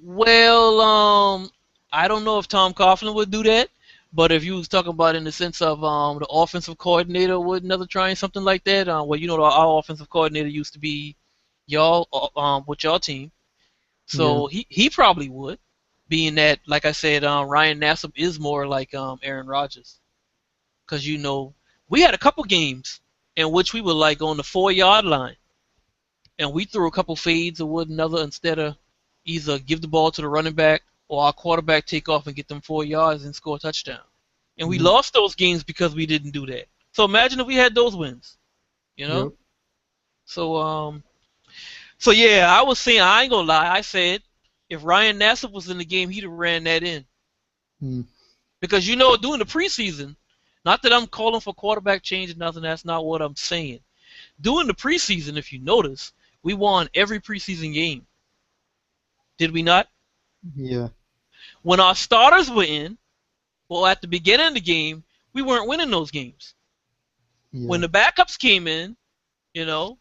Well, I don't know if Tom Coughlin would do that, but if you was talking about in the sense of the offensive coordinator would another trying something like that, well, our offensive coordinator used to be y'all with y'all team, Yeah. so he probably would, being that, like I said, Ryan Nassib is more like Aaron Rodgers, because we had a couple games in which we were like on the 4 yard line, and we threw a couple fades or would another instead of either give the ball to the running back or our quarterback take off and get them 4 yards and score a touchdown. And we Yeah. lost those games because we didn't do that. So imagine if we had those wins, you know? Yep. So yeah, I was saying, I ain't gonna lie, I said if Ryan Nassib was in the game, he'd have ran that in. Hmm. Because during the preseason, not that I'm calling for quarterback change or nothing, that's not what I'm saying. During the preseason, if you notice, we won every preseason game. Did we not? Yeah. When our starters were in, well, at the beginning of the game, we weren't winning those games. Yeah. When the backups came in, you know,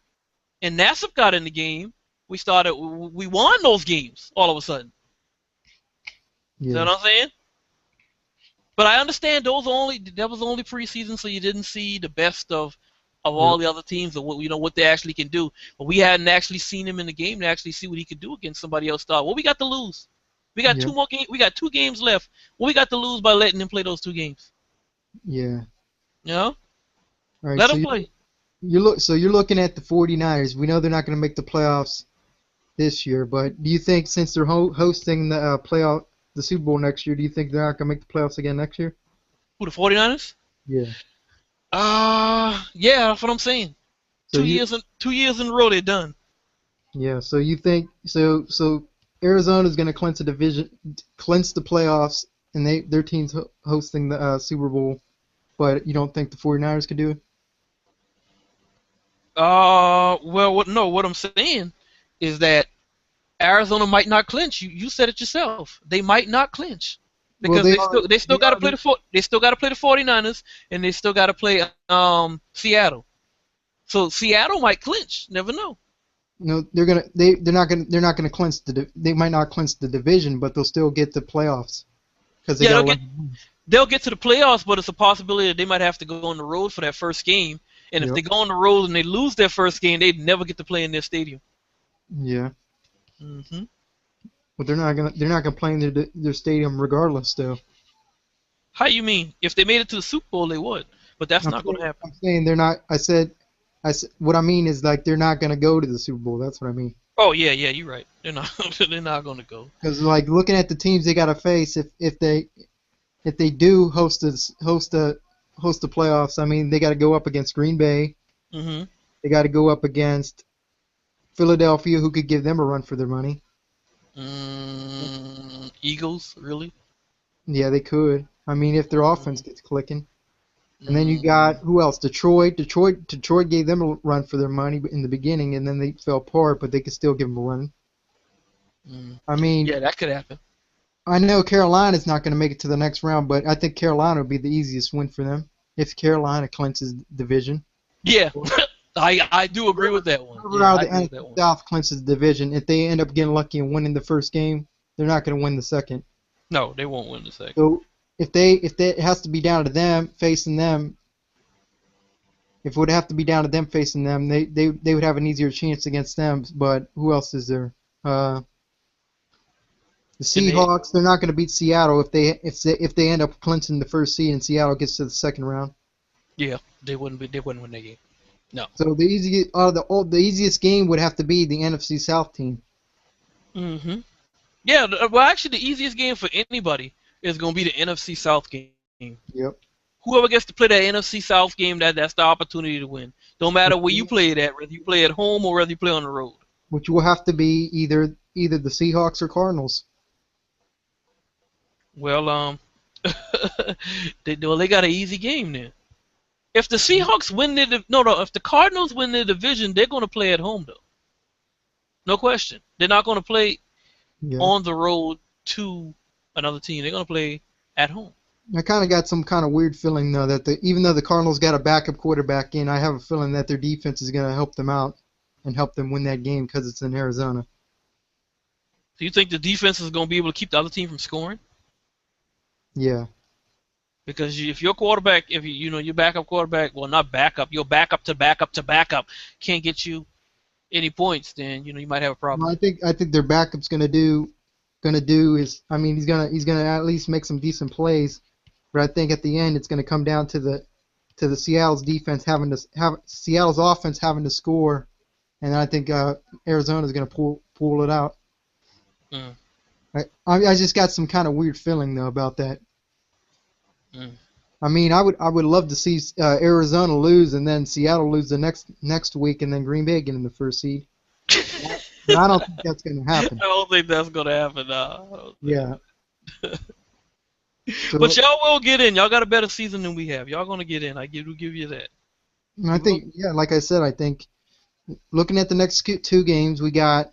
and Nassib got in the game, we won those games all of a sudden. You know Yeah. what I'm saying? But I understand that was only preseason, so you didn't see the best of all Yep. the other teams or what they actually can do. But we hadn't actually seen him in the game to actually see what he could do against somebody else. What we got to lose? We got Yep. two more games. We got 2 games left. What we got to lose by letting him play those 2 games? Yeah. You know, All right. let So him play. you're looking at the 49ers. We know they're not going to make the playoffs this year, but do you think since they're hosting the Super Bowl next year, do you think they're not going to make the playoffs again next year? Who, the 49ers? Yeah. Yeah, that's what I'm saying. So 2 years in a row they're done. yeah. So you think so Arizona's going to clinch the playoffs, and their team's hosting the Super Bowl, but you don't think the 49ers could do it? Well, no, what I'm saying is that Arizona might not clinch. You said it yourself. They might not clinch Well, because they still got to play they still got to play the 49ers and they still got to play Seattle. So Seattle might clinch. Never know. no, they're not gonna clinch they might not clinch the division, but they'll still get the playoffs because they Yeah, got they'll get to the playoffs, but it's a possibility that they might have to go on the road for that first game. And if Yep. they go on the road and they lose their first game, they'd never get to play in their stadium. Yeah, Hmm. but they're not gonna play in their stadium regardless though. How you mean? If they made it to the Super Bowl, they would, but that's not going to happen. I'm saying they're not. I said what I mean is like they're not gonna go to the Super Bowl. That's what I mean. Oh yeah, you're right. They're not. They're not going to go. Because like looking at the teams they gotta face if they do host the playoffs, I mean they got to go up against Green Bay. Hmm. They got to go up against Philadelphia, who could give them a run for their money. Eagles, really? Yeah, they could. I mean, if their offense gets clicking. And then you got who else? Detroit. Detroit gave them a run for their money in the beginning, and then they fell apart, but they could still give them a run. I mean, Yeah, that could happen. I know Carolina's not going to make it to the next round, but I think Carolina would be the easiest win for them if Carolina clinches division. Yeah, I do agree with that one. Whoever Yeah, out I of the agree with that NFC one. South clinches the division. If they end up getting lucky and winning the first game, they're not going to win the second. No, they won't win the second. So if it has to be down to them facing them, if it would have to be down to them facing them, they would have an easier chance against them. But who else is there? The Seahawks. They're not going to beat Seattle if they end up clinching the first seed and Seattle gets to the second round. Yeah, they wouldn't win that game. No. So the easiest game would have to be the NFC South team. Hmm. Yeah, well, actually, the easiest game for anybody is going to be the NFC South game. Yep. Whoever gets to play that NFC South game, that's the opportunity to win. Don't matter where you play it at, whether you play at home or whether you play on the road. Which will have to be either the Seahawks or Cardinals. Well, they got an easy game then. If the Seahawks win if the Cardinals win their division, they're going to play at home though. No question. They're not going to play on the road to another team. They're going to play at home. I kind of got some kind of weird feeling though that even though the Cardinals got a backup quarterback in, I have a feeling that their defense is going to help them out and help them win that game because it's in Arizona. Do you think the defense is going to be able to keep the other team from scoring? Yeah. Because if your quarterback, if your backup quarterback, well, not backup, your backup to backup to backup can't get you any points, then you might have a problem. Well, I think their backup's gonna do is, I mean, he's gonna at least make some decent plays, but I think at the end it's gonna come down to the Seattle's defense Seattle's offense having to score, and I think Arizona's gonna pull it out. Mm. I just got some kind of weird feeling though about that. Mm. I mean, I would love to see Arizona lose and then Seattle lose the next week and then Green Bay get in the first seed. But I don't think that's going to happen. I don't think that's going to happen. Yeah. But y'all will get in. Y'all got a better season than we have. Y'all going to get in. I give you that. I think, yeah, like I said, I think looking at the next 2 games, we got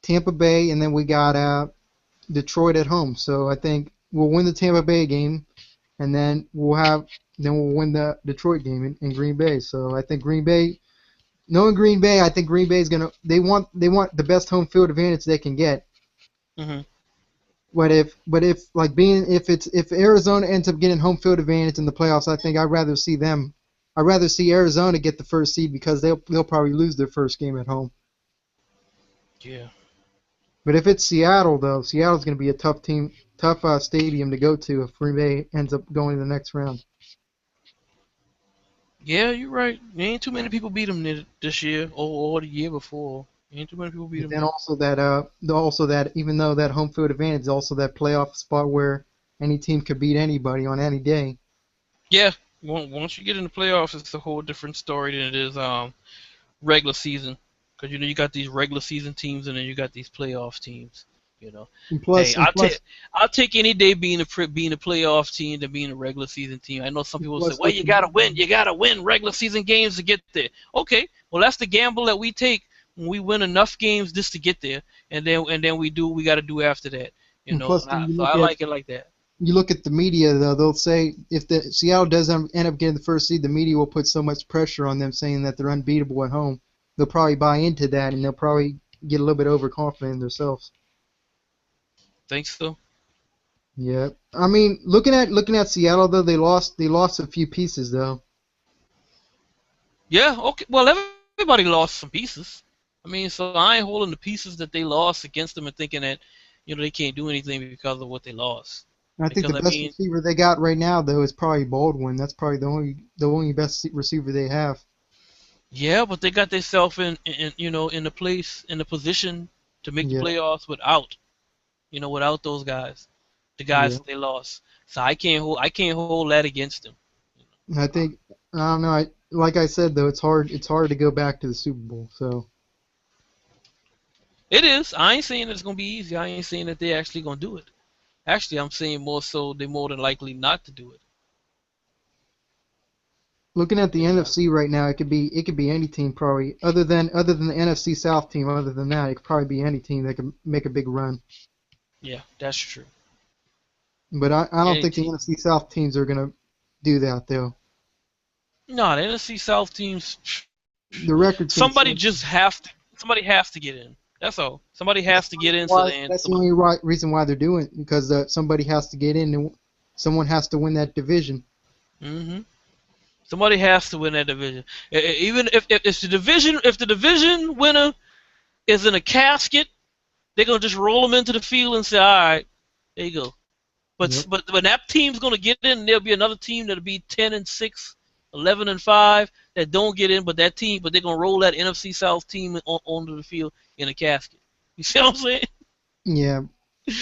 Tampa Bay and then we got Detroit at home. So I think we'll win the Tampa Bay game. And then we'll win the Detroit game in Green Bay. So I think knowing Green Bay, I think Green Bay is they want the best home field advantage they can get. Mm-hmm. But if Arizona ends up getting home field advantage in the playoffs, I think I'd rather see Arizona get the first seed because they'll probably lose their first game at home. Yeah. But if it's Seattle though, Seattle's going to be a tough stadium to go to if Green Bay ends up going to the next round. Yeah, you're right. There ain't too many people beat them this year or the year before. Ain't too many people beat them. And also that even though that home field advantage is also that playoff spot where any team could beat anybody on any day. Yeah, once you get in the playoffs, it's a whole different story than it is regular season. Because you got these regular season teams and then you got these playoff teams. And plus, I'll take any day being a playoff team than being a regular season team. I know some people say, well, you gotta win regular season games to get there. Okay, well that's the gamble that we take we win enough games just to get there, and then we do what we got to do after that. And plus, then So I like it like that. you look at the media though. They'll say if the Seattle does end up getting the first seed, the media will put so much pressure on them, saying that they're unbeatable at home. They'll probably buy into that, and they'll probably get a little bit overconfident in themselves. Think so? Yeah, I mean, looking at Seattle though, they lost a few pieces though. Yeah. Okay. Well, everybody lost some pieces. I mean, so I ain't holding the pieces that they lost against them and thinking that they can't do anything because of what they lost. I think Because the best receiver they got right now though is probably Baldwin. That's probably the only best receiver they have. yeah, but they got themselves in the place in the position to make the Yeah, playoffs without those guys, the guys yeah. that they lost. So I can't hold that against them. I think I don't know. Like I said though, it's hard to go back to the Super Bowl. So It is. I ain't saying it's gonna be easy. I ain't saying that they're actually gonna do it. Actually, I'm saying more so they're more than likely not to do it. looking at the NFC right now, it could be any team probably other than the NFC South team. Other than that, it could probably be any team that could make a big run. Yeah, that's true. But I don't Any think the team. NFC South teams are gonna do that though. No, the NFC South teams. The record's gonna Somebody say just have to. Somebody has to get in. That's all. Somebody has to get in. So why. then That's the only reason why they're doing it because somebody has to get in and someone has to win that division. hmm somebody has to win that division. Even if the division winner is in a casket, they're gonna just roll them into the field and say, "All right, there you go." But Yep. but when that team's gonna get in, there'll be another team that'll be 10-6, 11-5 that don't get in, but they're gonna roll that NFC South team onto the field in a casket. You see what I'm saying? Yeah.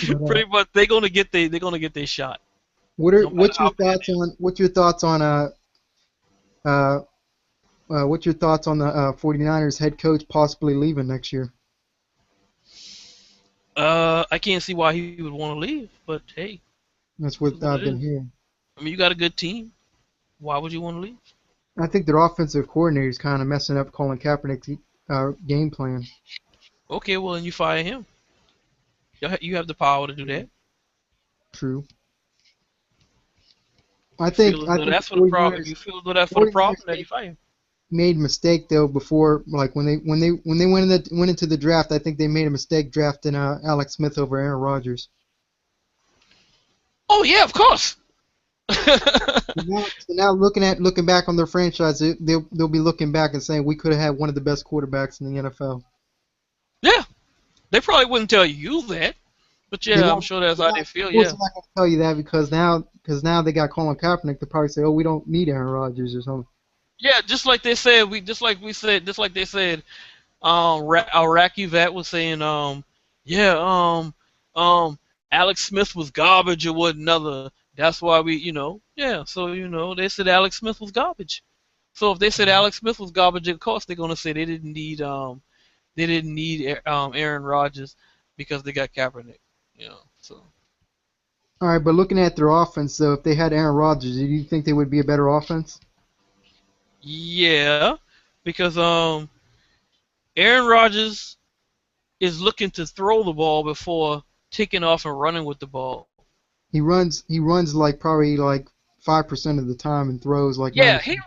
But Pretty much, they're gonna get their shot, what are no matter what's your how bad thoughts on what's your thoughts on uh what's your thoughts on the 49ers head coach possibly leaving next year? I can't see why he would want to leave, but hey, That's this is what what I've it been is. hearing. I mean, you got a good team. Why would you want to leave? I think their offensive coordinator is kind of messing up Colin Kaepernick's game plan. Okay, well, then you fire him. You have the power to do that. True. I You think feel as I though think the that's for the problem. If 49ers you feel as though that's for the 49ers problem, then you fire him. made a mistake though before, like when they went into the draft. I think they made a mistake drafting Alex Smith over Aaron Rodgers. Oh yeah, of course. So now looking back on their franchise, they'll be looking back and saying we could have had one of the best quarterbacks in the NFL. Yeah, they probably wouldn't tell you that, but They're yeah, I'm not, sure that's they're how not, they of feel. course, Yeah. they're not going to tell you that because now they got Colin Kaepernick. They'll probably say, oh, we don't need Aaron Rodgers or something. Yeah, just like they said, just like they said, Iraqi vet was saying, yeah, Alex Smith was garbage or what another. That's why yeah. So they said Alex Smith was garbage. So if they said Alex Smith was garbage, of course they're gonna say they didn't need Aaron Rodgers because they got Kaepernick. So All right, but looking at their offense, though, if they had Aaron Rodgers, do you think they would be a better offense? yeah, because Aaron Rodgers is looking to throw the ball before taking off and running with the ball. He runs like probably like 5% of the time and throws like Yeah, 90.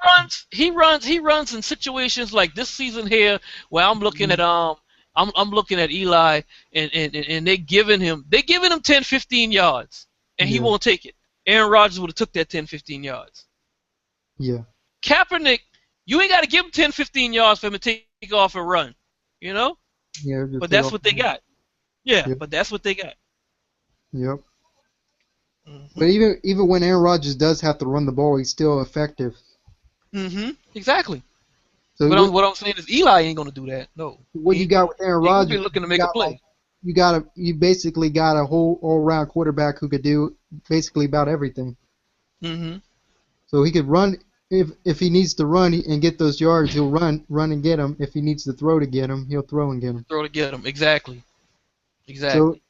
he runs in situations like this season here where I'm looking at Eli and they're giving him 10, 15 yards and he Yeah, won't take it. Aaron Rodgers would have took that 10, 15 yards. yeah, Kaepernick, you ain't got to give him 10, 15 yards for him to take off and run, you know? yeah. Just But take that's off. what they got. Yeah, Yep, but that's what they got. yep. hmm But even when Aaron Rodgers does have to run the ball, he's still effective. Exactly. So But what what I'm saying is Eli ain't gonna do that. No, what you got with Aaron he ain't gonna be Rodgers? looking to You make a got like play. you basically got a whole all-round quarterback who could do basically about everything. hmm So he could run if he needs to run and get those yards, he'll run and get them. If he needs to throw to get them, he'll throw and get them. Throw to get him. Exactly. So Exactly.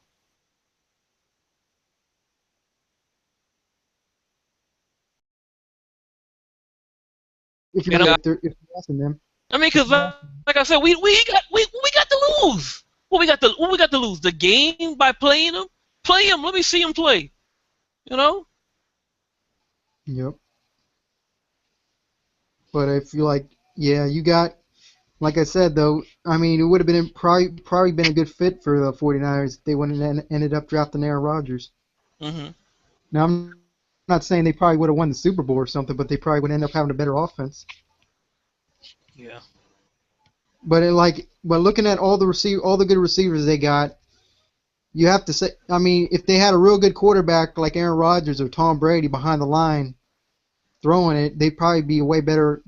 if you're And not if you're asking them, I mean, if cause you're asking them, like I said, we got lose? What we got to lose? The game by playing him? Play him. Let me see him play. You know? Yep. But I feel like, yeah, you got, like I said though, I mean, it would have been probably been a good fit for the 49ers if they wouldn't have ended up drafting Aaron Rodgers. Mhm. Now I'm not saying they probably would have won the Super Bowl or something, but they probably would end up having a better offense. Yeah. But looking at all the good receivers they got, you have to say, I mean, if they had a real good quarterback like Aaron Rodgers or Tom Brady behind the line throwing it, they'd probably be a way better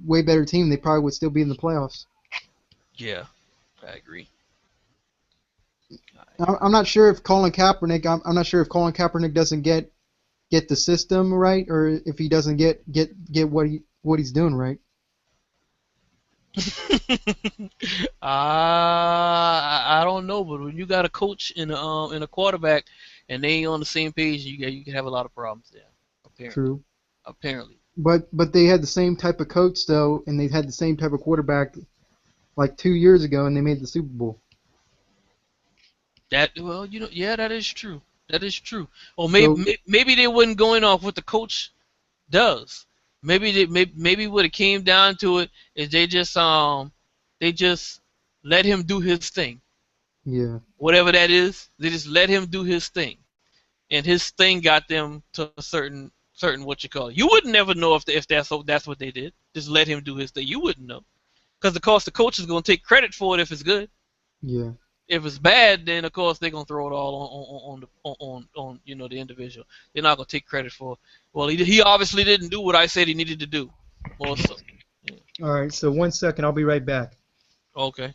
team. They probably would still be in the playoffs. Yeah. I agree. I'm not sure if Colin Kaepernick. I'm not sure if Colin Kaepernick doesn't get the system right, or if he doesn't get what he's doing right. I don't know, but when you got a coach and a quarterback, and they ain't on the same page, you can have a lot of problems there. Apparently, True. apparently. But they had the same type of coach though, and they had the same type of quarterback like 2 years ago, and they made the Super Bowl. That well, yeah, that is true. That is true. Or So maybe they wasn't going off what the coach does. Maybe what it came down to it is they just let him do his thing. yeah, Whatever that is, they just let him do his thing, and his thing got them to a certain what you call it. You would never know if that's what they did. Just let him do his thing. You wouldn't know because of course the coach is going to take credit for it if it's good. yeah, If it's bad, then of course they're gonna throw it all on the individual. They're not gonna take credit for. Well, he obviously didn't do what I said he needed to do. Or so. Yeah. All right. So 1 second, I'll be right back. Okay.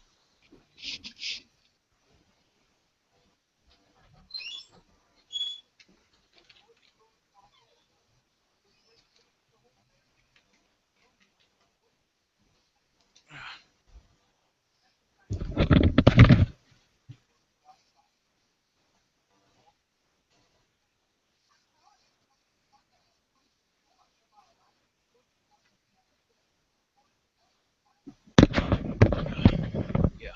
Yeah.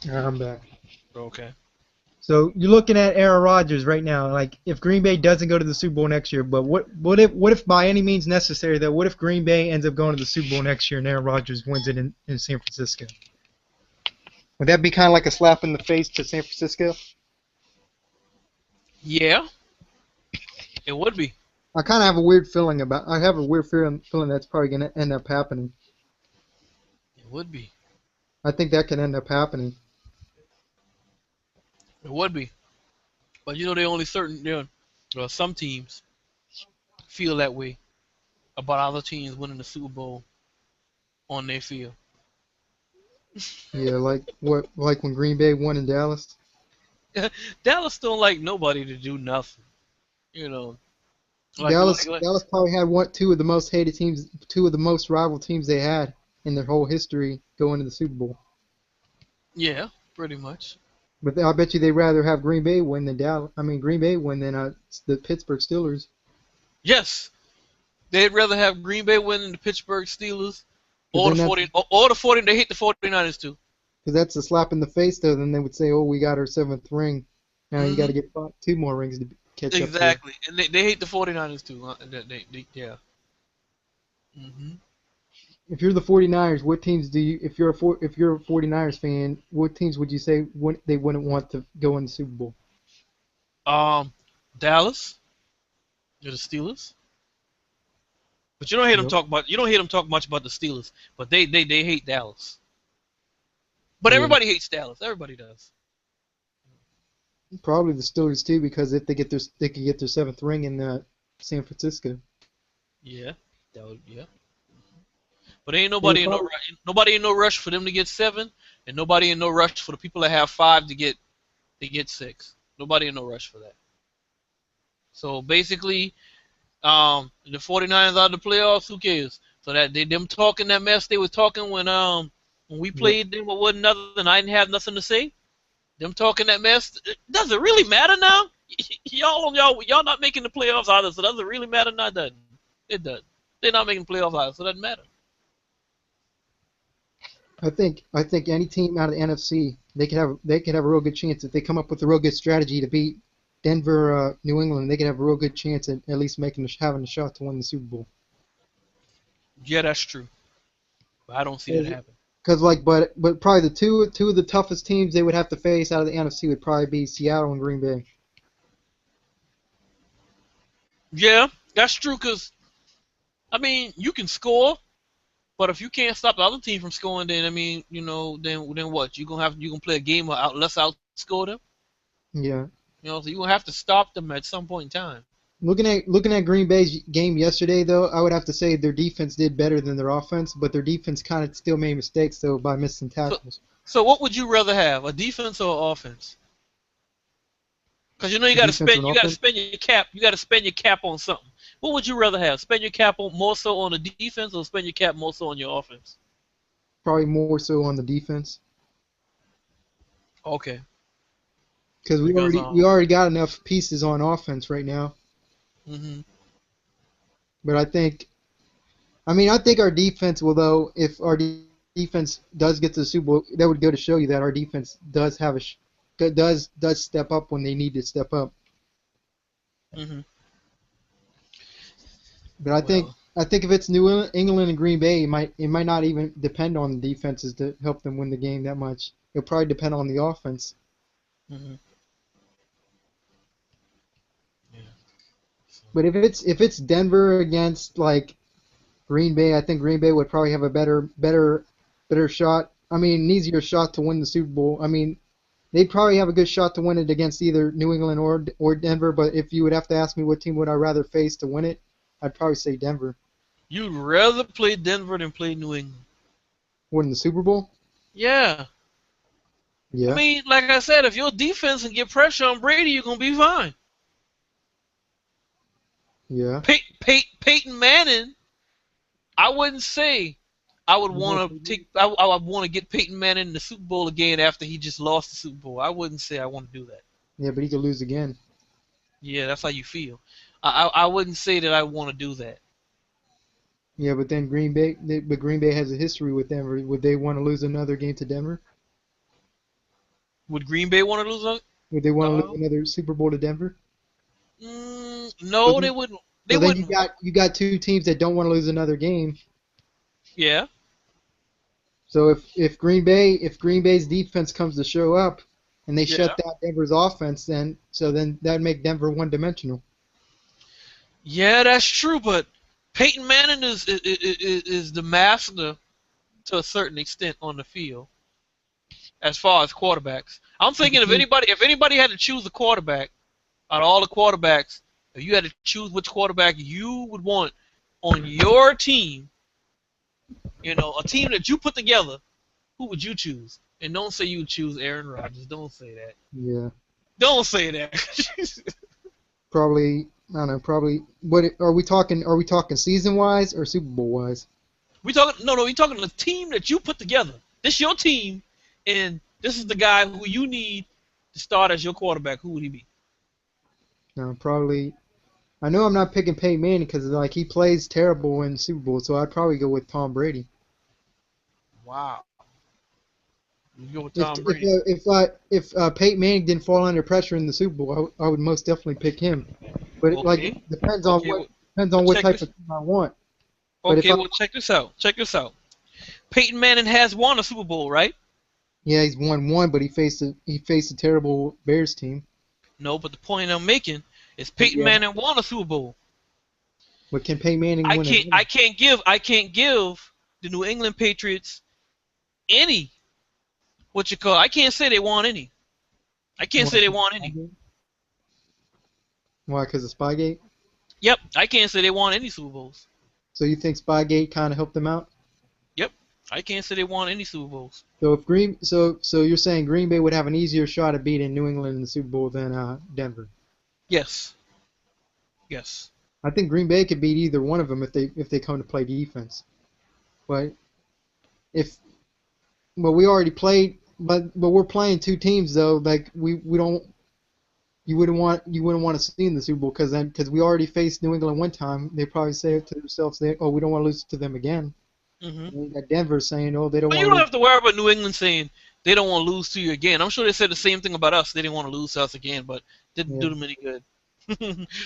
All right, I'm back. Okay. So you're looking at Aaron Rodgers right now. Like if Green Bay doesn't go to the Super Bowl next year, but what if by any means necessary though, what if Green Bay ends up going to the Super Bowl next year and Aaron Rodgers wins it in San Francisco? Would that be kind of like a slap in the face to San Francisco? Yeah, it would be. I kind of have a weird feeling about. I have a weird feeling that's probably going to end up happening. It would be. I think that can end up happening. It would be. But they only some teams feel that way about other teams winning the Super Bowl on their field. Yeah, like when Green Bay won in Dallas. Dallas don't like nobody to do nothing. You know, Dallas probably had two of the most hated teams, two of the most rival teams they had in their whole history going to the Super Bowl. Yeah, pretty much. But I bet you they'd rather have Green Bay win than Dallas. I mean Green Bay win than the Pittsburgh Steelers. Yes, they'd rather have Green Bay win than the Pittsburgh Steelers or Because the 40 or the 40. They hate the 49ers too. that's a slap in the face though. Then they would say, "Oh, we got our seventh ring. Now you got to get two more rings to catch up." Exactly, and they hate the 49ers too. Yeah. hmm If you're the 49ers, what teams do you? If you're a 49ers fan, what teams would you say they wouldn't want to go in the Super Bowl? Dallas, or the Steelers. But you don't hear them Yep. talk about. You don't hear them talk much about the Steelers. But they hate Dallas. But Yeah. everybody hates Dallas. Everybody does. Probably the Steelers too, because if they could get their seventh ring in San Francisco. Yeah. Yeah. But ain't They nobody would probably, nobody in no rush for them to get 7, and nobody in no rush for the people that have 5 to get 6. Nobody in no rush for that. So basically, the 49ers out of the playoffs. Who cares? So that them talking that mess they were talking when When we Yep. played them, what wasn't nothing. I didn't have nothing to say. Them talking that mess. Does it really matter now? Y'all not making the playoffs either. So does it really matter? Not doesn't. It does. They're not making the playoffs either, so it doesn't matter. I think any team out of the NFC they could have a real good chance if they come up with a real good strategy to beat Denver, New England. They could have a real good chance at least having a shot to win the Super Bowl. Yeah, that's true. But I don't see that happen. Because but probably the two of the toughest teams they would have to face out of the NFC would probably be Seattle and Green Bay. Yeah, that's true. Cause I mean, you can score, but if you can't stop the other team from scoring, then I mean, then what? You gonna play a game out let's outscore them. Yeah. So you gonna have to stop them at some point in time. Looking at Green Bay's game yesterday, though, I would have to say their defense did better than their offense, but their defense kind of still made mistakes though by missing So, tackles. so what would you rather have, a defense or offense? Because you A got to defense or spend an you got to offense? spend your cap. You got to spend your cap on something. What would you rather have? Spend your cap on more so on the defense, or spend your cap more so on your offense? Probably more so on the defense. Okay. Because we Because already got enough pieces on offense right now. hmm But I think our defense will though. If our defense does get to the Super Bowl, that would go to show you that our defense does have does step up when they need to step up. hmm But I think Well. I think if it's England and Green Bay, it might not even depend on the defenses to help them win the game that much. It'll probably depend on the offense. hmm Yeah. So, But if it's Denver against like Green Bay, I think Green Bay would probably have a better shot. I mean, an easier shot to win the Super Bowl. I mean, they'd probably have a good shot to win it against either New England or Denver. But if you would have to ask me what team would I rather face to win it, I'd probably say Denver. you'd rather play Denver than play New England. Win the Super Bowl? Yeah. I Yeah, mean, like I said, if your defense can get pressure on Brady, you're gonna be fine. yeah. Peyton Manning, I wouldn't say I would want to take. I would want to get Peyton Manning in the Super Bowl again after he just lost the Super Bowl. I wouldn't say I want to do that. Yeah, but he could lose again. Yeah, that's how you feel. I wouldn't say that I want to do that. Yeah, but then Green Bay has a history with Denver. Would they want to lose another game to Denver? Would Green Bay want to lose? Would they want to Uh, lose another Super Bowl to Denver? So no, they then, wouldn't. They so then you wouldn't. got you got two teams that don't want to lose another game. Yeah. So if Green Bay's defense comes to show up and they shut Yeah. down Denver's offense, then that'd make Denver one-dimensional. Yeah, that's true. But Peyton Manning is the master to a certain extent on the field as far as quarterbacks. I'm But the thinking team, if anybody had to choose a quarterback out of all the quarterbacks, if you had to choose which quarterback you would want on your team, a team that you put together, who would you choose? And don't say you would choose Aaron Rodgers. Don't say that. yeah, Don't say that. probably I don't know. Probably what are we talking? Are we talking season-wise or Super Bowl-wise? We talking no. We talking the team that you put together. This your team, and this is the guy who you need to start as your quarterback. Who would he be? No, probably. I know I'm not picking Peyton Manning because like he plays terrible in Super Bowl, so I'd probably go with Tom Brady. Wow. You go with If Tom if Brady. Peyton Manning didn't fall under pressure in the Super Bowl, I would most definitely pick him. But Okay. depends on Okay. Well, what check type this. of team I want. But if Okay. Well, check this out. Check this out. Peyton Manning has won a Super Bowl, right? yeah, he's won one, but he faced a terrible Bears team. No, but the point I'm making is Peyton Yeah, Manning won a Super Bowl. but can Peyton Manning I win can't. another? I can't give the New England Patriots any. What you call? I can't say they won any. I can't Why? say they won any. Why? Because of Spygate? Yep. I can't say they won any Super Bowls. So you think Spygate kind of helped them out? Yep. I can't say they won any Super Bowls. So you're saying Green Bay would have an easier shot at beating New England in the Super Bowl than Denver? Yes. Yes. I think Green Bay could beat either one of them if they come to play defense. But if But we already played. But we're playing two teams though. Like we don't. You wouldn't want to see in the Super Bowl because we already faced New England one time. They probably say to themselves, "Oh, we don't want to lose to them again." Hmm. And then you got Denver saying, "Oh, they don't But want you to don't lose." have to worry about New England saying they don't want to lose to you again. I'm sure they said the same thing about us. They didn't want to lose to us again, but didn't Yeah. do them any good.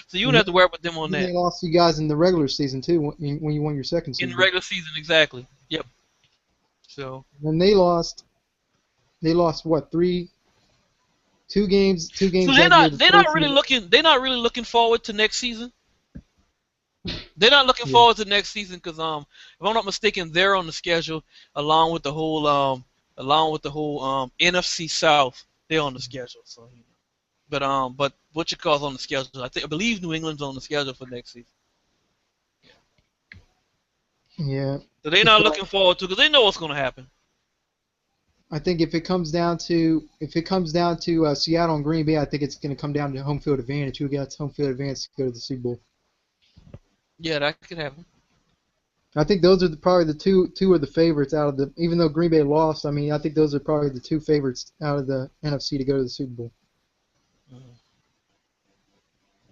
So you And don't have to worry about them on then that they lost you guys in the regular season too when you won your second in Super the Bowl. regular season. Exactly. Yep. So. And they lost. They lost what two So games that year. The they're not first really year, looking forward to next season. They're not looking yeah, forward to next season because if I'm not mistaken, they're on the schedule along with the whole NFC South. They're on the schedule. So but what you call's on the schedule? I believe New England's on the schedule for next season. yeah. So they're not But looking forward to because they know what's going to happen. I think if it comes down to Seattle and Green Bay, I think it's going to come down to home field advantage. Who gets home field advantage to go to the Super Bowl? Yeah, that could happen. I think those are probably the two of the favorites out of the. Even though Green Bay lost, I mean, I think those are probably the two favorites out of the NFC to go to the Super Bowl. Mhm.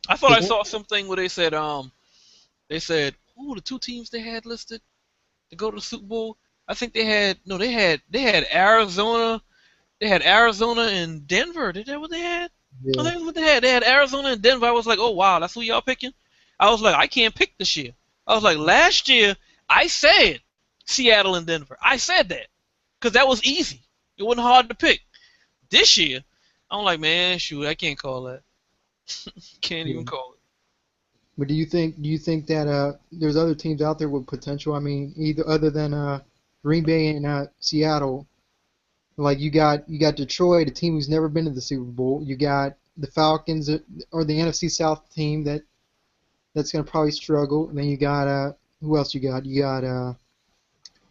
I thought I 'Cause saw something where they said who the two teams they had listed to go to the Super Bowl. I think they had no, they had Arizona. They had Arizona and Denver. Did that what they had? I yeah, think that's what they had. They had Arizona and Denver. I was like, oh wow, that's who y'all picking. I was like, I can't pick this year. I was like, last year I said Seattle and Denver. I said that because that was easy. It wasn't hard to pick. This year, I'm like, man, shoot, I can't call that. Can't yeah. even call it. But do you think that there's other teams out there with potential? I mean, either other than Green Bay and Seattle. Like you got Detroit, a team who's never been to the Super Bowl. You got the Falcons or the NFC South team that's going to probably struggle. And then you got who else you got? You got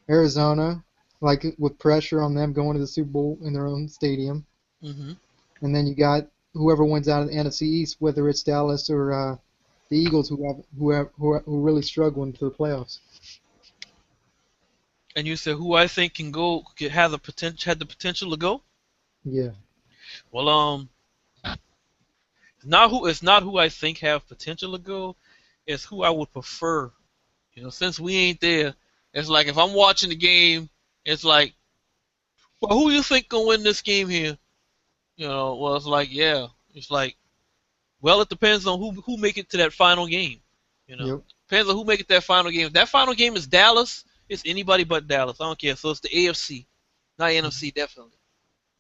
Arizona, like with pressure on them going to the Super Bowl in their own stadium. Hmm. And then you got whoever wins out of the NFC East, whether it's Dallas or the Eagles, who really struggle into the playoffs. And you said who I think can go, have the potential, had the potential to go. Yeah, Well, it's not who I think have potential to go. It's who I would prefer. Since we ain't there, it's like if I'm watching the game, it's like, well, who you think gonna win this game here? Well, it's like, yeah, it's like, well, it depends on who make it to that final game. yep, Depends on who make it that final game. If that final game is Dallas, it's anybody but Dallas. I don't care. So it's the AFC, not NFC, definitely.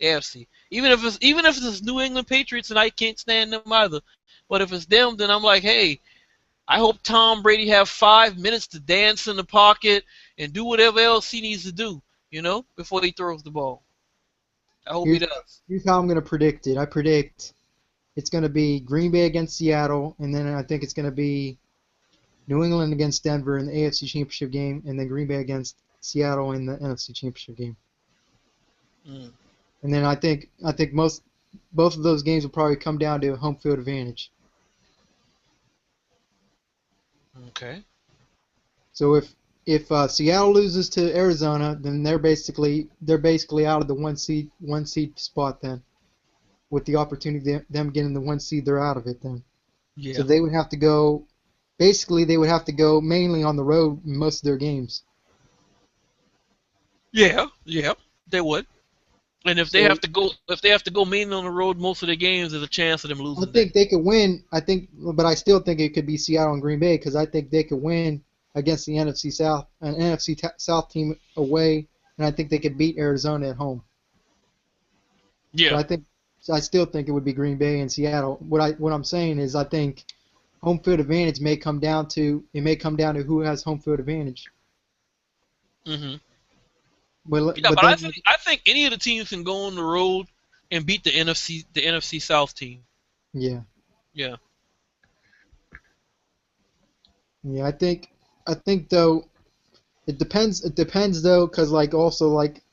AFC. Even if it's New England Patriots and I can't stand them either. But if it's them, then I'm like, hey, I hope Tom Brady have 5 minutes to dance in the pocket and do whatever else he needs to do, before he throws the ball. I hope he here's does. here's how I'm going to predict it. I predict it's going to be Green Bay against Seattle, and then I think it's going to be New England against Denver in the AFC Championship game, and then Green Bay against Seattle in the NFC Championship game. Mm, And then I think both of those games will probably come down to home field advantage. okay. So if Seattle loses to Arizona, then they're basically out of the one seed spot then. With the opportunity them getting the one seed, they're out of it then. So Yeah. they would have to go. Basically, they would have to go mainly on the road in most of their games. Yeah. Yeah. They would. And So if they have to go mainly on the road most of the games, there's a chance of them I losing that. think they could win. But I still think it could be Seattle and Green Bay because I think they could win against the NFC South, an South team away, and I think they could beat Arizona at home. So Yeah. I still think it would be Green Bay and Seattle. What I'm saying is I think home field advantage may come down to who has home field advantage. Hmm. Yeah, But but then I think any of the teams can go on the road and beat the NFC South team. yeah, Yeah. yeah, I think though it depends though because like also like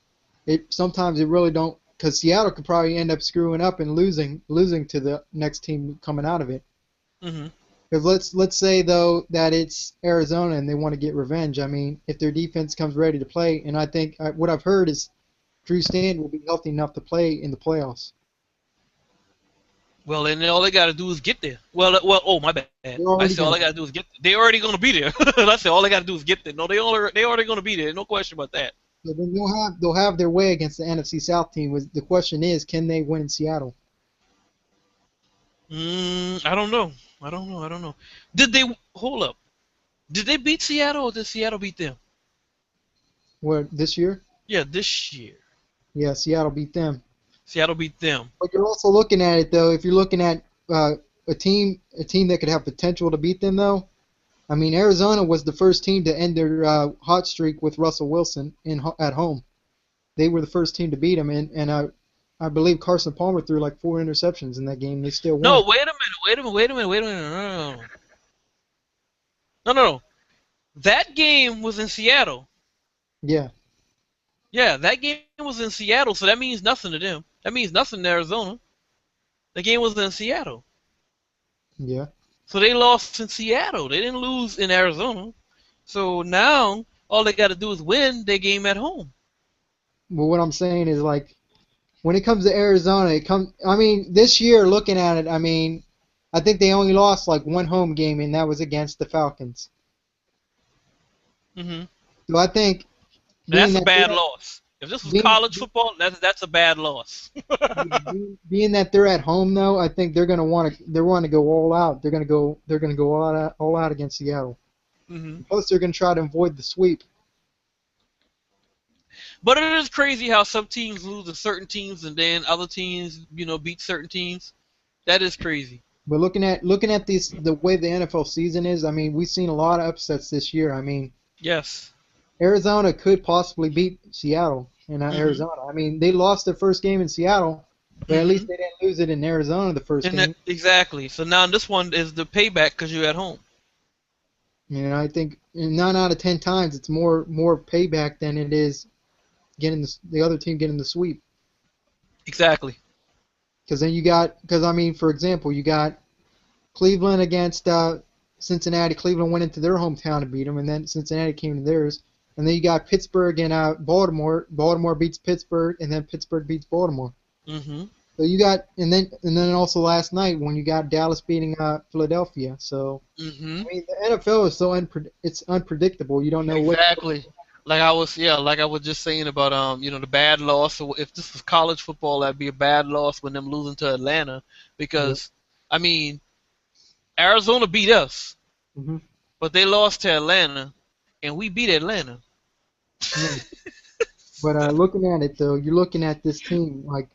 it sometimes it really don't because Seattle could probably end up screwing up and losing to the next team coming out of it. Hmm. Because let's say though that it's Arizona and they want to get revenge. I mean, if their defense comes ready to play, and I think what I've heard is Drew Stanton will be healthy enough to play in the playoffs. Well, then all they got to do is get there. Well. Oh, my bad. They're I already said all gonna. they got to do is get. They already gonna be there. I said all they got to do is get there. No, they already gonna be there. No question about that. So then they'll have their way against the NFC South team. The question is, can they win in Seattle? I don't know. I don't know. Did they hold up? Did they beat Seattle or did Seattle beat them? What, this year? Yeah, this year. Yeah, Seattle beat them. Seattle beat them. But you're also looking at it though. If you're looking at a team that could have potential to beat them though. I mean, Arizona was the first team to end their hot streak with Russell Wilson at home. They were the first team to beat him, and I believe Carson Palmer threw like 4 interceptions in that game. They still No, won. wait a minute. No. That game was in Seattle. Yeah, Yeah, that game was in Seattle, so that means nothing to them. That means nothing to Arizona. The game was in Seattle. yeah. So they lost in Seattle. They didn't lose in Arizona. So now all they got to do is win their game at home. But what I'm saying is like, when it comes to Arizona, I mean, this year looking at it, I mean, I think they only lost like one home game, and that was against the Falcons. And So I think that's a that bad they're- loss. If this was being, college football, that's a bad loss. being that they're at home though, I think they're gonna want to go all out. They're gonna go all out against Seattle. Plus, they're gonna try to avoid the sweep. But it is crazy how some teams lose to certain teams and then other teams, beat certain teams. That is crazy. But looking at the way the NFL season is, I mean, we've seen a lot of upsets this year. I mean, Yes. Arizona could possibly beat Seattle in Arizona. I mean, they lost their first game in Seattle, but at least they didn't lose it in Arizona the first game. Exactly. So now this one is the payback because you're at home. I think 9 out of 10 times it's more payback than it is getting the other team getting the sweep. Exactly. Because I mean, for example, you got Cleveland against Cincinnati. Cleveland went into their hometown to beat them, and then Cincinnati came to theirs. And then you got Pittsburgh and Baltimore. Baltimore beats Pittsburgh, and then Pittsburgh beats Baltimore. So you got, and then also last night when you got Dallas beating Philadelphia. So I mean, the NFL is so it's unpredictable. You don't know exactly. Like I was just saying about the bad loss. So if this was college football, that'd be a bad loss when them losing to Atlanta because I mean, Arizona beat us, but they lost to Atlanta, and we beat Atlanta. But looking at it though, you're looking at this team like,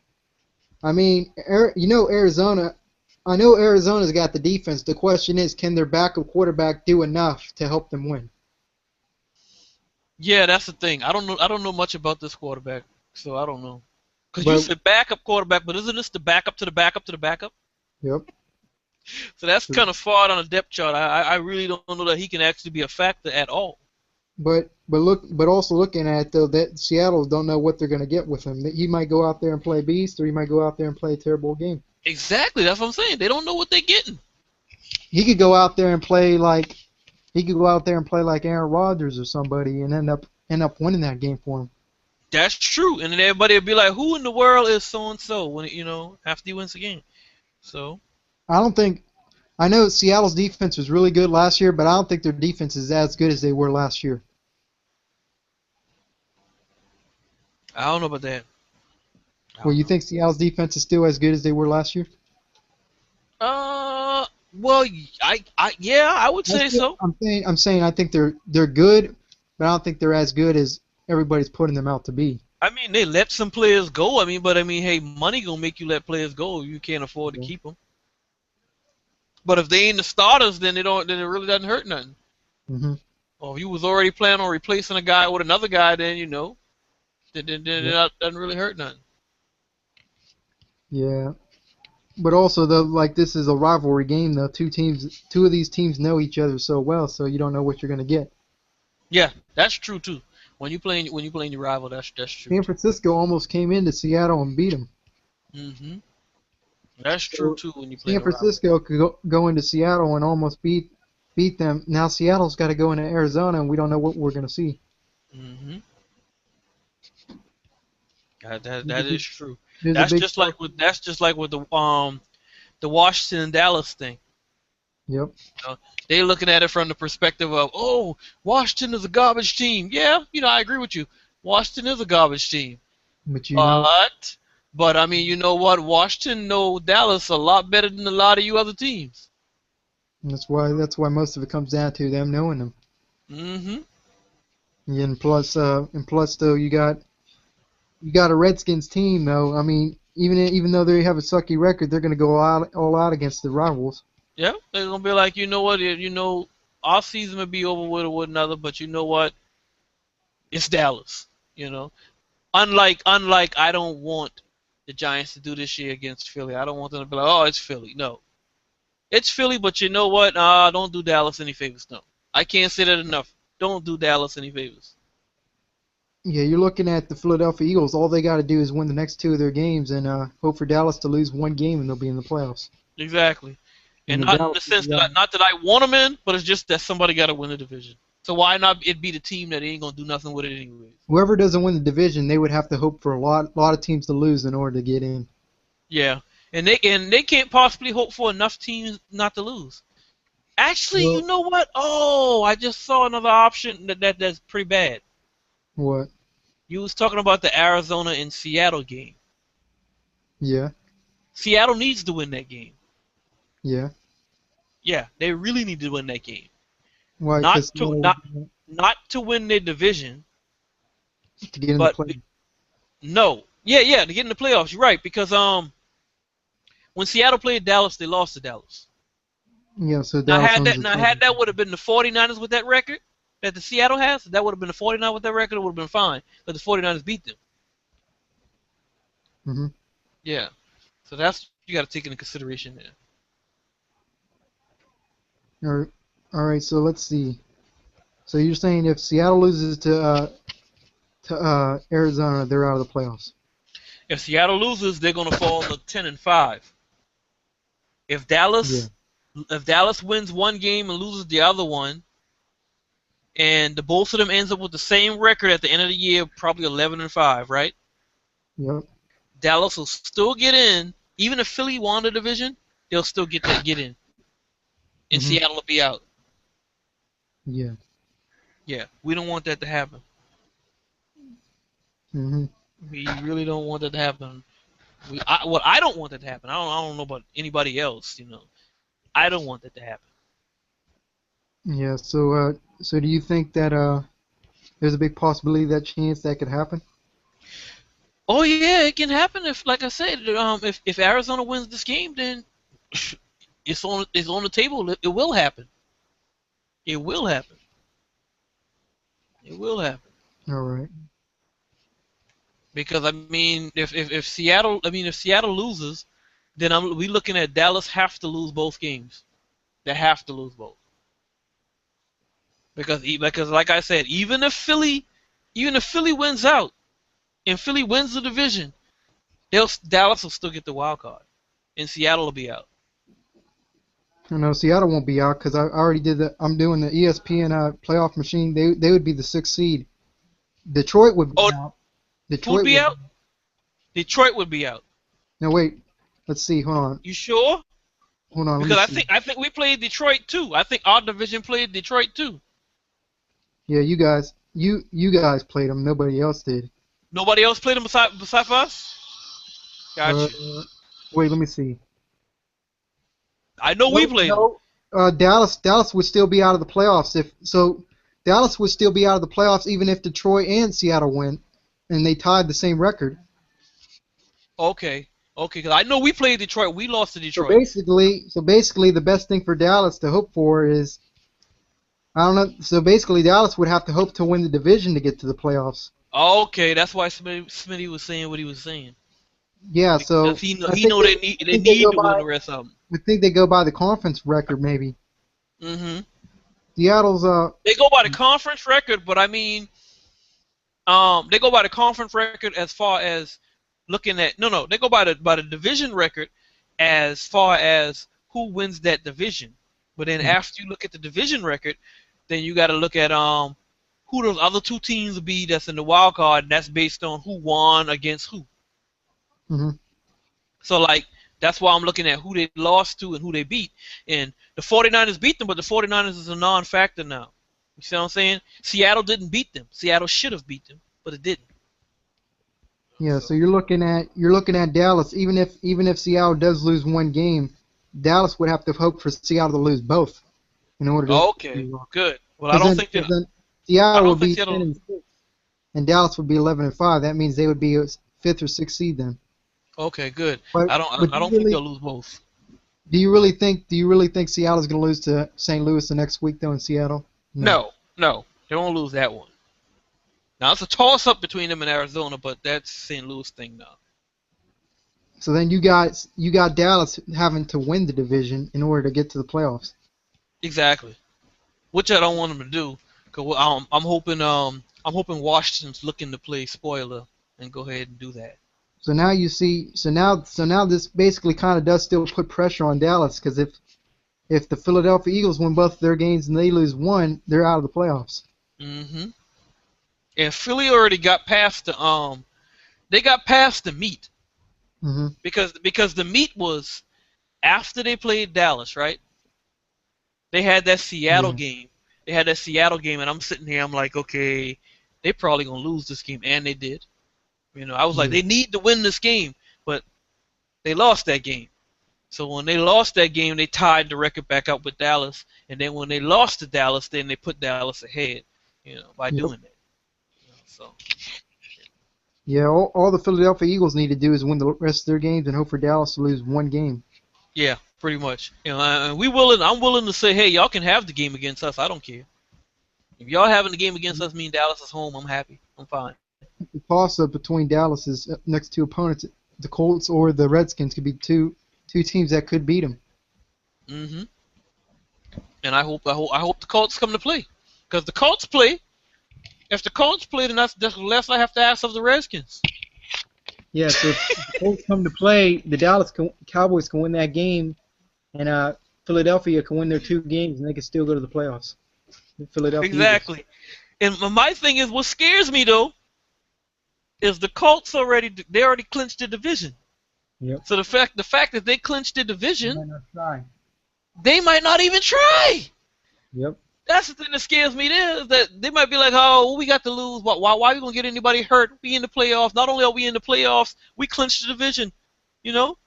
I mean, Arizona. I know Arizona's got the defense. The question is, can their backup quarterback do enough to help them win? Yeah, that's the thing. I don't know much about this quarterback, so I don't know. Because you said backup quarterback, but isn't this the backup to the backup to the backup? Yep. So that's kind of far out on the depth chart. I really don't know that he can actually be a factor at all. But also looking at it though, that Seattle don't know what they're going to get with him. He might go out there and play beast, or he might go out there and play a terrible game. Exactly, that's what I'm saying. They don't know what they're getting. He could go out there and play like Aaron Rodgers or somebody, and end up winning that game for him. That's true, and then everybody will be like, "Who in the world is so and so?" When after he wins the game. So I know Seattle's defense was really good last year, but I don't think their defense is as good as they were last year. I don't know about that. Well, you think Seattle's defense is still as good as they were last year? Well, I would say so. I'm saying I think they're good, but I don't think they're as good as everybody's putting them out to be. I mean, they let some players go. But hey, money gonna make you let players go. You can't afford to keep them. But if they ain't the starters, then it really doesn't hurt nothing. Or if you was already planning on replacing a guy with another guy, then it doesn't really hurt nothing. Yeah. But also, though, like this is a rivalry game, though. Two of these teams know each other so well, so you don't know what you're gonna get. Yeah, that's true too. When you playing your rival, that's true. San Francisco almost came into Seattle and beat them. That's true too. When you play San Francisco could go into Seattle and almost beat them. Now Seattle's got to go into Arizona, and we don't know what we're gonna see. That is true. There's a That's big just like with the Washington and Dallas thing. Yep. You know, they're looking at it from the perspective of, oh, Washington is a garbage team. Yeah, I agree with you. Washington is a garbage team. But But I mean, you know what? Washington know Dallas a lot better than a lot of you other teams. that's why most of it comes down to them knowing them. Mm-hmm. And plus though you got a Redskins team though. I mean, even though they have a sucky record, they're gonna go all out against the rivals. Yeah, they're gonna be like, you know what? Our season may be over with or with another, but you know what? It's Dallas. You know, unlike I don't want the Giants to do this year against Philly. I don't want them to be like, oh, it's Philly. No, it's Philly, but you know what? Don't do Dallas any favors. No, I can't say that enough. Don't do Dallas any favors. Yeah, you're looking at the Philadelphia Eagles. All they got to do is win the next two of their games and hope for Dallas to lose one game and they'll be in the playoffs. Exactly. And And the not in Dallas, the sense that not that I want them in, but it's just that somebody got to win the division. So why not it be the team that ain't gonna do nothing with it anyways? whoever doesn't win the division, they would have to hope for a lot of teams to lose in order to get in. Yeah, and they can't possibly hope for enough teams not to lose. Actually, Well, you know what? Oh, I just saw another option that's pretty bad. what? You was talking about the Arizona and Seattle game. Yeah, Seattle needs to win that game. yeah. Yeah, they really need to win that game. Why? Not Because to not not to win their division, to get in the but play. no. Yeah, to get in the playoffs. You're right because when Seattle played Dallas, they lost to Dallas. Yeah, so Dallas owns the Had that would have been the 49ers with that record that the Seattle has, that would have been the 49ers with that record, it would have been fine. But the 49ers beat them. Mm-hmm. Yeah. So that's you got to take into consideration there. All right. So let's see. So you're saying if Seattle loses to Arizona, they're out of the playoffs. If Seattle loses, they're going to fall to 10-5. If Yeah. Dallas wins one game and loses the other one, and the both of them ends up with the same record at the end of the year, probably 11-5, right? Yep. Dallas will still get in, even if Philly won the division, they'll still get in, and Mhm. Seattle will be out. Yeah. Yeah, we don't want that to happen. Mhm. We really don't want that to happen. I don't want that to happen. I don't know about anybody else. I don't want that to happen. Yeah. So do you think that there's a big possibility chance that could happen? Oh yeah, it can happen if, like I said, if Arizona wins this game, then it's on the table. It will happen. It will happen. It will happen. All right. Because I mean, if Seattle loses, then we looking at Dallas have to lose both games. They have to lose both. Because like I said, even if Philly wins out and Philly wins the division, Dallas will still get the wild card, and Seattle will be out. No, Seattle won't be out because I already did that. I'm doing the ESPN playoff machine. They would be the sixth seed. Detroit would be Oh, out. who'd be out? Detroit would be out. No, wait. Let's see. Hold on. You sure? Hold on. Because Let me see. I think we played Detroit too. I think our division played Detroit too. Yeah, you guys played them. Nobody else did. Nobody else played them besides us. Gotcha. Wait, let me see. I know we played them. No. Dallas would still be out of the playoffs Dallas would still be out of the playoffs even if Detroit and Seattle win, and they tied the same record. Okay. Because I know we played Detroit. We lost to So Detroit. basically, the best thing for Dallas to hope for is, I don't know. So basically, Dallas would have to hope to win the division to get to the playoffs. Okay, that's why Smitty was saying what he was saying. Yeah. So Because he I know think they I need think they to go win by the rest of them. I think they go by the conference record maybe. Mm-hmm. Seattle's They go by the conference record, but I mean, they go by the conference record as far as looking at no. They go by the division record as far as who wins that division. But then after you look at the division record, then you got to look at who those other two teams will be that's in the wild card, and that's based on who won against who. Hmm. So, like, that's why I'm looking at who they lost to and who they beat. And the 49ers beat them, but the 49ers is a non-factor now. You see what I'm saying? Seattle didn't beat them. Seattle should have beat them, but it didn't. Yeah, so you're looking at Dallas. Even if Seattle does lose one game, Dallas would have to hope for Seattle to lose both in order Okay, to good. Well, because then I Seattle don't would think be 10 Seattle. and 6, and Dallas would be 11 and 5. That means they would be a fifth or sixth seed then. Okay, good. But I don't. but I don't think they'll lose both. do you really think Seattle's going to lose to St. Louis the next week though in Seattle? No. No, no, they won't lose that one. Now it's a toss-up between them and Arizona, but that's St. Louis thing now. So then you got Dallas having to win the division in order to get to the playoffs. Exactly. Which I don't want them to do. Cause I'm hoping Washington's looking to play spoiler and go ahead and do that. So now you see, so now this basically kind of does still put pressure on Dallas because if the Philadelphia Eagles win both their games and they lose one, they're out of the playoffs. Mm-hmm. And Philly already got past they got past the meet Hmm. because the meet was after they played Dallas, right? They had that Seattle Yeah. game. They had that Seattle game, and I'm sitting here, I'm like, okay, they probably gonna lose this game, and they did. I was like, Yeah. they need to win this game, but they lost that game. So when they lost that game, they tied the record back up with Dallas, and then when they lost to Dallas, then they put Dallas ahead, by Yep. doing that. So Yeah. All the Philadelphia Eagles need to do is win the rest of their games and hope for Dallas to lose one game. yeah, pretty much. And I'm willing to say, hey, y'all can have the game against us. I don't care. If y'all having the game against us, mean Dallas is home. I'm happy. I'm fine. The toss-up between Dallas's next two opponents, the Colts or the Redskins, could be two teams that could beat them. Hmm. And I hope the Colts come to play, because the Colts play. If the Colts play, then that's the less I have to ask of the Redskins. Yeah. So if the Colts come to play, the Cowboys can win that game, and Philadelphia can win their two games, and they can still go to the playoffs. The Philadelphia Eagles. Exactly. And my thing is, what scares me though, is the Colts they already clinched the division. Yep. So the fact that they clinched the They division, might not try. they might not even try. Yep. That's the thing that scares me. There is that they might be like, oh, we got to lose. Why we gonna get anybody hurt? We in the playoffs. Not only are we in the playoffs, we clinched the division. You know.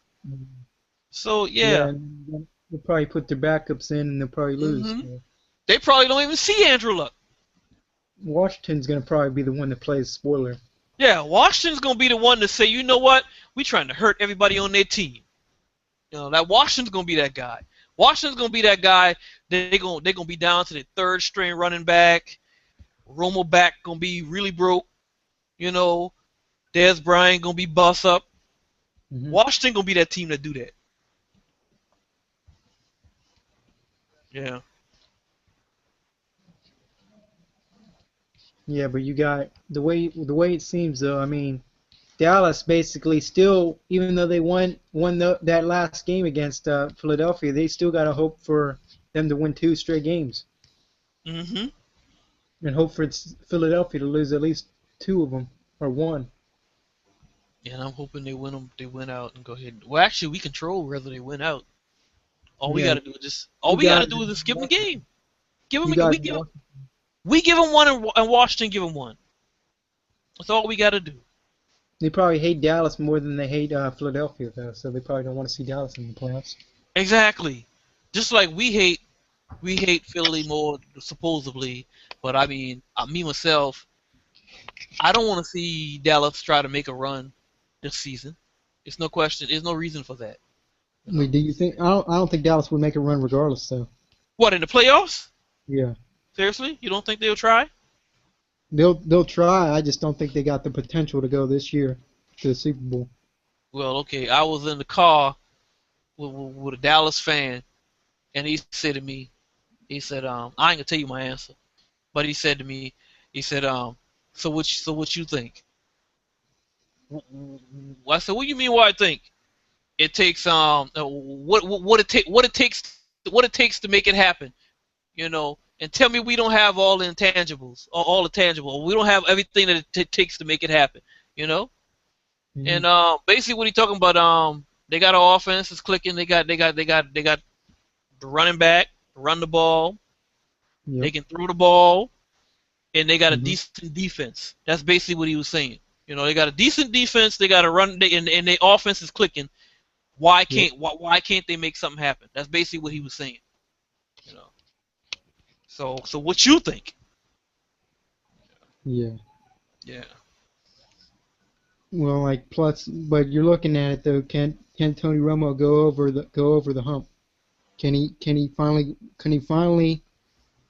So Yeah, yeah. and then they'll probably put their backups in, and they'll probably lose. Mhm. So They probably don't even see Andrew Luck. Washington's gonna probably be the one that plays spoiler. Yeah, Washington's gonna be the one to say, you know what? We trying to hurt everybody on their team. That Washington's gonna be that guy. Washington's gonna be that guy. They gonna be down to the third string running back. Romo back gonna be really broke. Dez Bryant gonna be bust up. Hmm. Washington gonna be that team that do that. Yeah. Yeah, but you got the way it seems though. I mean, Dallas basically still, even though they won that last game against Philadelphia, they still got to hope for them to win two straight games Mm-hmm. and hope for Philadelphia to lose at least two of them or one. Yeah, and I'm hoping they win them. They win out and go ahead. Well, actually, we control whether they win out. All we Yeah, gotta do is just give them a game. Give them. you got We give them one, and Washington give them one. That's all we gotta do. they probably hate Dallas more than they hate Philadelphia though, so they probably don't want to see Dallas in the playoffs. Exactly. Just like we hate Philly more supposedly, but I mean, me myself, I don't want to see Dallas try to make a run this season. It's no question. There's no reason for that. I mean, do you think? I don't think Dallas would make a run regardless though. What, in the playoffs? Yeah, Seriously, you don't think they'll try? they'll try. I just don't think they got the potential to go this year to the Super Bowl. Well, okay. I was in the car with a Dallas fan, and he said to me, he said, I ain't gonna tell you my answer, but he said to me, he said, so what you think? I said, what do you mean? What I think? It takes what it takes to make it happen. and tell me we don't have all the intangibles, or all the tangible. We don't have everything that it takes to make it happen. You know. Mhm. And basically, what he talking about? They got an offense is clicking. They got the running back, run the ball. They Yep. can throw the ball, and they got a Mhm. decent defense. That's basically what he was saying. You know, they got a decent defense. They got a run, and their offense is clicking. Yep. Why can't they make something happen? That's basically what he was saying. You know. So what you think? Yeah. Yeah. Well, like plus, but you're looking at it though. Can Tony Romo go over the hump? Can he finally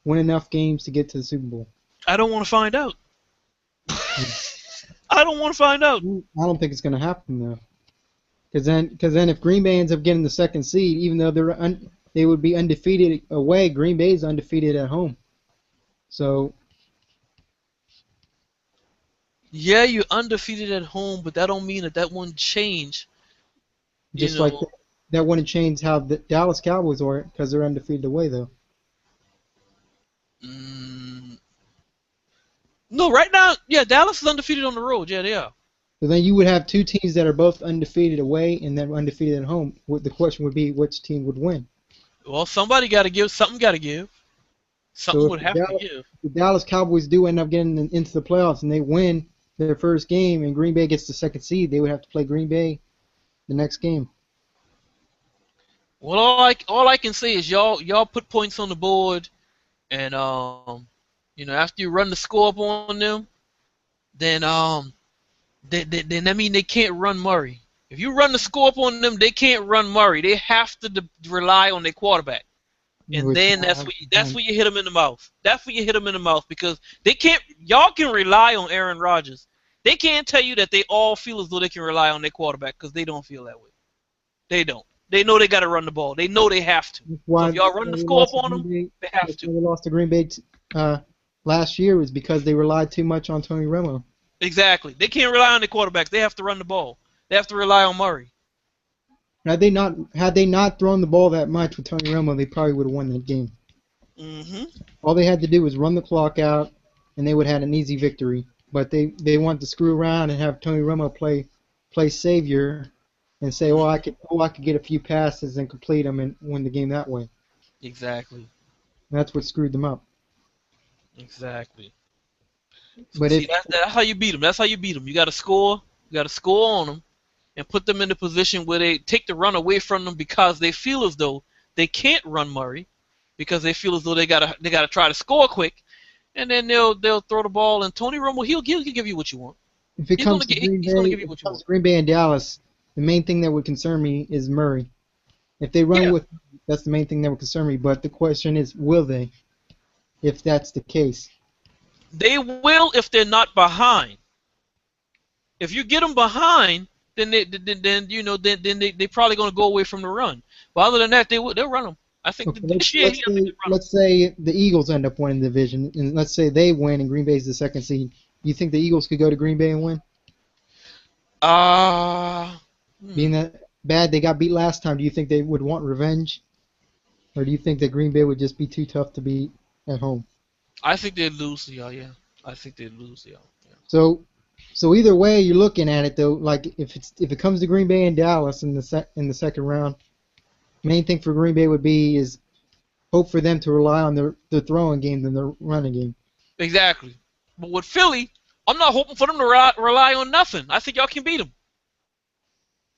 win enough games to get to the Super Bowl? I don't want to find out. Mm. I don't want to find out. I don't think it's going to happen though. Because then if Green Bay ends up getting the second seed, even though they would be undefeated away, Green Bay's undefeated at home. So Yeah, you're undefeated at home, but that don't mean that wouldn't change. You just like know. that wouldn't change how the Dallas Cowboys are because they're undefeated away though. Mm, no, right now, yeah, Dallas is undefeated on the road. Yeah, they are. So then you would have two teams that are both undefeated away and then undefeated at home. The question would be which team would win. Well, somebody got to give. Something got to give. So Something would have to give. if the Dallas Cowboys do end up getting into the playoffs and they win their first game and Green Bay gets the second seed, they would have to play Green Bay the next game. Well, all I can say is y'all put points on the board, and after you run the score up on them, then then that mean they can't run Murray. If you run the score up on them, they can't run Murray. They have to rely on their quarterback. And Which then that's where you hit them in the mouth. That's where you hit them in the mouth because they can't. Y'all can rely on Aaron Rodgers. They can't tell you that they all feel as though they can rely on their quarterback because they don't feel that way. They don't. They know they got to run the ball. They know they have to. So why if y'all run the they score up lost to on Green them, Bay. they have That's to. why they lost to Green Bay last year was because they relied too much on Tony Romo. Exactly. They can't rely on their quarterbacks. They have to run the ball. They have to rely on Murray. Had they not thrown the ball that much with Tony Romo, they probably would have won that game. Hmm. All they had to do was run the clock out, and they would have had an easy victory. But they wanted to screw around and have Tony Romo play savior, and say, Hmm. I could get a few passes and complete them and win the game that way. Exactly. And that's what screwed them up. Exactly. But See, if that's how you beat them. That's how you beat them. You got to score. You got to score on them and put them in a position where they take the run away from them because they feel as though they can't run Murray because they feel as though they gotta try to score quick, and then they'll throw the ball and Tony Romo he'll give you what you want. if it comes to Green He's gonna Bay, give you if it what you comes want. to Green Bay and Dallas, the main thing that would concern me is Murray. If they run Yeah, with, that's the main thing that would concern me. But the question is, will they? If that's the case. they will if they're not behind. If you get them behind, then they probably gonna go away from the run. But other than that, they'll run them. I think Okay, this year I think they run them. let's say the Eagles end up winning the division, and let's say they win and Green Bay's the second seed. Do you think the Eagles could go to Green Bay and win? Uh, Being hmm. that bad they got beat last time, do you think they would want revenge, or do you think that Green Bay would just be too tough to beat at home? I think they'd lose to y'all. Yeah, I think they'd lose to y'all. Yeah. So, so either way you're looking at it though, like if it comes to Green Bay and Dallas in the second round, main thing for Green Bay would be is hope for them to rely on their throwing game than their running game. Exactly. But with Philly, I'm not hoping for them to rely on nothing. I think y'all can beat them.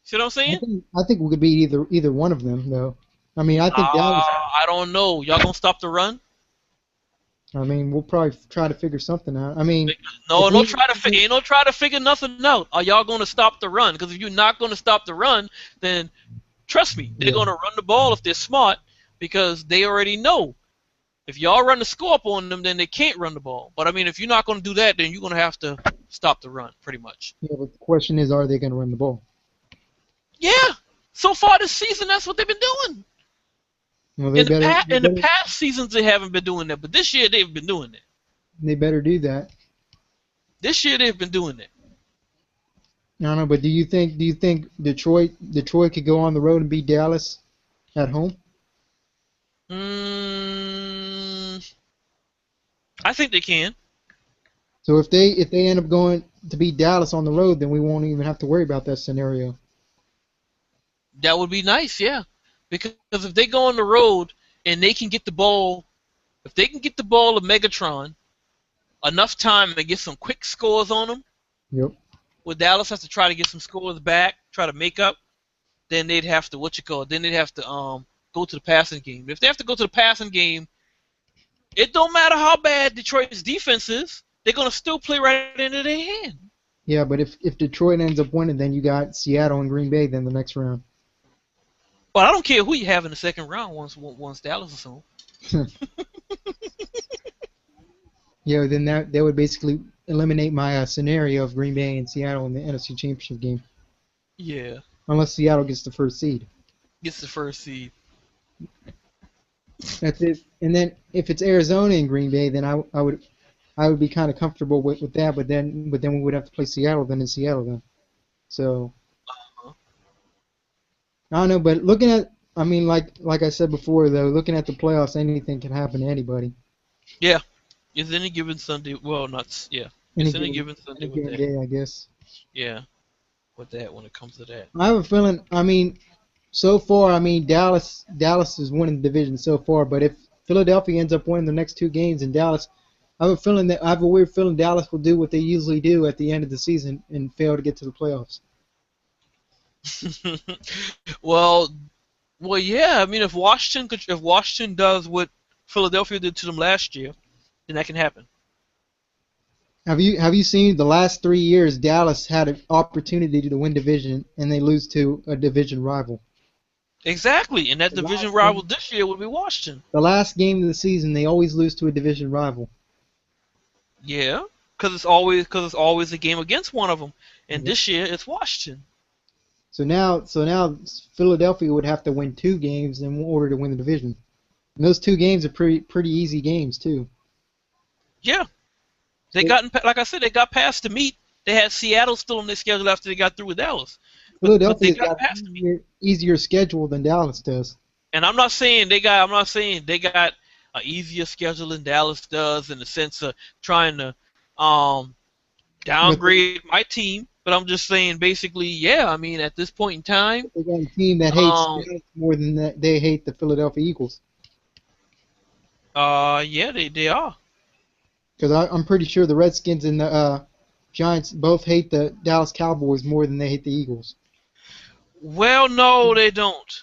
See what I'm saying? I think we could beat either one of them though. I mean, I think Dallas. I don't know. Y'all gonna stop the run? I mean, we'll probably try to figure something out. I mean, No, if don't we, try to ain't no try to figure nothing out. Are y'all gonna stop the run? Because if you're not gonna stop the run, then trust me, they're yeah, gonna run the ball if they're smart because they already know. If y'all run the score up on them, then they can't run the ball. But I mean, if you're not gonna do that, then you're gonna have to stop the run, pretty much. yeah, but the question is, are they going to run the ball? Yeah. So far this season, that's what they've been doing. Well, In the past seasons, they haven't been doing that, but this year they've been doing that. they better do that. This year they've been doing that. I don't know, but do you think Detroit could go on the road and beat Dallas at home? Mm, I think they can. So if they end up going to beat Dallas on the road, then we won't even have to worry about that scenario. That would be nice, yeah. Because if they go on the road and they can get the ball, if they can get the ball to Megatron enough time and get some quick scores on them, Yep. where Dallas has to try to get some scores back, try to make up, then they'd have to then they'd have to go to the passing game. If they have to go to the passing game, it don't matter how bad Detroit's defense is, they're gonna still play right into their hand. Yeah, but if Detroit ends up winning, then you got Seattle and Green Bay then the next round. But I don't care who you have in the second round once Dallas is home. Yeah, then that would basically eliminate my scenario of Green Bay and Seattle in the NFC Championship game, Yeah, unless Seattle gets the first seed. gets the first seed. That's it. And then if it's Arizona and Green Bay, then I would be kind of comfortable with that. But then we would have to play Seattle then in Seattle then. So I don't know. But looking at, I mean, like I said before though, looking at the playoffs, anything can happen to anybody. Yeah, it's any given Sunday. Well, not yeah. It's any given Sunday Any with given that. day, I guess. Yeah, with that when it comes to that. I have a feeling. I mean, so far, I mean, Dallas is winning the division so far. But if Philadelphia ends up winning the next two games in Dallas, I have a weird feeling Dallas will do what they usually do at the end of the season and fail to get to the playoffs. well, yeah. I mean, if Washington does what Philadelphia did to them last year, then that can happen. Have you seen the last 3 years Dallas had an opportunity to win division and they lose to a division rival? Exactly, and that The division last rival game, this year would be Washington. the last game of the season they always lose to a division rival. Yeah, because it's always a game against one of them, and Yep. this year it's Washington. So now Philadelphia would have to win 2 games in order to win the division. And those 2 games are pretty easy games too. Yeah, they So like I said, they got past the meet. They had Seattle still on their schedule after they got through with Dallas, but they Philadelphia's got got past the meet. easier schedule than Dallas does. And I'm not saying they got an easier schedule than Dallas does in the sense of trying to um, But downgrade my team, but I'm just saying basically, yeah. I mean, at this point in time, they got a team that hates um, Dallas more than they hate the Philadelphia Eagles. yeah, they are. Because I'm pretty sure the Redskins and the Giants both hate the Dallas Cowboys more than they hate the Eagles. Well, no, they don't.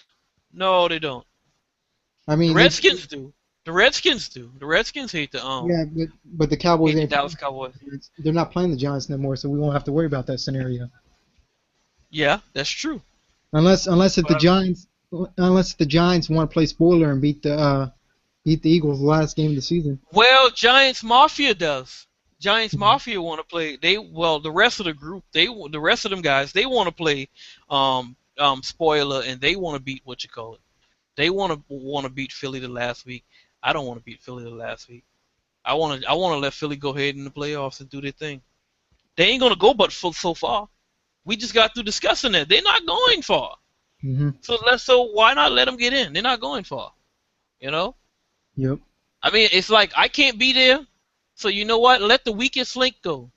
No, they don't. I The mean, Redskins do. The Redskins do. The Redskins hate yeah, but the Cowboys the ain't Dallas Cowboys. they're not playing the Giants no more, so we won't have to worry about that scenario. Yeah, that's true. Unless if the But Giants want to play spoiler and beat the Eagles the last game of the season. well, Giants Mafia does. Giants Mafia want to play. The rest of the group, the rest of them guys, they want to play spoiler, and they want to beat what you call it. They want to beat Philly the last week. I don't want to beat Philly the last week. I want to let Philly go ahead in the playoffs and do their thing. They ain't gonna go but so far. We just got through discussing that they're not going far. Mm-hmm. So why not let them get in? They're not going far. You know. Yep. I mean, it's like I can't be there. So you know what? Let the weakest link go.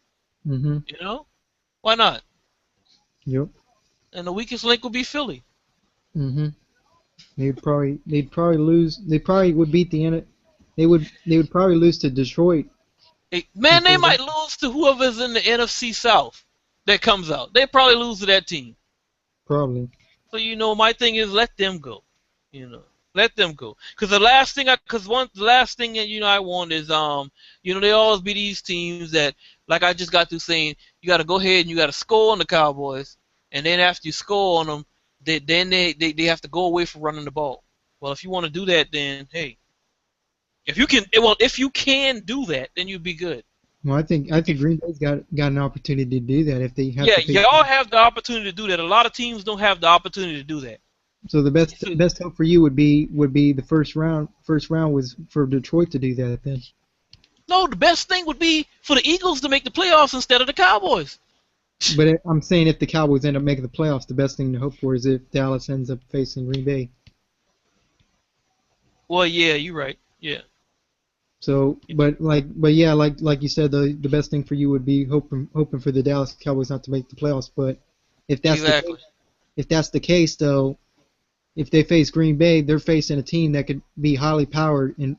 Mm-hmm. You know. Why not? Yep. And the weakest link will be Philly. Mm-hmm. They'd probably lose. They probably would beat They would probably lose to Detroit. Man, they might lose to whoever's in the NFC South that comes out. They probably lose to that team. Probably. So my thing is let them go. Let them go. Because the last thing that I want is they always be these teams that, like I just got through saying, you got to go ahead and you got to score on the Cowboys, and then after you score on them, they have to go away from running the ball. Well, if you want to do that, then hey, if you can do that, then you'd be good. Well, I think Green Bay's got an opportunity to do that if they have. Yeah, to y'all have the opportunity to do that. A lot of teams don't have the opportunity to do that. So the best hope for you would be the first round. First round was for Detroit to do that then. No, the best thing would be for the Eagles to make the playoffs instead of the Cowboys. But I'm saying if the Cowboys end up making the playoffs, the best thing to hope for is if Dallas ends up facing Green Bay. Well, yeah, you're right. Yeah. So, but yeah, like you said, the best thing for you would be hoping for the Dallas Cowboys not to make the playoffs. But if that's the Exactly. case, if that's the case, though, if they face Green Bay, they're facing a team that could be highly powered and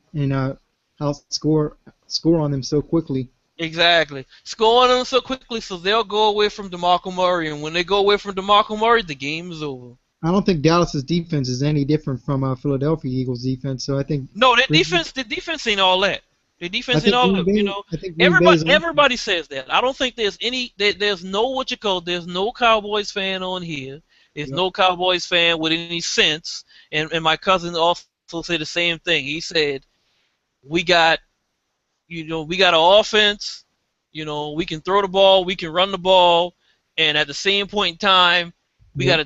score on them so quickly. Exactly. Scoring them so quickly, so they'll go away from DeMarco Murray, and when they go away from DeMarco Murray, the game is over. I don't think Dallas's defense is any different from Philadelphia Eagles defense. So I think No, that Green, defense, the defense ain't all that. The I defense ain't think all Green that. You Bay, know, I think Green Bay is awesome. everybody says that. I don't think there's any. There's no what you call. There's no Cowboys fan on here. There's Yep. no Cowboys fan with any sense. And my cousin also said the same thing. He said, "We got, we got an offense. We can throw the ball, we can run the ball, and at the same point in time, Yep.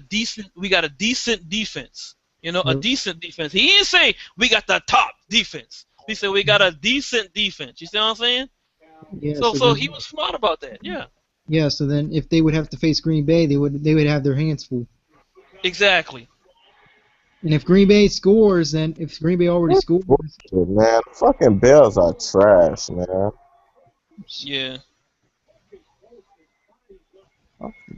we got a decent defense. A Yep. decent defense. He didn't say we got the top defense. He said we got a decent defense. You see what I'm saying? Yeah. So he was smart about that. Yeah, So then if they would have to face Green Bay, they would have their hands full. exactly. And if Green Bay scores, then if Green Bay already That's scores, bullshit, man. Fucking Bills are trash, man. Yeah.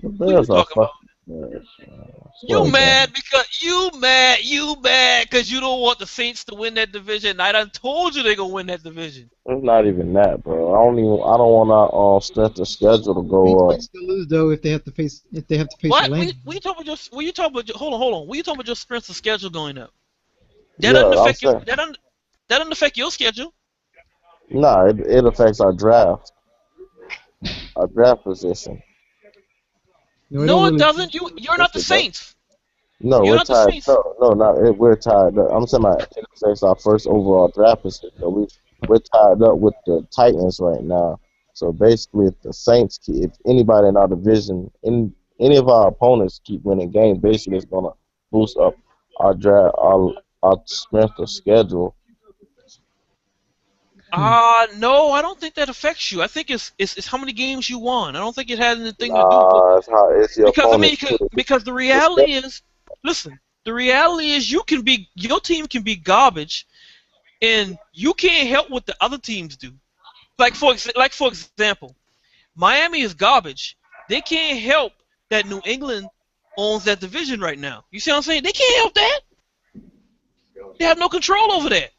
The Who you Bills are talking about? fucking trash, man. I swear You to God. mad because you mad because you don't want the Saints to win that division. I done told you they gonna win that division. It's not even that, bro. I don't want our strength of schedule to Saints go might up. still lose though if they have to face What? Atlanta. We talking about just? What you talking about? Hold on. What you talking about? Your strength of schedule going up? That Yeah, doesn't I'm affect you. saying. That doesn't affect your schedule. Nah, it affects our draft position. No, it don't No, it really. doesn't. You're Yes, not the it does. Saints. No, You're we're not the tied. Saints. No, not it. We're tied up. I'm saying it affects our first overall draft position. We're tied up with the Titans right now. So basically, if the Saints, if anybody in our division, any of our opponents keep winning games, basically it's gonna boost up our strength of schedule. Hmm. No, I don't think that affects you. I think it's how many games you won. I don't think it has anything to do with Nah, it's your because I mean opponents too. because the The schedule, reality is, listen, the reality is your team can be garbage and you can't help what the other teams do. Like for example, Miami is garbage. They can't help that New England owns that division right now. You see what I'm saying? They can't help that. They have no control over that.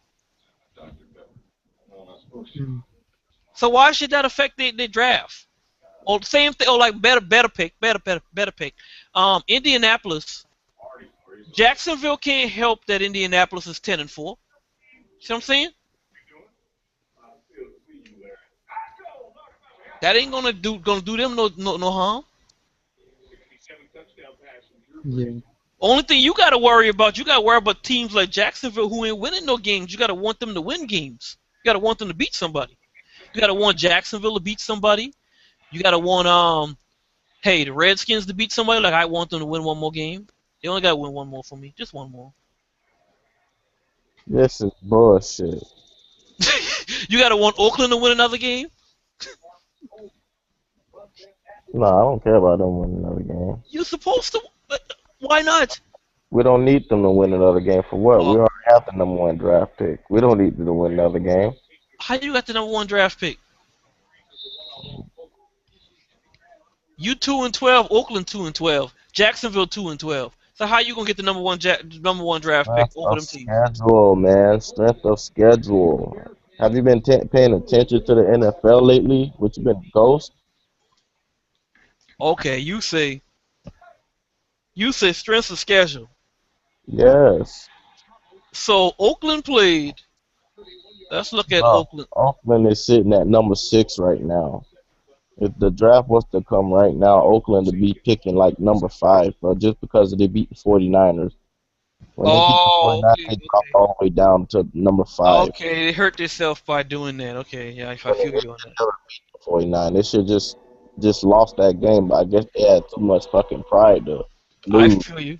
Hmm. So why should that affect their draft? Or the same thing, or like better pick. Indianapolis, Jacksonville can't help that Indianapolis is 10-4. See what I'm saying? That ain't gonna do them no harm. Yeah. Only thing you gotta worry about teams like Jacksonville who ain't winning no games. You gotta want them to win games. You gotta want them to beat somebody. You gotta want Jacksonville to beat somebody. You gotta want hey, the Redskins to beat somebody. Like I want them to win one more game. They only gotta win one more for me. Just one more. this is bullshit. You gotta want Oakland to win another game. Nah, I don't care about them winning another game. You're supposed to. Why not? We don't need them to win another game for what? Uh, We already have the number one draft pick. We don't need them to win another game. how you got the number one draft pick? You 2-12, Oakland 2-12, Jacksonville 2-12. So how you gonna get the number one draft pick Strength over of them teams? schedule, man. Strength of schedule. Have you been paying attention to the NFL lately? What you been ghost? Okay, you say strength of schedule. Yes. So Oakland played. Let's look at No. Oakland. Oakland is sitting at number 6 right now. If the draft was to come right now, Oakland would be picking like number 5, but just because they beat the 49ers. When they beat the Oh, 49ers, okay, they dropped okay. all the way down to number 5. Okay, they hurt themselves by doing that. Okay, yeah, if I When they feel really you on that. never beat the 49. They should just lost that game, but I guess they had too much fucking pride to I lose. feel you.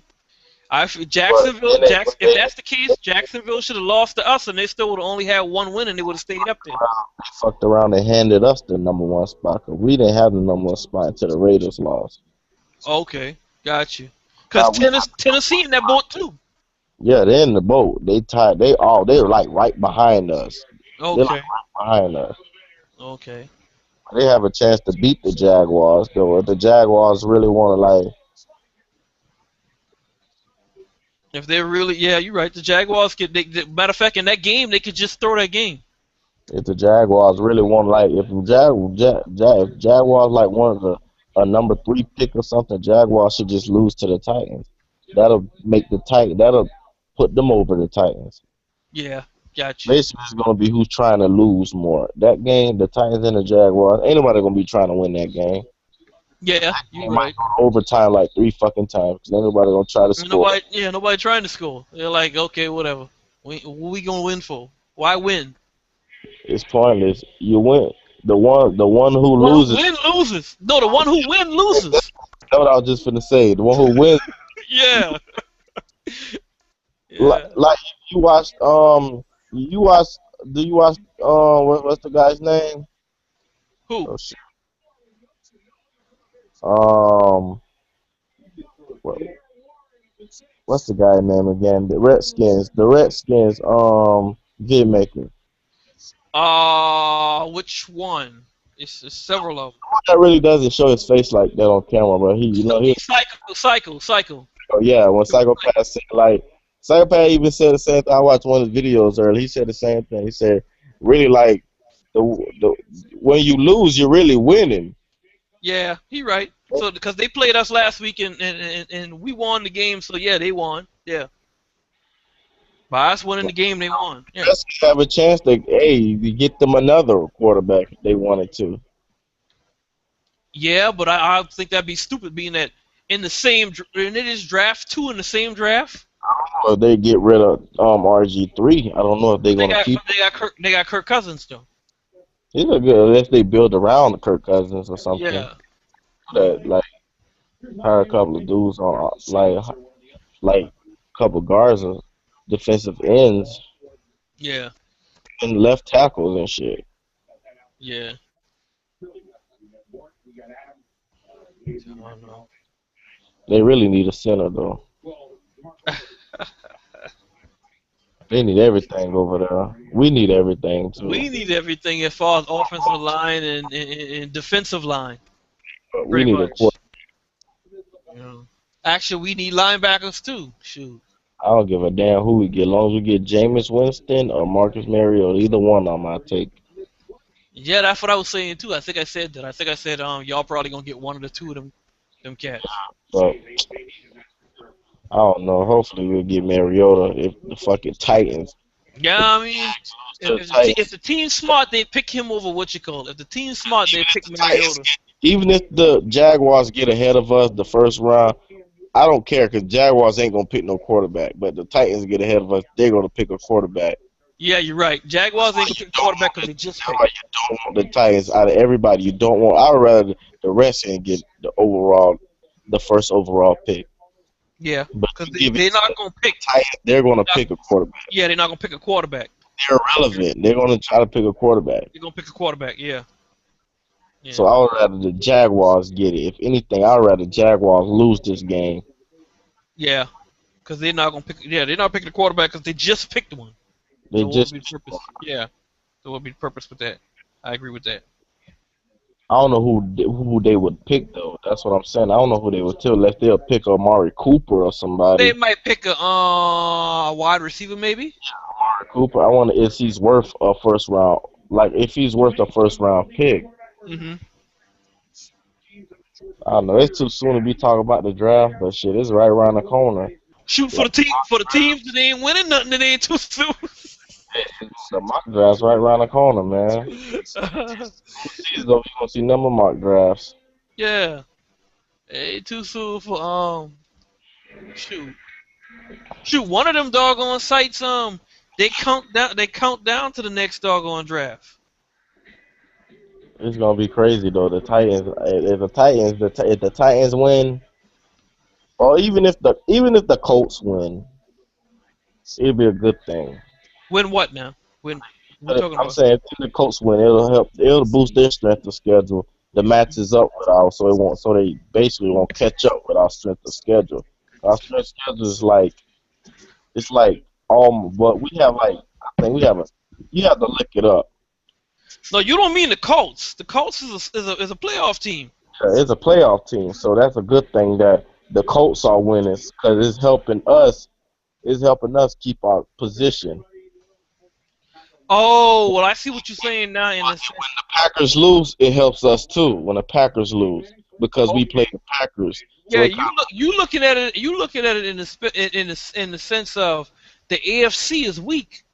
But then If that's the case, Jacksonville should have lost to us, and they still would have only had one win, and they would have stayed up there. they fucked around and handed us the number one spot, 'cause we didn't have the number one spot until the Raiders lost. Okay, got you. Because Now we got the number Tennessee one in that spot. boat too. Yeah, they're in the boat. They tied. They were like right behind us. They're like Okay. right behind us. Okay. They have a chance to beat the Jaguars, though. If the Jaguars really want to, like, If they're really, yeah, you're right. The Jaguars could. Matter of fact, in that game, they could just throw that game. if the Jaguars really want, like, if the if Jaguars like wanted a number 3 pick or something, Jaguars should just lose to the Titans. That'll make the Titan. That'll put them over the Titans. Yeah, got you. Basically, it's gonna be who's trying to lose more. That game, the Titans and the Jaguars, ain't nobody gonna be trying to win that game. Yeah, you're It might right. go to overtime like 3 fucking times because ain't nobody gonna try to score. Nobody, yeah, nobody trying to score. They're like, okay, whatever. What we gonna win for? Why win? It's pointless. You win. The one who One who loses. win loses. No, the one who win loses. That's what I was just finna say. The one who wins. Yeah, Like, yeah. like you watched. You watched. Do you watch? What's the guy's name? Who? Oh shit. Um, what, what's the guy's name again? The Redskins. The Redskins. Vid maker. Which one? It's several of them. That really doesn't show his face like that on camera, but he. Psycho. Oh yeah, when Psychopath said like Psychopath even said the same thing. I watched one of his videos earlier. He said the same thing. He said really like the when you lose, you're really winning. Yeah, he right. So because they played us last week and we won the game, so yeah, they won. Yeah, by us winning the game, they won. Yeah. Let's have a chance to you get them another quarterback if they wanted to. Yeah, but I think that'd be stupid being that in the same and it is draft two in the same draft. Or they get rid of RG3. I don't know if they're But gonna keep. they got Kirk Cousins though. He's a good unless they build around Kirk Cousins or something. Yeah, That like hire a couple of dudes on like a couple guards or defensive ends yeah, and left tackles and shit. yeah. I don't know. They really need a center though. They need everything over there. We need everything too. We need everything as far as offensive line and defensive line, But we pretty need a quarter. much. You know. Actually, we need linebackers too. Shoot. I don't give a damn who we get. As long as we get Jameis Winston or Marcus Mariota, either one I might take. Yeah, that's what I was saying too. I think I said that. I think I said y'all probably gonna get one of the two of them cats. But I don't know. Hopefully we'll get Mariota if the fucking Titans. Yeah, I mean, The Titans, if the team's smart, they pick him over what you call. If the team's smart, they pick Mariota. even if the Jaguars get ahead of us the first round, I don't care because Jaguars ain't gonna pick no quarterback. But the Titans get ahead of us, they're gonna pick a quarterback. Yeah, you're right. Jaguars ain't gonna pick quarterback because they just That's picked. why you don't want the Titans out of everybody. You don't want. I'd rather the Redskins get the first overall pick. Yeah, But because you give it they're to not the gonna pick. Titans, they're gonna pick a quarterback. Yeah, they're not gonna pick a quarterback. They're relevant. They're gonna try to pick a quarterback. They're gonna pick a quarterback. Yeah. Yeah. So I would rather the Jaguars get it. If anything, I'd rather Jaguars lose this game. Yeah. Because they're not gonna pick. Yeah, they're not picking a quarterback because they just picked one. They So what just would be the purpose? Yeah. So what would be the purpose with that? I agree with that. I don't know who they would pick though. That's what I'm saying. I don't know who they would tell unless they'll pick Amari Cooper or They somebody. might pick a wide receiver maybe. Amari Cooper. I wonder if he's worth a first round. Like if he's worth a first round pick. Mhm. I don't know. It's too soon to be talking about the draft, but shit, it's right around the corner. Shoot for the team. For the teams that ain't winning nothing, that ain't too soon. The mock draft's right around the corner, man. These though, you gonna see number mock drafts. Yeah. Ain't too soon for shoot. Shoot, one of them doggone sites they count down to the next doggone draft. It's gonna be crazy though. The Titans, if the Titans win, or even if the Colts win, it'd be a good thing. Win what now? Win we But talking I'm about? saying if the Colts win, it'll boost their strength of schedule. The matches up with ours, so they basically won't catch up with our strength of schedule. Our strength of schedule is like it's like but we have like I think we have You have to look it up. No, you don't mean the Colts. The Colts is a playoff team. Yeah, it's a playoff team, so that's a good thing that the Colts are winning because it's helping us. It's helping us keep our position. Oh, well, I see what you're saying now. In a When sense, the Packers lose, it helps us too. When the Packers lose, because we play okay, the Packers, yeah, so it you looking at it. You looking at it in the sense of the AFC is weak.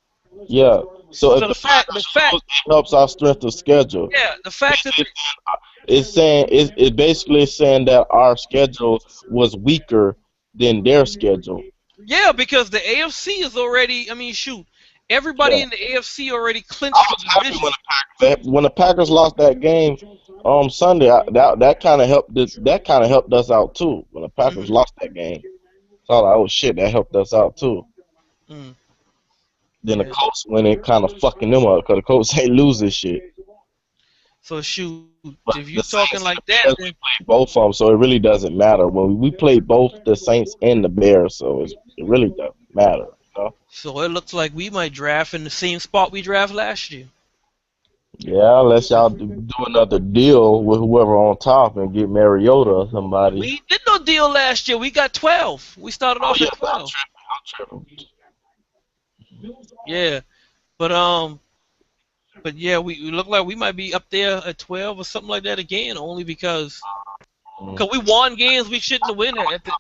yeah. So if So the the Packers fact, lose, it helps our strength of schedule. yeah, the fact that It's saying it basically saying that our schedule was weaker than their schedule. yeah, because the AFC is already. I mean, shoot, Yeah. everybody in the AFC already I clinched the was happy division. when the Packers lost that game Sunday. That kind of helped that kind of helped us out too. When the Packers Hmm. lost that game, so I was like, oh shit, that helped us out too. Mm, Then the yeah. Colts winning kind of fucking them up because the Colts ain't lose this shit. So shoot, if But you the talking Saints like and the that, Bears, then we played both of them, so it really doesn't matter. When we play both the Saints and the Bears, so it really doesn't matter. You know? so it looks like we might draft in the same spot we draft last year. Yeah, unless y'all do another deal with whoever on top and get Mariota or somebody. We did no deal last year. We got 12. We started Oh off yeah, at 12. I'm tripping. Yeah, but but yeah, we look like we might be up there at 12 or something like that again, only because we won games we shouldn't have win at the.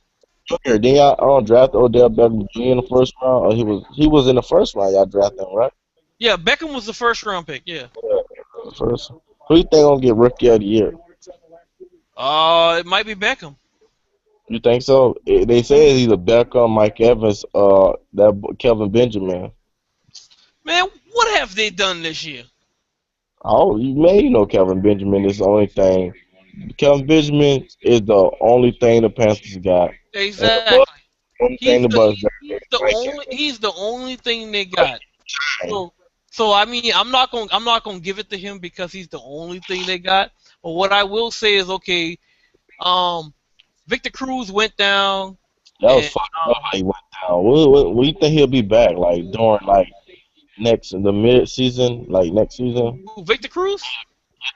Junior, then y'all draft Odell Beckham Jr. in the first round, or he was in the first round. Y'all drafted him, right? Yeah, Beckham was the first round pick. Yeah. Yeah, the first. Who you think gonna get Rookie of the Year? It might be Beckham. You think so? They say it's either Beckham, Mike Evans, Kelvin Benjamin. Man, what have they done this year? Oh, you know Kelvin Benjamin is the only thing. Kelvin Benjamin is the only thing the Panthers got, and the Bucks, Exactly. only thing the Bucks got is Mike He's the only thing they got. Evans. So I mean I'm not gonna give it to him because he's the only thing they got. But what I will say is okay, um Victor Cruz went down That was and fucked up how he went down. What do you think he'll be back like during like next in the mid season, like next season? who, Victor Cruz?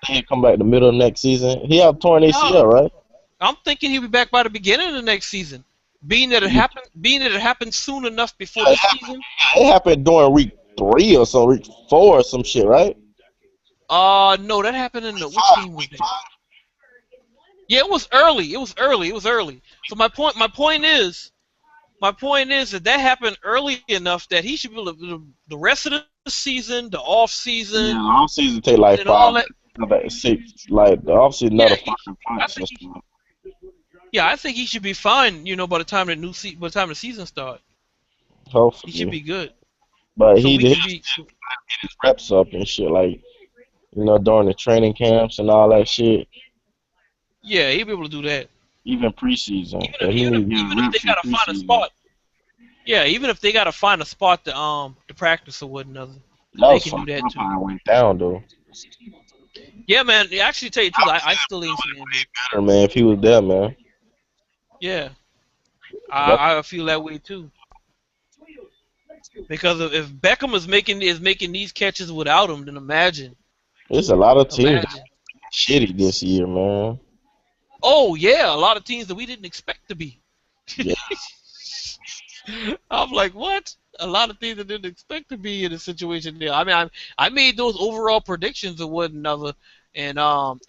Think he'll come back the middle of next season. He have torn No. ACL, right? I'm thinking he'll be back by the beginning of the next season. Yeah, Being that it happened soon enough before it this happened. season. It happened during week 3 or so, week 4 or some shit, right? No, that happened in the what game was that? Yeah, it was early. It was early. So my point is that happened early enough that he should be the rest of the season, the off Yeah, season, the off season take like and all 5, that. like 6. Like the off season, Yeah, another 5 months. I think yeah, I think he should be fine. By the time by the time the season starts, he should Hopefully, be good. but So he we did can be. his reps up and shit. Like during the training camps and all that shit, Yeah, he'll be able to do that. even preseason. But he need to get Even if they reps in gotta find a preseason. spot. Yeah, even if they gotta find a spot to practice or whatnot, That they was can do fucked that up too. how it went down though. Yeah, man. Actually, tell you the truth, I still ain't seen him, dude. Better man, if he was there, man. Yeah, That, I feel that way too. Because if Beckham is making these catches without him, then there's a lot of teams that imagine. shitty this year, man. Oh yeah, a lot of teams that we didn't expect to be. Yeah, I'm like, what? A lot of teams that didn't expect to be in a situation there. I mean, I made those overall predictions of one another, and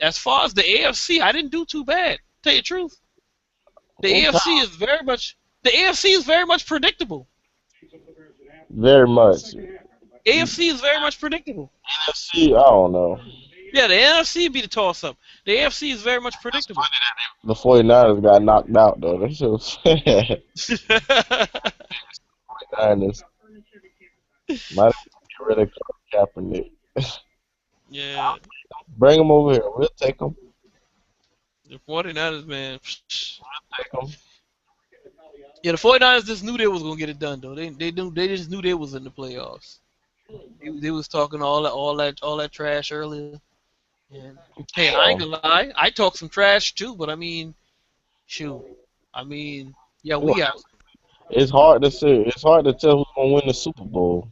as far as the AFC, I didn't do too bad. Tell you the truth, the okay. AFC is very much predictable. Very much. AFC is very much predictable. NFC, I don't know. Yeah, the NFC be the toss up. The AFC is very much predictable. The 49ers got knocked out though. That shit was 49ers. Might get rid of Kaepernick. Yeah, Bring him over here. We'll take him. the 49ers, man. Take him. Yeah, the 49ers just knew they was gonna get it done though. They just knew they was in the playoffs. They was talking all that trash earlier. And hey, I ain't Damn. gonna lie, I talk some trash too, but I mean, shoot, I mean, yeah, It's hard to say. It's hard to tell who's gonna win the Super Bowl.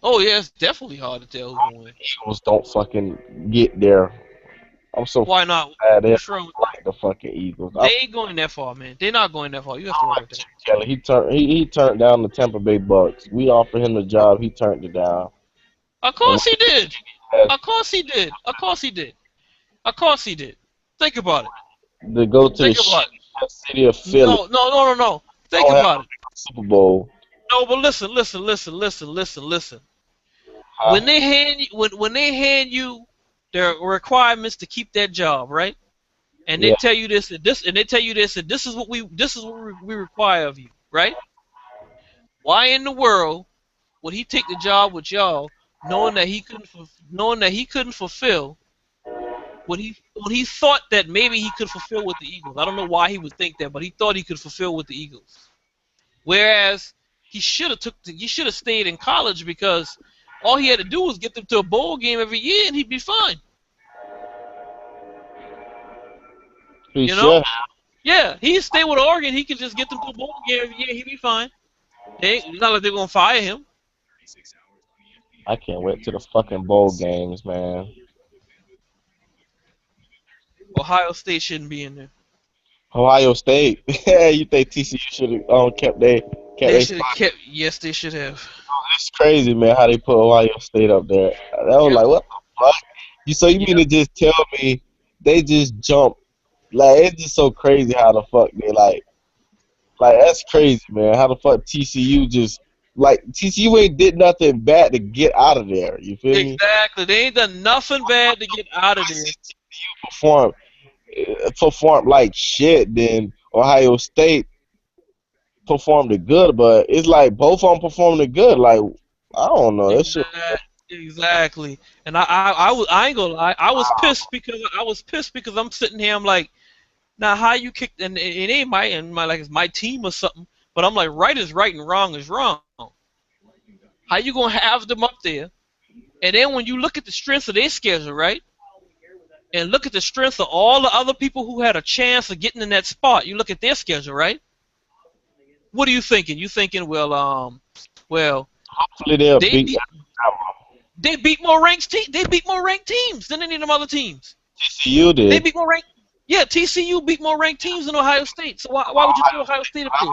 Oh yeah, it's definitely hard to tell who's gonna win. Eagles don't fucking get there. I'm so Why not? mad they don't What's wrong with that? like the fucking Eagles. I They ain't going that far, man. They're not going that far. You have to don't worry like about that. Chip Kelly. He turned down the Tampa Bay Bucks. We offered him the job. He turned it down. Of And course he did. has Of course he did. Of course he did. Of course he did. Think about it. to go to the Think shit about it. city of Philly. No. Think Don't have about it. a Super Bowl. No, but listen. Huh? When they hand you the requirements to keep that job, right? And they Yeah. tell you this and this, and they tell you this and this is what we require of you, right? Why in the world would he take the job with y'all, knowing that he couldn't fulfill what he thought that maybe he could fulfill with the Eagles? I don't know why he would think that, but he thought he could fulfill with the Eagles. Whereas he should have stayed in college because all he had to do was get them to a bowl game every year and he'd be fine. He You know? should. Yeah, he stay with Oregon. He could just get them to a bowl game every year. He'd be fine. It's not like they're gonna fire him. I can't wait to the fucking bowl games, man. Ohio State shouldn't be in there. Ohio State. You think TCU should have kept They they should have spot? kept. Yes, they should have. It's crazy, man, how they put Ohio State up there. That was Yep. like, what the fuck? You mean Yep. to just tell me they just jumped? Like, it's just so crazy how the fuck they like that's crazy, man. How the fuck TCU just like TCU ain't did nothing bad to get out of there. You feel me? Exactly. They ain't done nothing bad to get out of there. Perform performed like shit. Then Ohio State performed it good, but it's like both of them performed it good. Like I don't know, that shit. Exactly. And I ain't gonna lie. I was pissed because I'm sitting here. I'm like, now how you kicked? And it ain't my like it's my team or something. But I'm like, right is right and wrong is wrong. How you gonna have them up there? And then when you look at the strengths of their schedule, right? And look at the strength of all the other people who had a chance of getting in that spot. You look at their schedule, right? What are you thinking? You thinking, well, Hopefully they'll they beat beat Alabama. they beat more ranked teams than any of them other teams. TCU They did. beat more ranked. Yeah, TCU beat more ranked teams than Ohio State. So why would you throw Ohio State up there?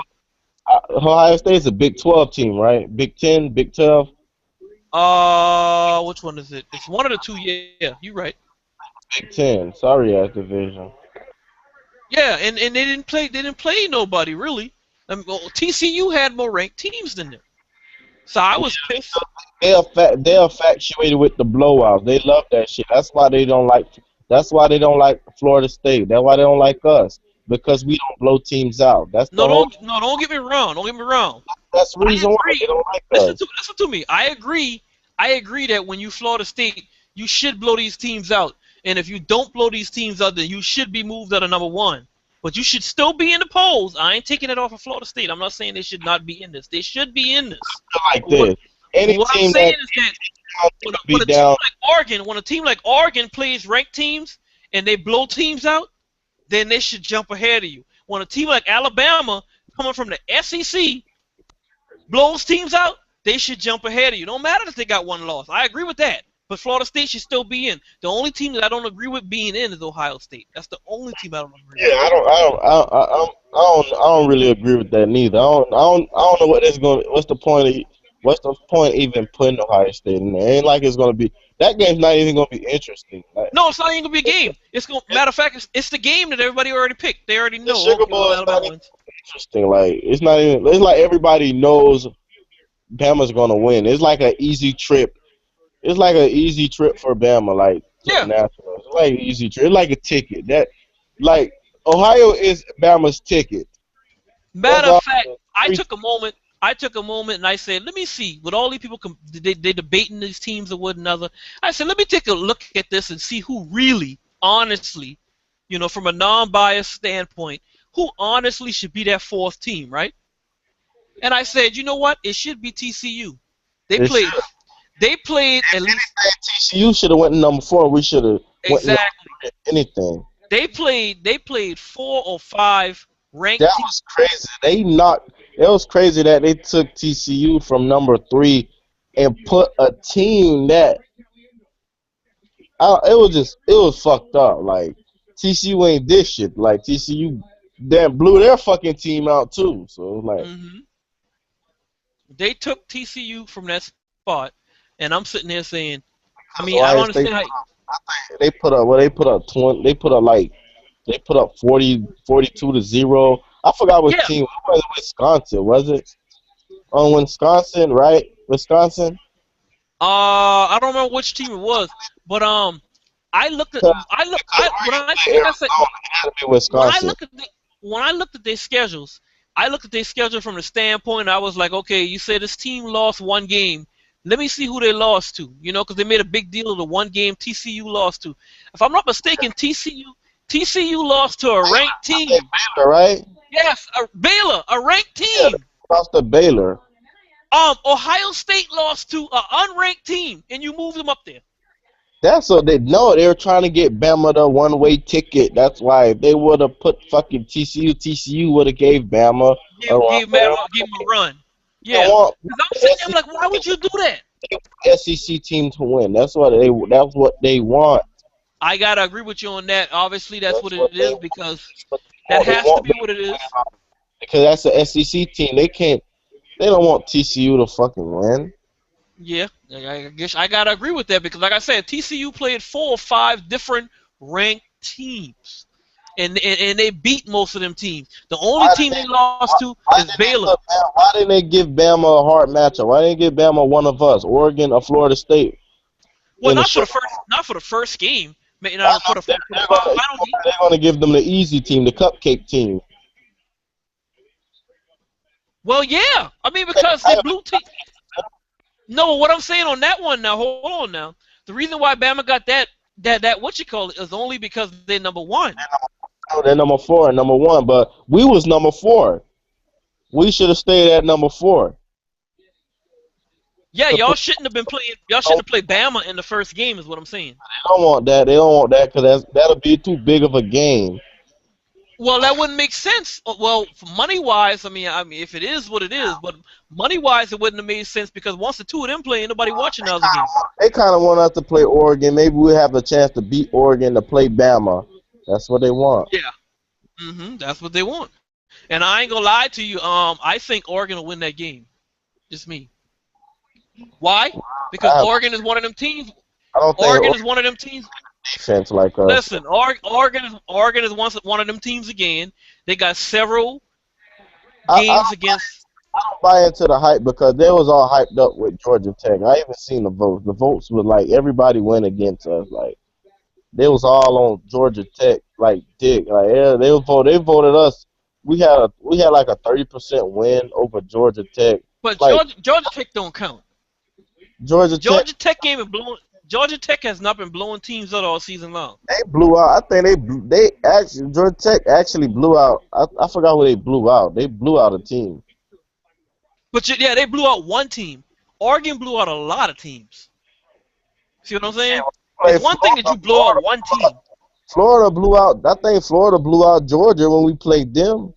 Ohio State's a Big 12 team, right? Big 10, Big 12, Which one is it? It's one of the two. Yeah, you're right. Big 10. Sorry, ass division. Yeah, and they didn't play nobody really. TCU had more ranked teams than them. So I was pissed. They're infatuated with the blowouts. They love that shit. That's why they don't like. That's why they don't like Florida State. That's why they don't like us because we don't blow teams out. That's the No, whole. don't get me wrong. Don't get me wrong. That's the I reason why they agree. don't like Listen us. to listen to me. I agree. I agree that when you Florida State, you should blow these teams out. And if you don't blow these teams out, then you should be moved out of number one. But you should still be in the polls. I ain't taking it off of Florida State. I'm not saying they should not be in this. They should be in this. Like But what, this. Any but what I'm team saying that is that beat down. when a team like Oregon plays ranked teams and they blow teams out, then they should jump ahead of you. When a team like Alabama, coming from the SEC, blows teams out, they should jump ahead of you. Don't matter if they got one loss. I agree with that. But Florida State should still be in. The only team that I don't agree with being in is Ohio State. That's the only team I don't agree Yeah, with. I don't really agree with that neither. I don't know what that's going. What's the point even putting Ohio State in there? Ain't like it's gonna be that game's not even gonna be interesting. Like No, it's not even gonna be a game. It's gonna matter of fact, it's the game that everybody already picked. They already the know. Sugar Okay, Bowl well, is not Alabama even wins. interesting. Like it's not even. It's like everybody knows Bama's gonna win. It's like an easy trip. It's like an easy trip for Bama, like to the Yeah. Nationals. It's like an easy trip. It's like a ticket. Like Ohio is Bama's ticket. That's Matter of all. fact, I Free- took a moment. I took a moment and I said, let me see. With all these people, they debating these teams or one another. I said, let me take a look at this and see who really, honestly, from a non-biased standpoint, who honestly should be that fourth team, right? And I said, you know what? It should be TCU. They It played. should. They played at least TCU should have went number 4. We should have went number exactly. 3. Anything. They played. They played 4 or 5 ranked That teams. was crazy. It was crazy that they took TCU from number 3 and put a team that it was fucked up. Like TCU ain't this shit. Like TCU damn blew their fucking team out too. So like Hmm. They took TCU from that spot, and I'm sitting there saying, I mean, I don't Ohio State understand how. they put up 20 they put up 42-0. I forgot which Yeah, team. It was Wisconsin, was it? On Wisconsin, right? Wisconsin. I don't remember which team it was, but I looked at 'Cause I look because like I Oregon said, played Arizona, it had to be when I Wisconsin. looked at the, when I looked at their schedules, I looked at their schedule from the standpoint. I was like, okay, you said this team lost one game. Let me see who they lost to. Because they made a big deal of the one game TCU lost to. If I'm not mistaken, TCU lost to a ranked I think team. Baylor, right? Yes, Baylor, a ranked Yeah, they team. lost to Baylor. Ohio State lost to an unranked team, and you moved them up there. That's what they know. They were trying to get Bama the one-way ticket. That's why if they would have put fucking TCU would have gave Bama a run. But Gave them a run. they Yeah, want because I'm the sitting there, I'm like, why would you do SEC, that? SEC team to win. That's what they want. I gotta agree with you on that. Obviously, that's That's what what it they is because that want. They has to want be Bama what it is. because that's the SEC team. They can't. They don't want TCU to fucking win. Yeah, I guess I gotta agree with that because, like I said, TCU played 4 or 5 different ranked teams, and they beat most of them teams. The only Why did team they? they lost to is Baylor. Why didn't they give Bama a hard matchup? Why didn't they give Bama one of us, Oregon or Florida State, Well, in the show? not for the first game, maybe I not know for the final game. they're gonna give them the easy team, the cupcake team. Well, yeah, I mean because they blew team. No, what I'm saying on that one now, hold on now. The reason why Bama got that what you call it is only because they're number one. They're number 4 and number 1, but we was number 4. We should have stayed at number 4. Yeah, To y'all play, shouldn't have been playing. Y'all don't, shouldn't have played Bama in the first game, is what I'm saying. they don't want that. They don't want that because that'll be too big of a game. Well, that wouldn't make sense. Well, money wise, I mean, if it is what it is, but money wise, it wouldn't have made sense because once the two of them play, ain't nobody watching the other game. They kind of want us to play Oregon. Maybe we'll have a chance to beat Oregon to play Bama. That's what they want. Yeah. That's what they want. And I ain't gonna lie to you. I think Oregon will win that game. Just me. Why? Because I, Oregon is one of them teams. I don't think Oregon Oregon is one of them teams. defense like us. Listen, Oregon is one of them teams again. They got several I games against. don't buy into the hype because they was all hyped up with Georgia Tech. I even seen the votes. The votes were like everybody went against us. Like they was all on Georgia Tech. Like dick. Like yeah, they voted us. We had like a 30% win over Georgia Tech. But Like Georgia Tech don't count. Georgia Tech, Georgia Tech game is blowing. Georgia Tech has not been blowing teams out all season long. they blew out. I think they actually Georgia Tech actually blew out. I forgot who they blew out. They blew out a team. But yeah, they blew out one team. Oregon blew out a lot of teams. See what I'm saying? Play It's one thing that you blow out one team. Florida blew out. I think Florida blew out Georgia when we played them.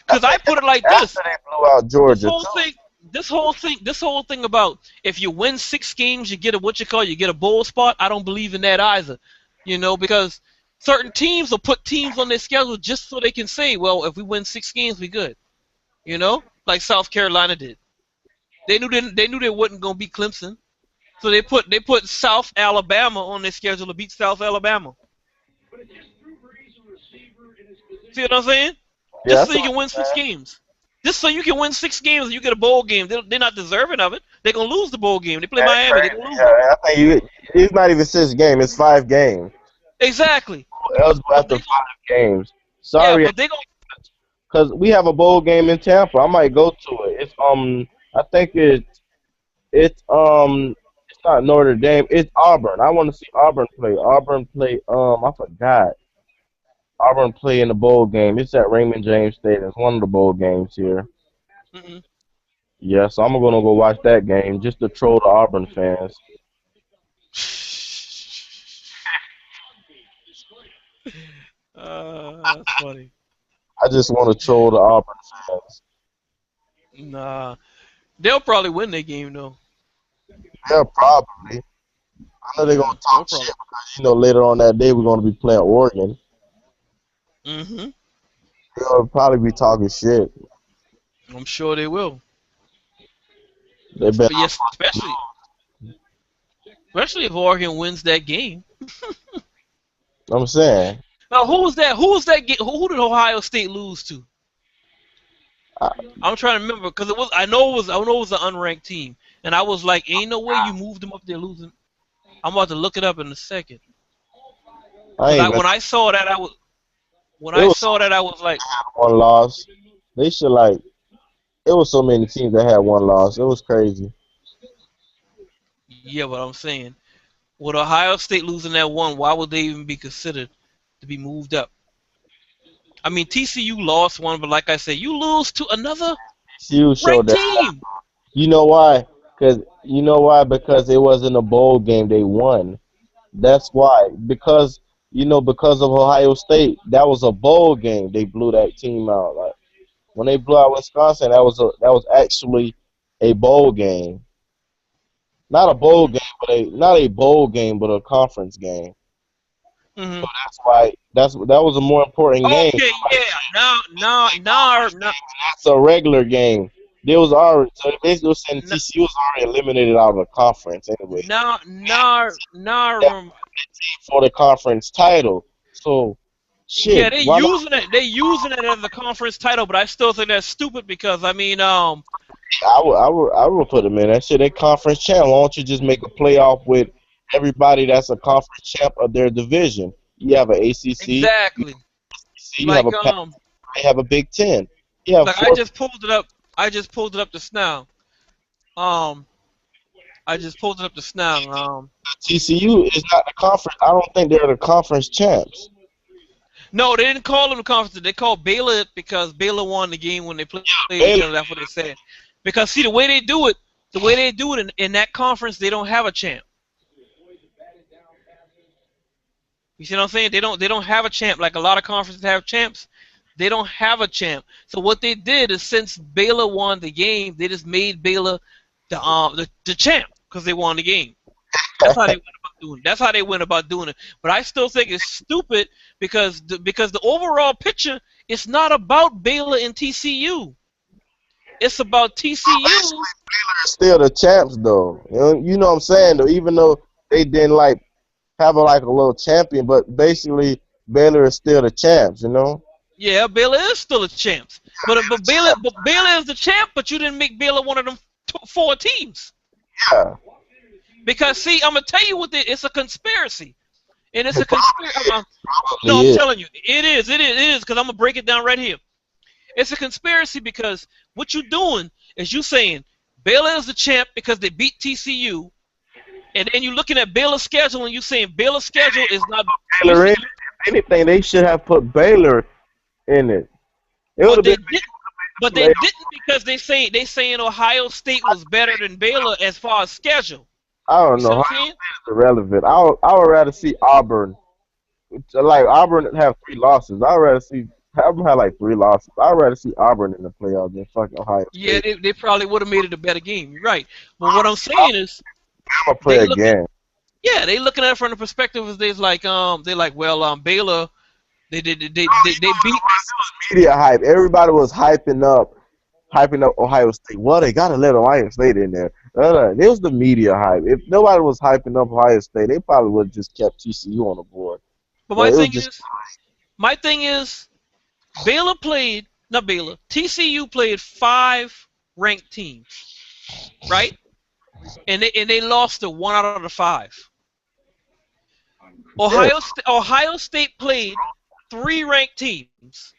Because I put it like After this: they blew out this Georgia whole too. thing, this whole thing about if you win 6 games, you get a you get a bowl spot. I don't believe in that either. Because certain teams will put teams on their schedule just so they can say, well, if we win 6 games, we good. Like South Carolina did. They knew they wasn't gonna beat Clemson, so they put South Alabama on their schedule to beat South Alabama. See what I'm saying? Yeah, Just so that's you what can win I'm six saying. games. Just so you can win 6 games and you get a bowl game. They're not deserving of it. They're gonna lose the bowl game. They play That's Miami. They're gonna crazy. lose Yeah, it. I think it's not even 6 games. It's 5 games. Exactly. Eligible But after they gonna 5 games. yeah, Sorry, but they gonna because we have a bowl game in Tampa. I might go to it. I think it's not Notre Dame. It's Auburn. I want to see Auburn play. Auburn play. I forgot. Auburn play in the bowl game. It's at Raymond James Stadium. It's one of the bowl games here. mm-mm. Yeah, so I'm gonna go watch that game just to troll the Auburn fans. That's funny. I just want to troll the Auburn fans. Nah. They'll probably win that game though. Yeah, probably. I know they're gonna Yeah, they'll talk shit probably. because later on that day we're gonna be playing Oregon. Hmm. They'll probably be talking shit. I'm sure they will. They been Yes, especially if Oregon wins that game. I'm saying. Now, who was that? Who was that? Who did Ohio State lose to? I, I'm trying to remember because it was. I know it was an unranked team, and I was like, "Ain't no way you moved them up there losing." I'm about to look it up in a second. I Because ain't been. when I saw that, when It I was so saw that, I was like, many one loss. They should like. It was so many teams that had one loss. It was crazy. "Yeah," but I'm saying, with Ohio State losing that one, why would they even be considered to be moved up? I mean, TCU lost one, but like I said, you lose to another TCU showed ranked that. team. You know why? Because it wasn't a bowl game. They won. That's why. Because of Ohio State, that was a bowl game. They blew that team out. Like when they blew out Wisconsin, that was actually a bowl game. Not a bowl game, but a not a bowl game, but a conference game. Hmm. That's why that was a more important game. Okay, yeah. Now, That's a regular game. There was already so they basically was saying now, TCU was already eliminated out of the conference anyway. now, I That remember. for the conference title. So Yeah, shit, why not? They using it as a conference title, but I still think that's stupid because I mean, I would put them in that shit. They conference champ. Why don't you just make a playoff with everybody that's a conference champ of their division? You have an ACC, you exactly. have Like a Pac, you have a Big Ten. You have like I four. just pulled it up. I just pulled it up just now. Um, I just pulled it up just now. TCU is not the conference. I don't think they're the conference champs. No, they didn't call them the conference. They called Baylor it because Baylor won the game when they played each Baylor, other. That's what they said. Because see, the way they do it in that conference, they don't have a champ. You see what I'm saying? They don't have a champ like a lot of conferences have champs. They don't have a champ. So what they did is since Baylor won the game, they just made Baylor the champ because they won the game. That's how they went about doing it. That's how they went about doing it. But I still think it's stupid because the overall picture it's not about Baylor and TCU. It's about TCU. are still the champs though. You know what I'm saying though. Even though they didn't like have a little champion, but basically Baylor is still the champs. Yeah, Baylor is still a champ. But Baylor is the champ. But you didn't make Baylor one of them four teams. Yeah, Because see, I'm gonna tell you what it's a conspiracy, and it's a it conspiracy. No, probably I'm is. telling you, it is, because I'm gonna break it down right here. It's a conspiracy because what you're doing is you saying Baylor is the champ because they beat TCU, and then you're looking at Baylor's schedule and you're saying Baylor's schedule is not. You, Baylor, if anything, they should have put Baylor in it. It would but have they been. did, but they didn't because they saying Ohio State was better than Baylor as far as schedule. I don't You see know. what I'm Ohio saying? State is irrelevant. I would rather see Auburn. Like Auburn have 3 losses. I'd rather see Auburn have like 3 losses. I'd rather see Auburn in the playoffs than fucking Ohio Yeah, State. they probably would have made it a better game. You're right. But what I'm saying is I'm gonna play they looking. again. Yeah, they looking at it from the perspective of they like well Baylor they beat Media hype. Everybody was hyping up Ohio State. Well, they gotta let Ohio State in there. It was the media hype. If nobody was hyping up Ohio State, they probably would have just kept TCU on the board. but But my it was thing just is my thing is Baylor played not Baylor TCU played 5 ranked teams, right? And they lost to 1 out of the 5. yeah. Ohio State played 3 ranked teams,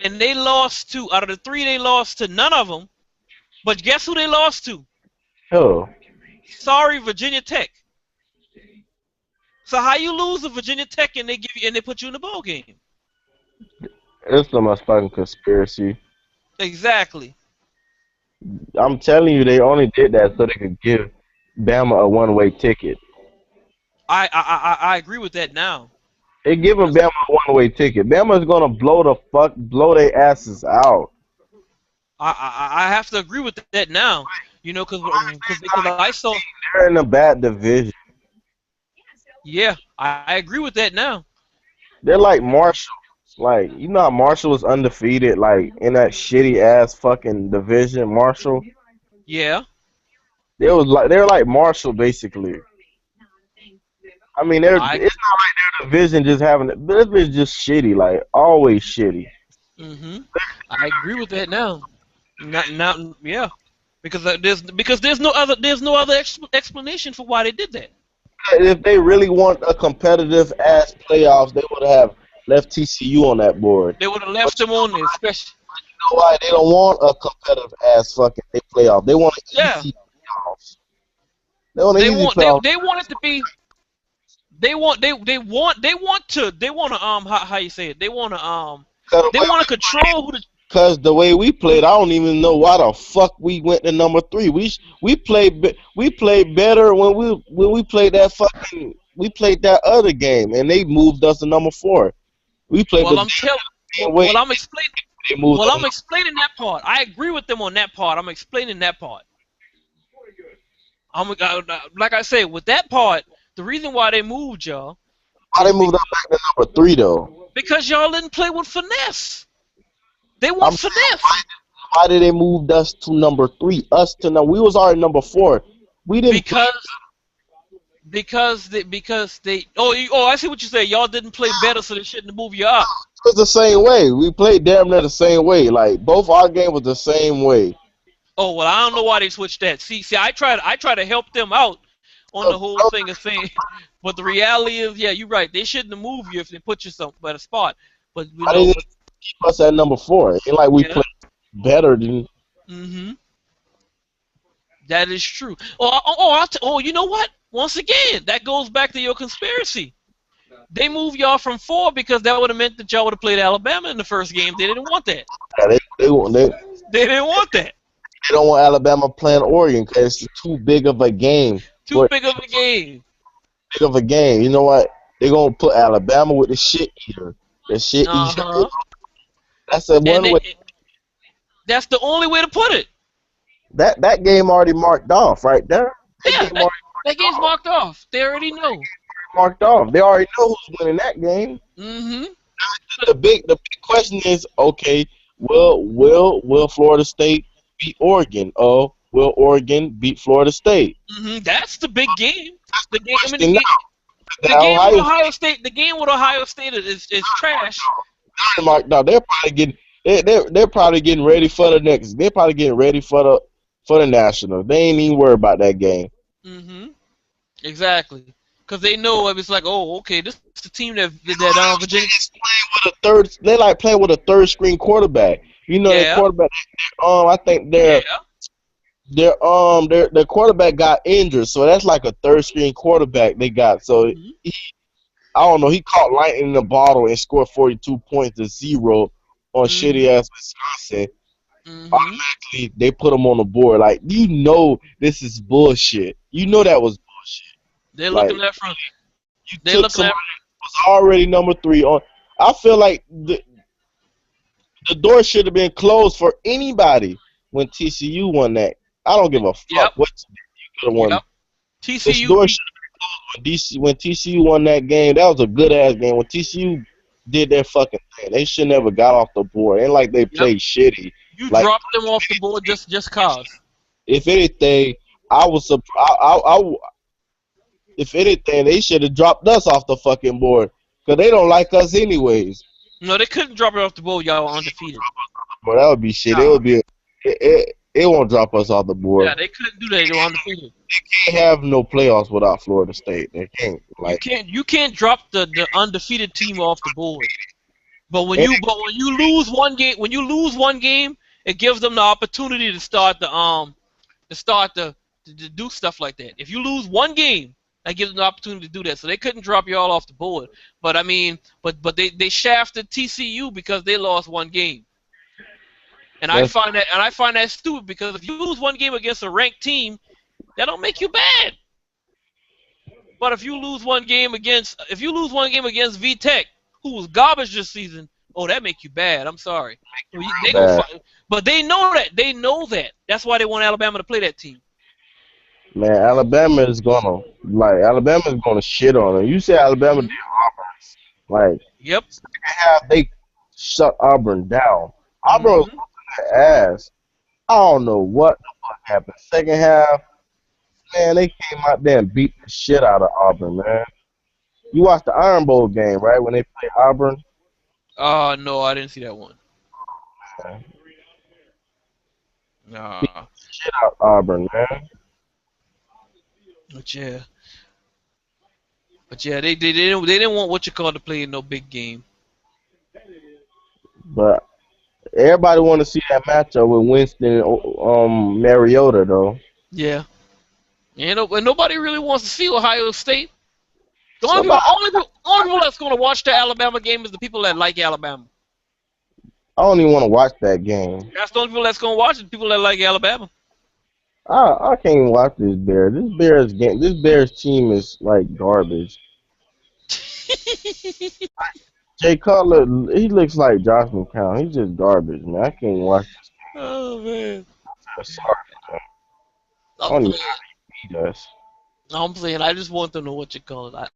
and they lost to out of the 3 they lost to none of them. But guess who they lost to? Oh, Sorry, Virginia Tech. So how you lose to Virginia Tech and they put you in the bowl game? it's the most fucking conspiracy. Exactly. I'm telling you, they only did that so they could give Bama a one-way ticket. I agree with that now. They giving 'Cause Bama a one-way ticket. Bama's gonna blow their asses out. I have to agree with that now. Because I saw. They're in a bad division. Yeah, I agree with that now. They're like Marshall. Like you know how Marshall was undefeated, like in that shitty ass fucking division. Marshall. Yeah, They're like Marshall basically. I mean, it's not I. like their division just having this is just shitty, like always shitty. Mhm. I agree with that now. Not yeah. Because there's no other explanation for why they did that. If they really want a competitive ass playoffs, they would have left TCU on that board. They would have But left them on there, especially. you know why? They don't want a competitive ass fucking playoff. They want an Yeah, easy playoffs. They want an they easy want they playoff. they want it to be. They want to how you say it. They want to control who the. Cause the way we played, I don't even know why the fuck we went to number 3. We played better when we played that fucking we played that other game, and they moved us to number 4. We played Well, the I'm tell. same Well, way. well, I'm explaining. They moved Well, us. I'm explaining that part. I agree with them on that part. I'm explaining that part. Like I say, with that part, the reason why they moved y'all Why they is moved us back to number 3 though? because y'all didn't play with finesse. They want I'm saying finesse why did they move us to number 3? Us to number we was already number 4. We didn't play because they. Oh, I see what you say. Y'all didn't play better, so they shouldn't move you up. it was the same way. We played damn near the same way. Like both our game was the same way. Oh well, I don't know why they switched that. See, I try to help them out on the whole thing of saying, but the reality is, yeah, you're right. They shouldn't have moved you if they put you some at a spot. But Why they didn't keep us at number 4? Ain't like we yeah, played better than. mhm, that is true. You know what? Once again, that goes back to your conspiracy. They moved y'all from 4 because that would have meant that y'all would have played Alabama in the first game. They didn't want that. Yeah, They didn't want that. they don't want Alabama playing Oregon because it's too big of a game. Too But big of a game. big of a game. You know what? They're gonna put Alabama with the shit eater. The shit Uh eater. huh. That's the And one way. that's the only way to put it. That game already marked off right there. That Yeah, game already that game's marked off. They already know. marked off. They already know who's winning that game. Mm-hmm. The big question is, okay, will Florida State beat Oregon? Oh, will Oregon beat Florida State? Mm-hmm. That's the big game. The game. I mean, Question now. the That game with Ohio Ohio State. The game with Ohio State is trash. State marked off. They're probably getting ready for the next. They're probably getting ready for the national. They ain't even worried about that game. Mm-hmm. Exactly. Because they know if it's like, oh, okay, this is the team Virginia. They like playing with a third string quarterback. You know, their Yeah. quarterback. I think Yeah. their quarterback got injured, so that's like a third string quarterback they got. So Mm-hmm. I don't know. He caught lightning in the bottle and scored 42 points to 0 on shitty Mm-hmm. ass Wisconsin. Mm-hmm. Automatically, they put him on the board. Like you know, this is bullshit. You know that was bullshit. They're Like looking at from. you They're took looking somebody at. who was already number 3 on. I feel like the door should have been closed for anybody when TCU won that. I don't give a fuck Yep. what you could have won. Yep. This TCU. door should have been closed when TCU won that game. That was a good ass game. When TCU did their fucking thing, they should never got off the board. Ain't like they Yep. played shitty. You Like dropped them off the board just cause. if anything, I was if anything, they should have dropped us off the fucking board because they don't like us anyways. No, they couldn't drop it off the board. Y'all were undefeated. But that would be shit. It Nah. would be. It won't drop us off the board. Yeah, they couldn't do that. They were undefeated. Can't have no playoffs without Florida State. They can't. You Like can't drop the undefeated team off the board. But when you lose one game, it gives them the opportunity to start to do stuff like that. If you lose one game, that gives them the opportunity to do that. So they couldn't drop y'all off the board. But I mean, but they shafted TCU because they lost one game. And I find that stupid because if you lose one game against a ranked team, that don't make you bad. But if you lose one game against VTech, who was garbage this season, Oh, that make you bad. I'm sorry. They gonna Bad. fight, but they know that. They know that. That's why they want Alabama to play that team. Man, Alabama is gonna shit on them. You say Alabama did Hmm. like Yep. second half they shut Auburn down. Auburn was Hmm. whooping their ass. I don't know what the fuck happened. Second half, man, they came out there and beat the shit out of Auburn, man. You watched the Iron Bowl game, right? When they played Auburn, No, I didn't see that one. man. Beat Nah. the shit out Auburn, man. But yeah. But yeah, they didn't want what you call to play in no big game. But everybody want to see that matchup with Winston and Mariota, though. Yeah. And nobody really wants to see Ohio State. The only people, Somebody, only people that's gonna watch the Alabama game is the people that like Alabama. I don't even want to watch that game. That's the only people that's gonna watch it. People that like Alabama. I can't even watch this Bears. This Bears team is like garbage. Jay Cutler, he looks like Josh McCown. He's just garbage, man. I can't watch Oh man. this. Sorry, I I'm don't even saying, beat us. I just want to know what you call it.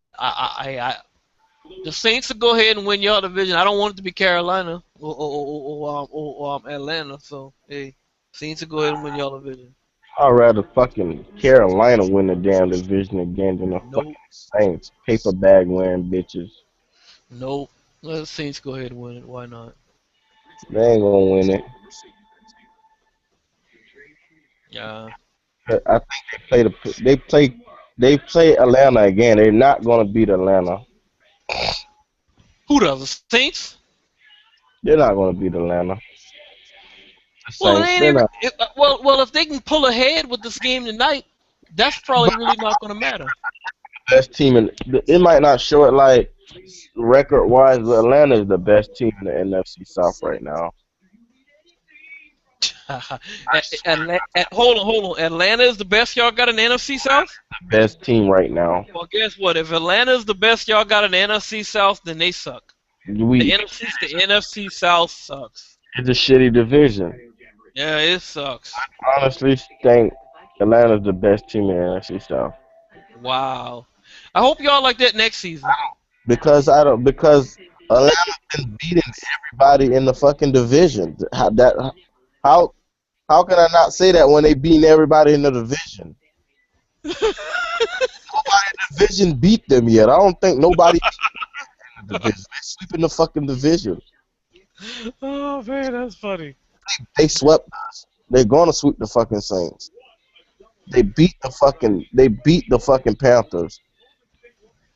The Saints to go ahead and win your division. I don't want it to be Carolina or Atlanta. So hey, Saints to go ahead and win your division. I'd rather fucking Carolina win the damn division again than the fucking Nope, Saints. Paper bag wearing bitches. nope. Let the Saints go ahead and win it. Why not? They ain't gonna win it. Yeah. I think they play Atlanta again. They're not gonna beat Atlanta. Who does the Saints? They're not gonna beat Atlanta. The Well, it Saints. ain't They're even. not. Well, if they can pull ahead with this game tonight, that's probably really not going to matter. Best team in it might not show it like record wise, but Atlanta is the best team in the NFC South right now. I swear, Hold on. Atlanta is the best y'all got in the NFC South? the best team right now. Well, guess what? If Atlanta is the best y'all got in the NFC South, then they suck. We The NFC South sucks. It's a shitty division. Yeah, it sucks. I honestly think Atlanta's the best team in the NFC South Wow. I hope y'all like that next season. because Atlanta's been beating everybody in the fucking division. How how can I not say that when they beating everybody in the division? Nobody in the division beat them yet. I don't think nobody in the division. They sweeping the fucking division. Oh man, that's funny. They swept us. They're gonna sweep the fucking Saints. They beat the fucking Panthers.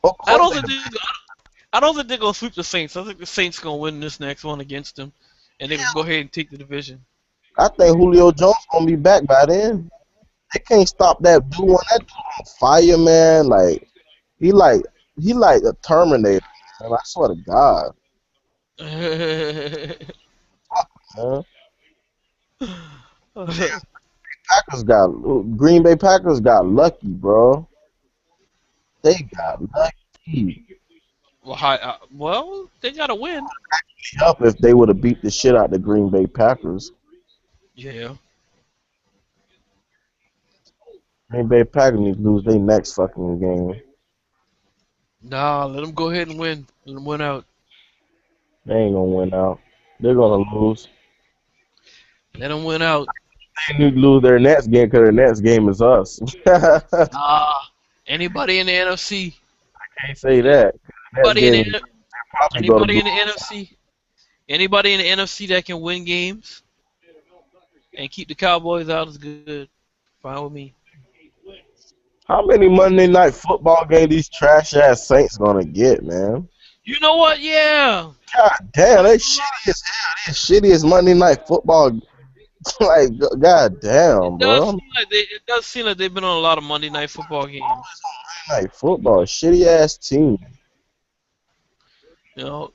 Of I course don't they think they, I don't think they're gonna sweep the Saints. I think the Saints gonna win this next one against them, and they can go ahead and take the division. I think Julio Jones gonna be back by then. They can't stop that dude on fire, man. Like he like he like a Terminator, man. I swear to God, man. Packers got Green Bay Packers got lucky, bro. They got lucky. They gotta win. Up if they would have beat the shit out the Green Bay Packers. Yeah. Green Bay Packers need to lose their next fucking game. Nah, let them go ahead and win. Let them win out. They ain't gonna win out. They're gonna lose. Let them win out. They need to lose their next game because their next game is us. Can't Nah. Anybody in the NFC? say that. Next Anybody in game the probably go to anybody in the NFC? Anybody in the NFC that can win games and keep the Cowboys out is good. Fine with me. How many Monday night football games these trash ass Saints gonna get, man? You know what? Yeah. God damn, they shitty as hell. They shitty as Monday night football. Like, god damn, bro. It does seem like they've been on a lot of Monday night football games. Monday night football, shitty ass team. You know.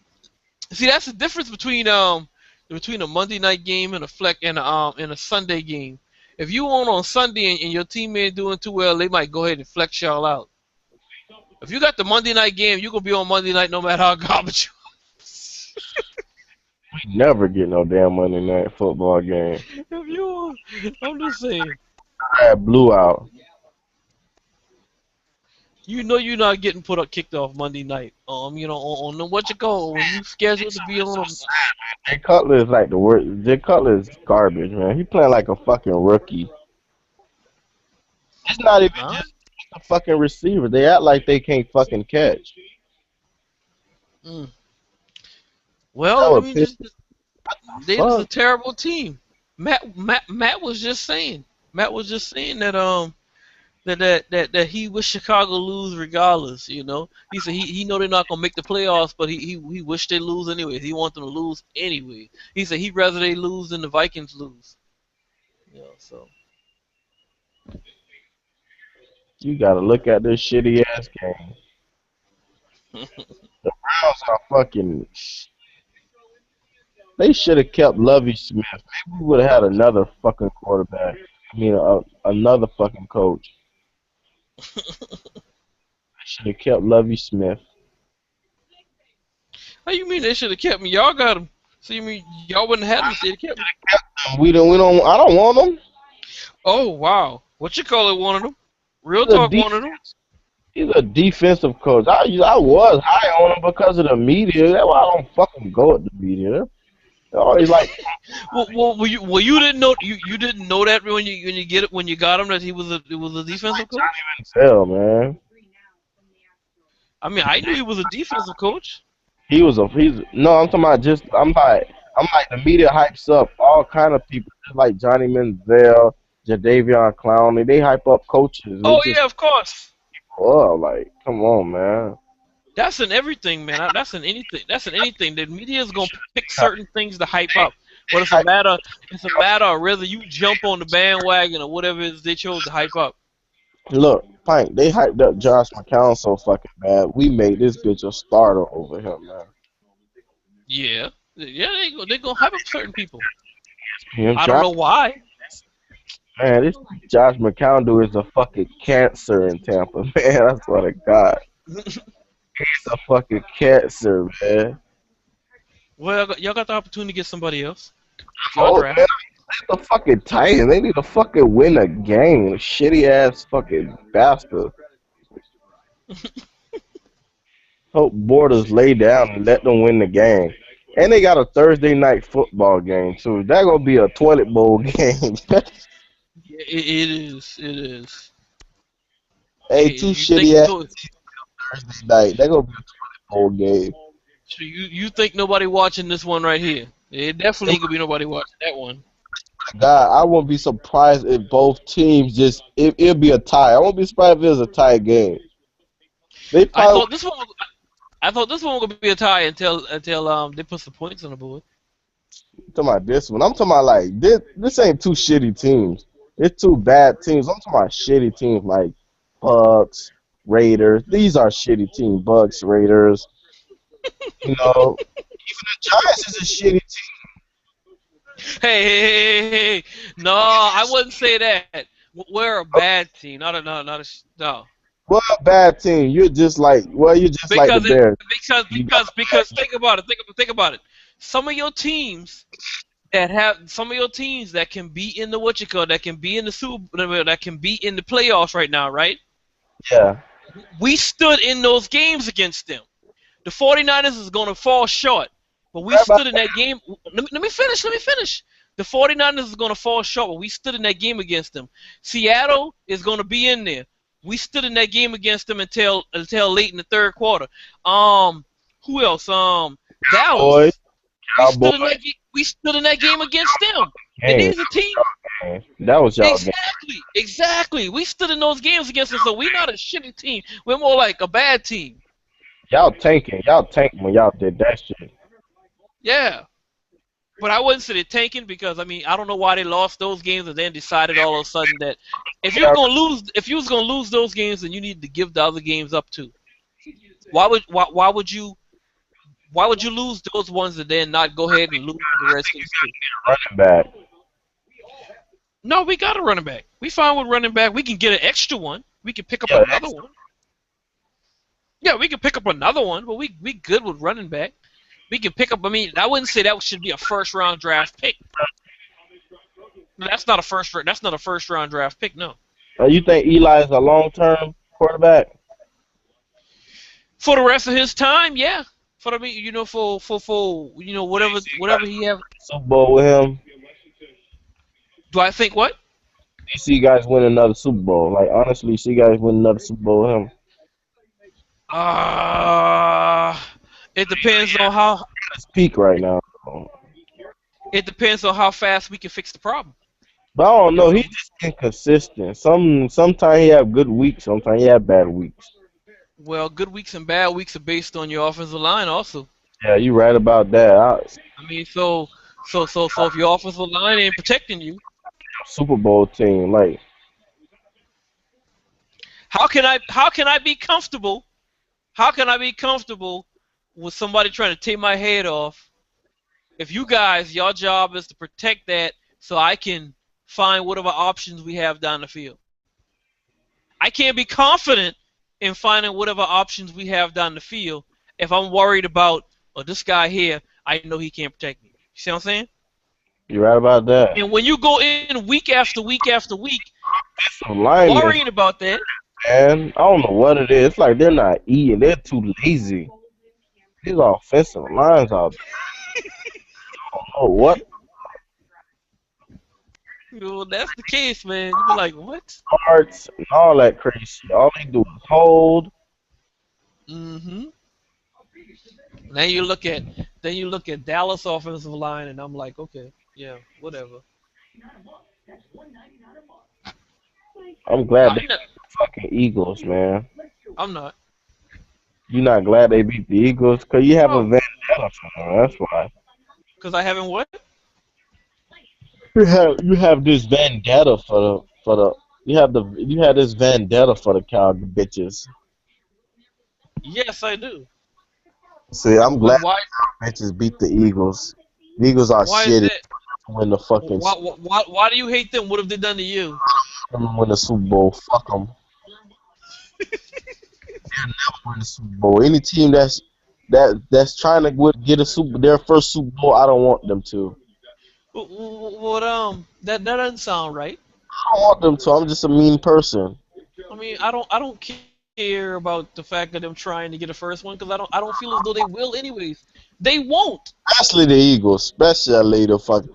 See, that's the difference between a Monday night game and a Sunday game. If you on Sunday and your team ain't doing too well, they might go ahead and flex y'all out. If you got the Monday night game, you gonna be on Monday night no matter how garbage you. Never get no damn Monday night football game. If you, I'm just saying. I blew out. You know you're not getting put up kicked off Monday night. On the what you call when you scheduled to be on. Jay Cutler is like the worst. Jay Cutler is garbage, man. He playing like a fucking rookie. It's not even Huh? just a fucking receiver. They act like they can't fucking catch. Mm. That Well, I would mean, piss just me they just a fuck. terrible team. Matt was just saying. Matt was just saying that that he wish Chicago lose regardless. He said he know they're not gonna make the playoffs, but he wished they lose anyway. He want them to lose anyway. He said he'd rather they lose than the Vikings lose. So You gotta look at this shitty ass game. Browns are fucking. They should have kept Lovey Smith. Maybe we would have had another fucking quarterback. I mean, another fucking coach. Should have kept Lovey Smith. how you mean they should have kept me? Y'all got him. So you mean y'all wouldn't have had him if they kept me? We don't. We don't. I don't want him. Oh wow, what you call it? One of them. Real He's a talk, de- one of them. He's a defensive coach. I was high on him because of the media. That's why I don't fucking go at the media. They're always like, You didn't know you didn't know that when you got him that it was a defensive coach. hell, man. I mean, I knew he was a defensive coach. He's no. I'm talking about just. I'm like the media hypes up all kind of people, just like Johnny Manziel, Jadavion Clowney. They hype up coaches. They Oh just yeah, of course. like, come on, man. That's in everything, man. That's in anything. That's in anything. The media is gonna pick certain things to hype up. But it's a matter of whether you jump on the bandwagon or whatever it is they chose to hype up. Look, Pink, they hyped up Josh McCown so fucking bad. We made this bitch a starter over him, man. Yeah, yeah, they gonna hype up certain people. Him, I don't Josh, know why. man, this Josh McCown dude is a fucking cancer in Tampa, man. I swear to God. He's a fucking cancer, man. Well, y'all got the opportunity to get somebody else. If y'all Oh, man, draft. the fucking Titans. They need to fucking win a game. Shitty ass fucking bastard. Hope Borders lay down and let them win the game. And they got a Thursday night football game too. That gonna be a toilet bowl game. Yeah, it is. It is. Hey, two You think shitty ass no? Thursday night. That gonna be a toilet bowl game. So you think nobody watching this one right here? It definitely ain't gonna be nobody watching that one. God, I won't be surprised if both teams it'll be a tie. I won't be surprised if it was a tie game. They I probably thought this one. I thought this one was gonna be a tie until they put some points on the board. talking about this one. I'm talking about like this ain't two shitty teams. It's two bad teams. I'm talking about shitty teams like Bucks, Raiders. These are shitty teams. Bucks, Raiders. You know, the Giants is a shitty team. Hey. No, I wouldn't say that. We're a bad team, no. Well, a bad team. You're just like the Because it, Bears. because You got because because think about it. Think about it. Some of your teams that can be in the that can be in the that can be in the playoffs right now, right? yeah. We stood in those games against them. The 49ers is going to fall short, but we stood in that game. Let me finish. The 49ers is going to fall short, but we stood in that game against them. Seattle is going to be in there. We stood in that game against them until late in the third quarter. Who else? Boys, Dallas. Cowboys. We stood in that game against them. And Game. these are teams. That was y'all game. Exactly. We stood in those games against them, so we're not a shitty team. We're more like a bad team. Y'all tanking. Y'all tanked when y'all did that shit. Yeah. But I wouldn't say they're tanking because I don't know why they lost those games and then decided all of a sudden that if you was gonna lose those games, then you need to give the other games up too. Why would you lose those ones and then not go ahead and lose to the Redskins too? Running back. No, we got a running back. We fine with running back. We can get an extra one. We can pick up Yeah, another one. Yeah, we can pick up another one, but we good with running back. We can pick up. I mean, I wouldn't say that should be a first round draft pick. That's not a first. That's not a first round draft pick. No. You think Eli is a long term quarterback? For the rest of his time, yeah. For the for whatever he have. Super Bowl with him? Do I think what? You see guys win another Super Bowl? Like honestly, you see guys win another Super Bowl with him? Uh it depends on how It's peak right now. fast we can fix the problem. But I don't You know know. what I He's mean? just inconsistent. Sometimes he have good weeks. Sometimes he have bad weeks. Well, good weeks and bad weeks are based on your offensive line also. Yeah, you right about that. I mean, so if your offensive line ain't protecting you, Super Bowl team, like how can I be comfortable? How can I be comfortable with somebody trying to take my head off if you guys, your job is to protect that so I can find whatever options we have down the field. I can't be confident in finding whatever options we have down the field if I'm worried about, oh, this guy here, I know he can't protect me. You see what I'm saying? you right about that. And when you go in week after week after week Some linemen, worrying about that, man, I don't know what it is. It's like they're not eating. They're too lazy. These offensive lines are. Oh, what that's the case, man. You be like, what? parts and all that crazy shit. All they do is hold. Mm-hmm. Then you look at Dallas offensive line, and I'm like, okay, yeah, whatever. I'm glad they I'm not. fucking Eagles, man. I'm not. You're not glad they beat the Eagles because you have a No, vendetta for them. That's why. because I haven't what? You have this vendetta for the you have this vendetta for the cow bitches. Yes, I do. See, I'm glad But why? bitches beat the Eagles. The Eagles are Why is shitty that? to win the fucking Why do you hate them? What have they done to you? win the Super Bowl. Fuck them. Win the Super Bowl. Any team that's trying to get their first Super Bowl, I don't want them to. What that doesn't sound right. I don't want them to. I'm just a mean person. I mean, I don't care about the fact that them trying to get a first one because I don't feel as though they will anyways. They won't. Especially the Eagles. Especially the fucking.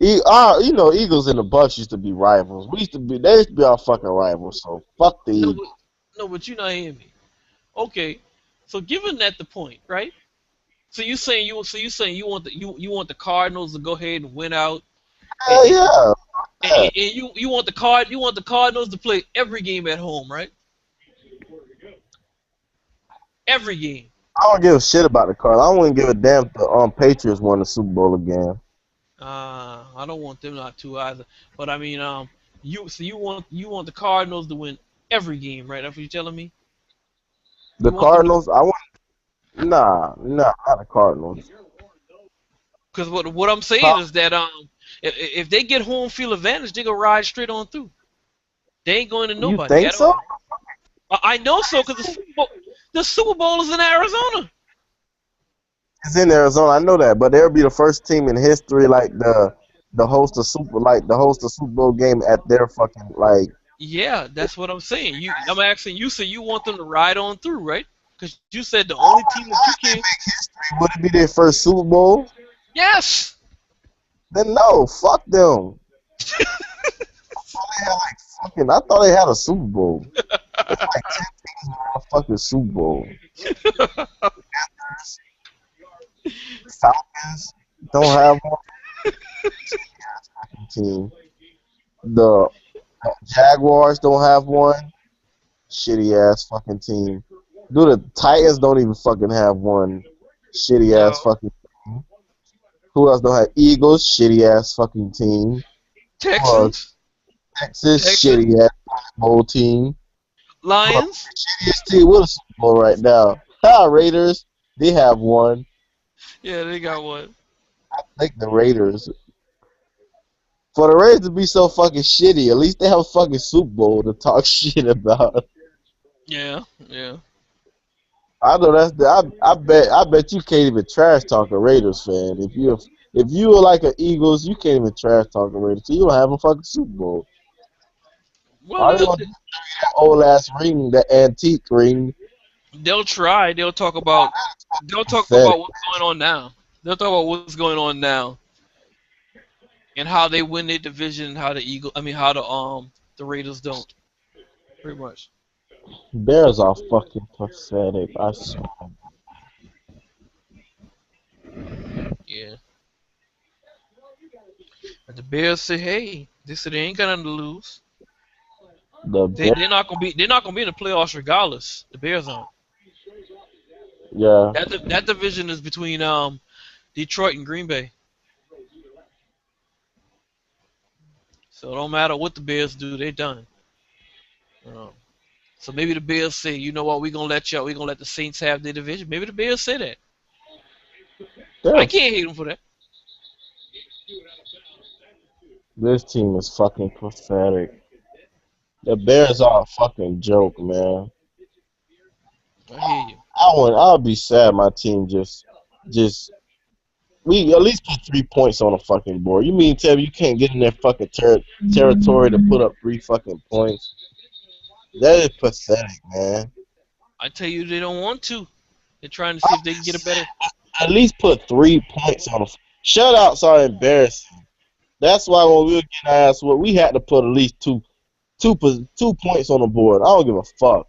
Eagles and the Bucks used to be rivals. They used to be our fucking rivals. So fuck the No, Eagles. but, no, but you're not hearing me. Okay, so given that the point, right? So you saying you want the Cardinals to go ahead and win out, and, Hell yeah. Yeah. you want the Cardinals to play every game at home, right? Every game. I don't give a shit about the Cardinals. I wouldn't give a damn if the Patriots won the Super Bowl again. I don't want them not to either. But I mean, you want the Cardinals to win every game, right? That's what you're telling me. The You want them to, Cardinals, not the Cardinals. because what I'm saying is that if they get home field advantage, they gonna ride straight on through. They ain't going to You nobody think at all. so? I know so because the Super Bowl is in Arizona. It's in Arizona. I know that, but they'll be the first team in history, like the host a Super Bowl game at their fucking like. Yeah, that's what I'm saying. I'm asking you, so you want them to ride on through, right? Because you said the only team that you can. Would it be their first Super Bowl? Yes. Then no, fuck them. I thought they had a Super Bowl. It's like 10 teams in a fucking Super Bowl. Falcons don't have one team. The Jaguars don't have one. Shitty ass fucking team. Dude, the Titans don't even fucking have one. Shitty ass No. fucking team. Who else don't have Eagles? Shitty ass fucking team. Texans, Texas, Texans, shitty ass bowl team. Lions. Shittiest team with a Super Bowl right now. Raiders, they have one. Yeah, they got one. I think the Raiders. For the Raiders to be so fucking shitty, at least they have a fucking Super Bowl to talk shit about. Yeah, yeah. I know that's the. I bet you can't even trash talk a Raiders fan. If you are like an Eagles, you can't even trash talk a Raiders. So you don't have a fucking Super Bowl. Well, All they gonna do is that old ass ring, that antique ring. they'll try. They'll talk Pathetic. about what's going on now. They'll talk about what's going on now and how they win their division and how how the Raiders don't. Pretty much. Bears are fucking pathetic. I swear. Yeah. But the Bears say, hey, they said they ain't got nothing to lose. The They Bears, they're not gonna be in the playoffs regardless. The Bears aren't. yeah, That division is between Detroit and Green Bay. So it don't matter what the Bears do, they done. Um, so maybe the Bears say, you know what, we're gonna let the Saints have their division. Maybe the Bears say that. I they're, can't hate them for that. this team is fucking pathetic. The Bears are a fucking joke, man. I hear you. I'll be sad. My team just we at least put 3 points on the fucking board. You mean tell me you can't get in their fucking territory to put up 3 fucking points? That is pathetic, man. I tell you, they don't want to. They're trying to see if they can get a better. At least put 3 points on the shutouts are embarrassing. That's why when we were getting our ass what we had to put at least 2 points on the board. I don't give a fuck.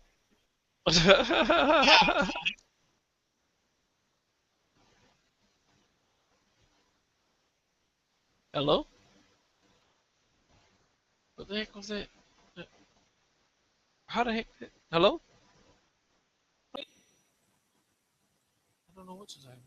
Hello? What the heck was that? How the heck? Hello? I don't know what just happened.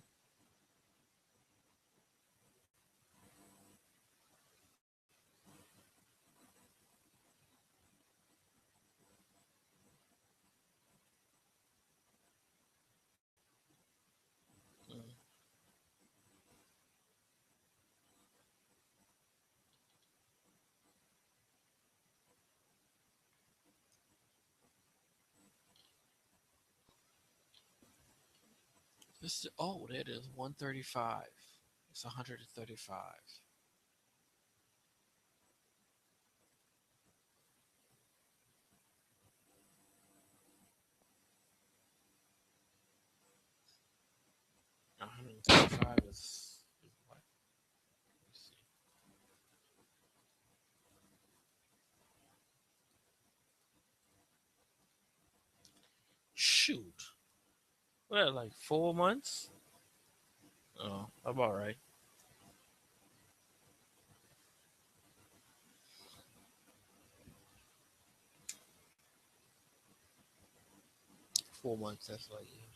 That is 135. It's 135. 135 is what? Let's see. Shoot. What, like 4 months? Oh, about right. 4 months. That's like, yeah.